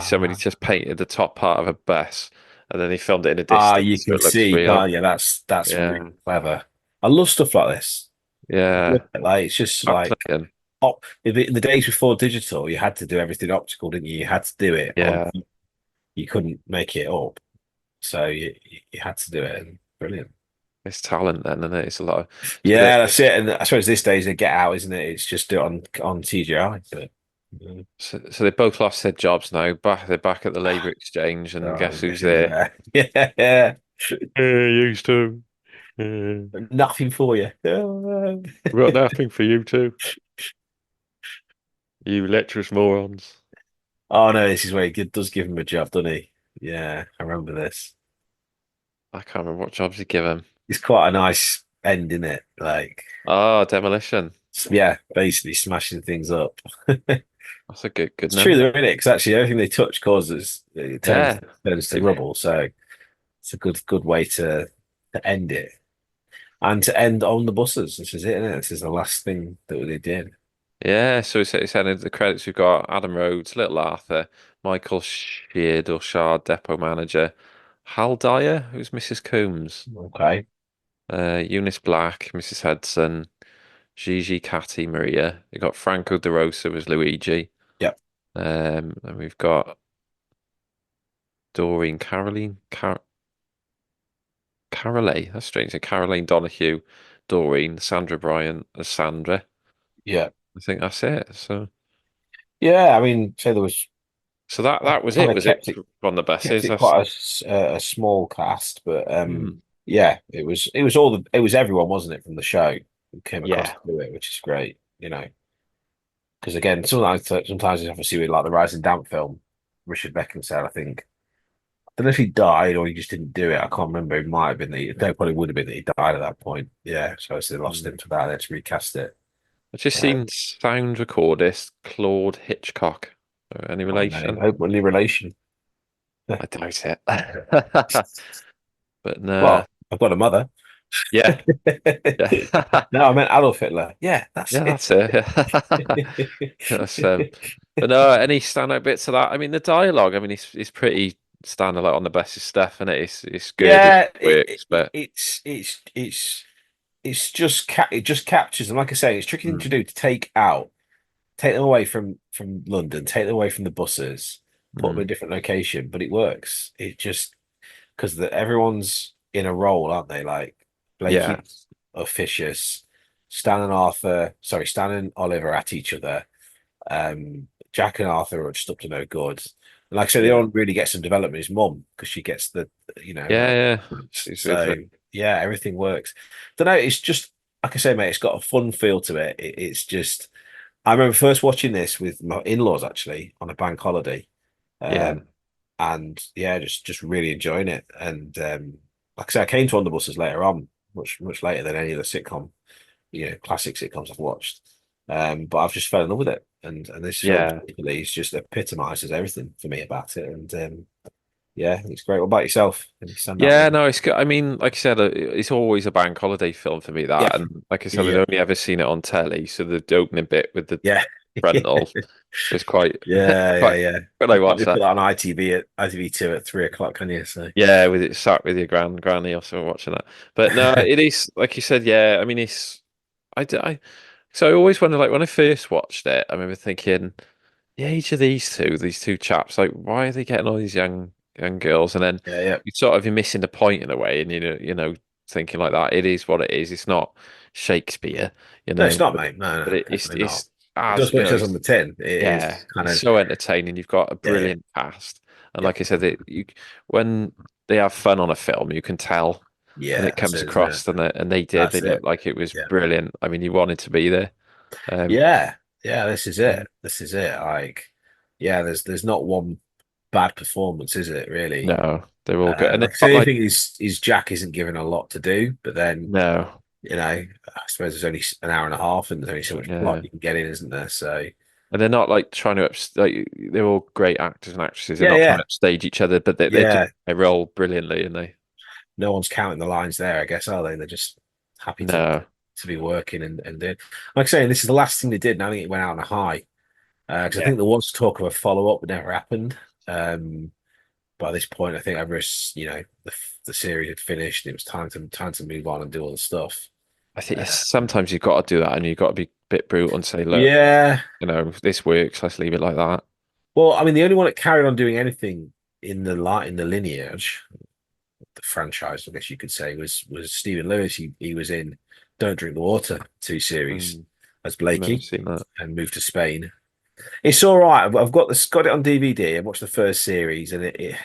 Somebody just painted the top part of a bus, and then they filmed it in a You distance so can it looks see, real. can't you? That's Yeah, really clever. I love stuff like this. yeah. Like it's just like Fascinating. in the days before digital, you had to do everything optical, didn't you? You had to do it on. Yeah, You couldn't make it up, so you had to do it. And brilliant. it's talent then, and it's a lot of. So Yeah, that's it. And I suppose this days they get out, isn't it? It's just do it on CGI. But so they both lost their jobs now. They're back at the labour exchange, and guess who's there? Yeah, yeah. Used to. Nothing for you. We've got nothing for you too. You lecherous morons. Oh no, this is where he does give him a job, doesn't he? Yeah, I remember this. I can't remember what jobs he give him. It's quite a nice end, isn't it? Like, Oh, demolition. yeah, basically smashing things up. That's a good It's name. true, though, isn't it? Because actually, everything they touch causes it turns to rubble. So it's a good way to end it, and to end on the buses. This is it, isn't it? This is the last thing that they did. Yeah, so it's ended the credits. We've got Adam Rhodes, Little Arthur, Michael Sheard or Shard, Depot Manager, Hal Dyer, who's Mrs. Coombs, Okay. Eunice Black, Mrs. Hudson, Gigi, Catty, Maria. We've got Franco De Rosa as Luigi. Yep. And we've got Doreen, Carolee. That's strange. So Caroline Donahue, Doreen, Sandra Bryant as Sandra. Yeah. I think that's it. So Yeah, I mean, say there was. So that was Kinda it. Was kept it on the kept buses? it quite a small cast, but yeah, it was everyone, wasn't it, from the show who came across Yeah. to do it, which is great, you know. Because again, sometimes it's obviously with like the Rising Damp film, Richard Beckinsale, I think. I don't know if he died or he just didn't do it. I can't remember. It might have been probably would have been that he died at that point. Yeah, so they lost him to that. They had to recast it. I've just seen sound recordist Claude Hitchcock. Any relation? Any relation? I doubt it. But no. Well, I've got a mother. Yeah. No, I meant Adolf Hitler. Yeah, that's it. That's it. That's, but no, any standout bits of that? I mean, the dialogue. I mean, it's pretty standalone on the best of stuff, and it's good. Yeah, it works, but it's just it just captures them. Like I say, it's a tricky thing to do to take them away from London, take them away from the buses, put them in a different location, but it works. It just because everyone's in a role, aren't they? Like Blakey's officious, Stan and Oliver at each other. Jack and Arthur are just up to no good. And like I said, they don't really get some development. His mum, because she gets the So yeah, everything works. Don't know. It's just like I say, mate. It's got a fun feel to it. It's just. I remember first watching this with my in-laws actually on a bank holiday. And yeah, just really enjoying it. And like I say, I came to On the Buses later on, much later than any of the sitcom, classic sitcoms I've watched. But I've just fell in love with it, and this film particularly is just epitomizes everything for me about it. And yeah, it's great. What about yourself? No, it's good. I mean, like I said, it's always a bank holiday film for me. And like I said, I've only ever seen it on telly, so the opening bit with the frontal was quite yeah. When I watched Put that on ITV2 at 3 o'clock, can you? So with it sat with your granny or something watching that. But no, it is like you said. Yeah, I mean, it's So I always wonder, like when I first watched it, I remember thinking, the age of these two chaps, like why are they getting all these young girls? And then Yeah. you're missing the point in a way, and thinking like that. It is what it is. It's not Shakespeare, No, it's not, but, mate. No, but definitely not. it's It as does what it says on the tin. It yeah, is kind it's of so entertaining. You've got a yeah. brilliant cast, and like I said, when they have fun on a film, you can tell, and Yeah, it that's comes it, isn't it? across, and they did. They That's it. looked like it was Yeah. brilliant. I mean, you wanted to be there. Um, Yeah. Yeah, this is it. This is it. Like, yeah, there's not one bad performance, is it, really? no, they're all good, and Like they're I say, not the only like thing is Jack isn't given a lot to do, but then, no, I suppose there's only an hour and a half and there's only so much plot yeah, you can get in, isn't there? So, and they're not like trying to like they're all great actors and actresses. They're yeah, not trying yeah. to upstage each other, but they do Yeah. their role brilliantly, and they No one's counting the lines there, I guess, are they? They're just happy no, to be working and doing. Like I say, this is the last thing they did, and I think it went out on a high. Because I yeah. think there was talk of a follow up, but never happened. By this point, I think Everest, the series had finished. It was time to move on and do all the stuff. I think sometimes you've got to do that, and you've got to be a bit brutal and say, look, Yeah. this works. Let's leave it like that. Well, I mean, the only one that carried on doing anything in the lineage, the franchise, I guess you could say, was Stephen Lewis. He was in Don't Drink the Water 2 series as I've never Blakey seen that. and moved to Spain. It's all right. I've got it on DVD. I watched the first series, and it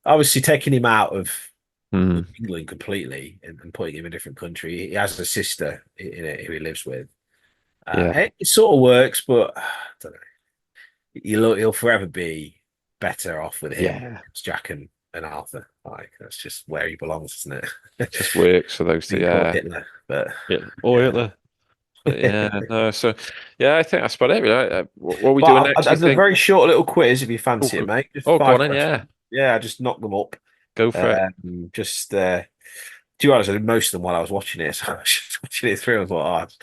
obviously taking him out of England completely and putting him in a different country. He has a sister in it who he lives with. Yeah, It sort of works, but I don't know. He'll forever be better off with him. yeah, It's Jack and Arthur. Like that's just where he belongs, isn't it? it just works for those two. He called Yeah, Hitler, but yeah, or yeah. Hitler. But yeah, no. So yeah, I think that's about it. Really. What are we doing But next? I You did a think? very short little quiz if you Oh, fancy it, mate. Just go on 5 in. Yeah, questions. Yeah, I just knock them up. go for it. Just to be honest, I did most of them while I was watching it. So I was just watching it through. I thought,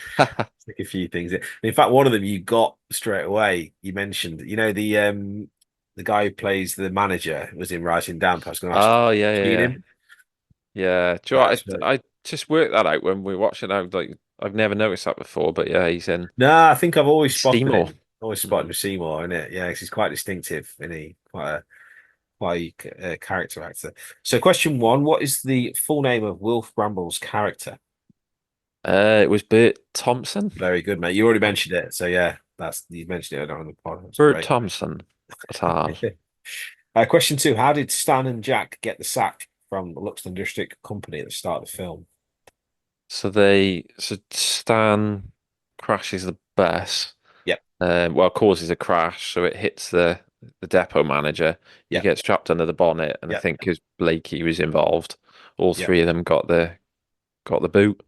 stick a few things in. In fact, one of them you got straight away. You mentioned, the guy who plays the manager was in Rising Damp. I was going to ask Oh if yeah, you've yeah, seen yeah. him. Yeah. Do you know Right, what? so, I just worked that out when we were watching. I was like, I've never noticed that before, but yeah, he's in no, I think I've always spotted Seymour. him. Always spotted him with Seymour, isn't it? Yeah, 'cause he's quite distinctive, isn't he? Quite a character actor. So, question one: what is the full name of Wilf Bramble's character? It was Bert Thompson. Very good, mate. You already mentioned it, so yeah, you mentioned it on the pod. That's Bert great. Thompson. That's hard. Question two: how did Stan and Jack get the sack from the Luxton District Company at the start of the film? So Stan crashes the bus. Yep. Well, causes a crash, so it hits the depot manager. He Yep. gets trapped under the bonnet, and I Yep. think because Blakey was involved, all Yep. three of them got the boot.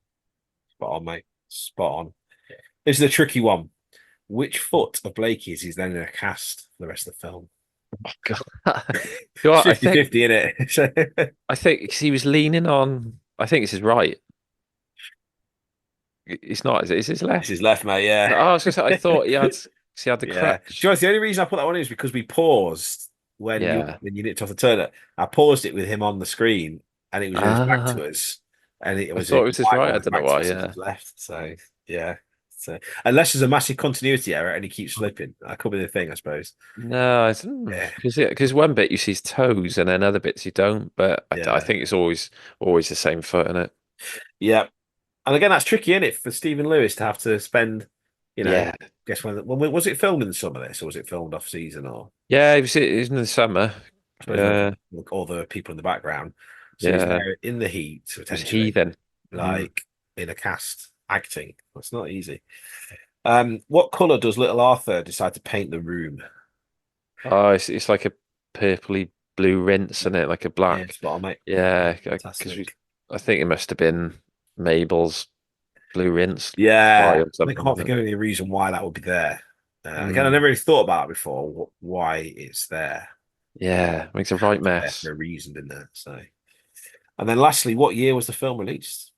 Spot on, mate. Spot on. This is a tricky one. Which foot of Blakey's is then in a cast for the rest of the film? Oh, God. You know what, 50-50, innit? I think 'cause he was leaning on. I think it's his right. It's not. Is it? Is his left? It's his left, mate. Yeah. No, I was gonna say, I thought he had the Yeah. crutch. Do you know, the only reason I put that one in is because we paused when Yeah. you nipped off the toilet. I paused it with him on the screen, and it was with his back to us, and it I was thought it was his white right. on I his don't know back to why. us, it was Yeah. his left. So yeah. So unless there's a massive continuity error and he keeps slipping, that could be the thing, I suppose. No, Yeah. because one bit you see his toes and then other bits you don't. But I Yeah. think it's always the same foot in it. Yeah. And again, that's tricky, isn't it, for Stephen Lewis to have to spend, Yeah. guess when was it filmed in the summer this, or was it filmed off season, or Yeah, it was in the summer. I suppose Yeah, all the people in the background. So he's yeah. there in the heat, It was potentially, heathen. like in a cast acting. That's not easy. What colour does little Arthur decide to paint the room? Oh, it's like a purpley blue rinse in it, like a Yeah, black. spot on, mate. Yeah, because Fantastic. I think it must have been Mabel's blue rinse Yeah, dye or I something. can't think of any reason why that would be there. Again, I Mm. never really thought about it before, why it's there. Yeah, makes a right There mess. for a reason, in there. So, and then lastly, what year was the film released?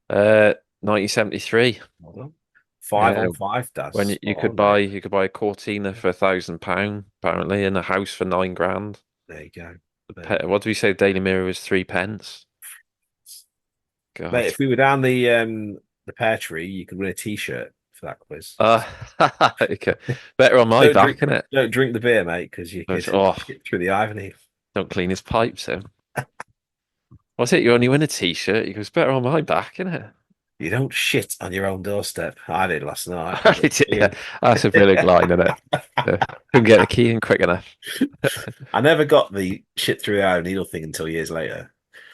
1973. Well done. 5 Yeah, on 5, Daz. when you Spot could on, buy mate. you could buy a Cortina for £1,000 apparently, and a house for 9 grand. There you go. What do we say? Daily Mirror was 3 pence. God. Mate, if we were down the the pear tree, you could win a T-shirt for that quiz. Okay. Better on my back, innit? Don't drink the beer, mate, because you could shit through the irony. Don't clean his pipes, him. What's it? You only win a T-shirt. He goes, better on my back, innit? You don't shit on your own doorstep. I did last night. Yeah, that's a brilliant line, isn't it? Couldn't get the key in quick enough. I never got the shit through the eye needle thing until years later.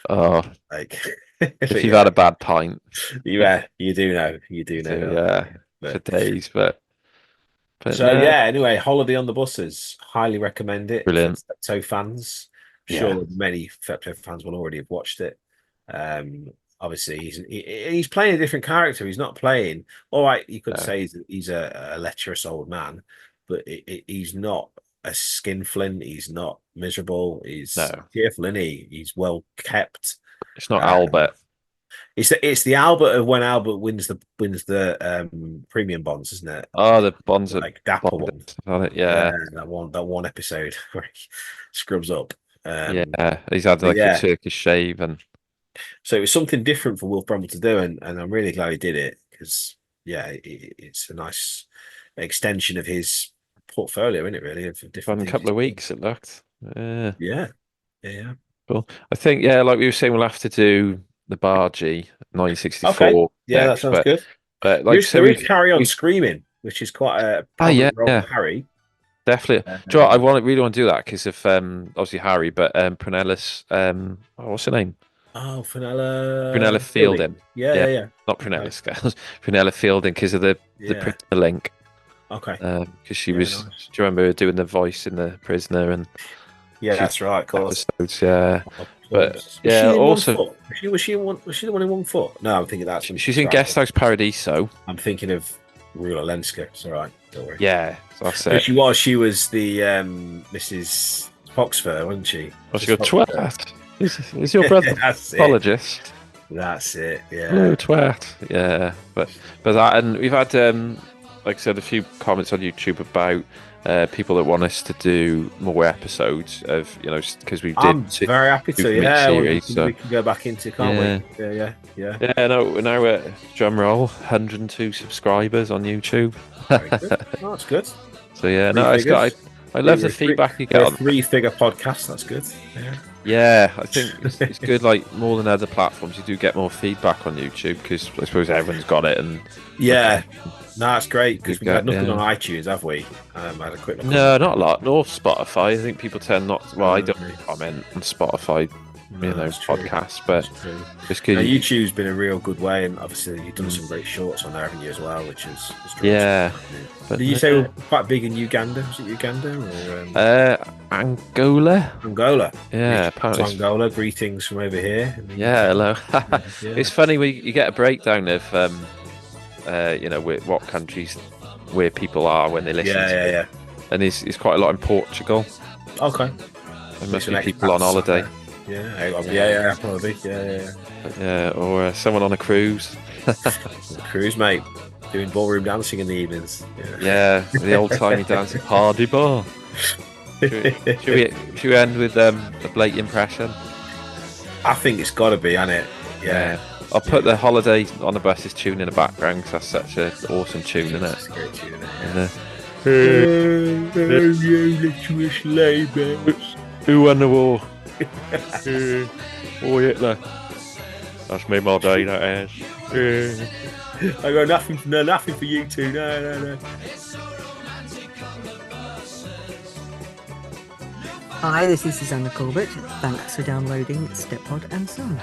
Oh, like if you've had a bad pint, you do know. Yeah, for days. But so yeah. Anyway, Holiday on the Buses. Highly recommend it. Brilliant. For Steptoe fans. Sure, many Steptoe fans will already have watched it. Obviously, he's playing a different character. He's not playing. All right, you could say he's a lecherous old man, but he's not a skinflint. He's not miserable. He's cheerful, isn't he? He's well kept. It's not Albert. It's the Albert of when Albert wins the premium bonds, isn't it? Oh, the bonds like Dapper one. Yeah, that one episode where he scrubs up. He's had like a Turkish shave and. So it was something different for Wolf Bramble to do, and I'm really glad he did it because, it's a nice extension of his portfolio, isn't it? Really, of different. Fun couple of weeks it looked. Yeah. Cool. I think like we were saying, we'll have to do the Bargy 1964. Okay. Yeah, that sounds good. But like, we carry on screaming, which is quite a role for Harry. Definitely. Do you know what? I really want to do that because of obviously Harry, but Prunellis. What's her name? Oh, Prunella Fielding. Yeah. Not Prunella Scales. Prunella Fielding because of the prisoner link. Okay. Because she was. Nice. Do you remember her doing the voice in The Prisoner? And that's right. Of course. Episodes, but also was she the one in 1 foot? No, I'm thinking that she's in Guest House Paradiso. I'm thinking of Rula Lenska. It's all right. Don't worry. Yeah, that's it. She was the Mrs. Foxfur, wasn't she? Was she a twat? Is your brother pathologist? That's it. Yeah. No twat. Yeah, but that, and we've had like I said, a few comments on YouTube about people that want us to do more episodes of because we did. I'm very happy to. Series, we can go back into, can't we? Yeah. No, now we're at drum roll 102 subscribers on YouTube. Very good. Oh, that's good. So I love the feedback you get on 3-figure podcast. That's good. Yeah, I think it's good. Like more than other platforms, you do get more feedback on YouTube because I suppose everyone's got it. And that's great because we've had nothing on iTunes, have we? I had a quick look. No, not a lot. Nor Spotify. I think people tend not. Well, I don't comment on Spotify, podcasts, but it's good. YouTube's been a real good way, and obviously you've done some great shorts on there, haven't you, as well? Which is But did you say we're quite big in Uganda? Was it Uganda or Angola? Angola. Yeah, apparently Angola. Greetings from over here. Yeah, hello. It's funny you get a breakdown of what countries where people are when they listen. Yeah. And there's quite a lot in Portugal. Okay. There must be people on holiday. Yeah, probably. Yeah. Or someone on a cruise. Cruise, mate. Doing ballroom dancing in the evenings. Yeah, the old timey dancing hardy bar. Should we end with a Blake impression? I think it's got to be, hasn't it? Yeah. I'll put the Holiday on the Buses tune in the background because that's such an awesome tune, isn't it? It's a great tune, isn't it? Who won the war? Hitler. That's made my day, that is. I got nothing for you two. No. Hi, this is Susanna Corbett. Thanks for downloading Step Pod and Son.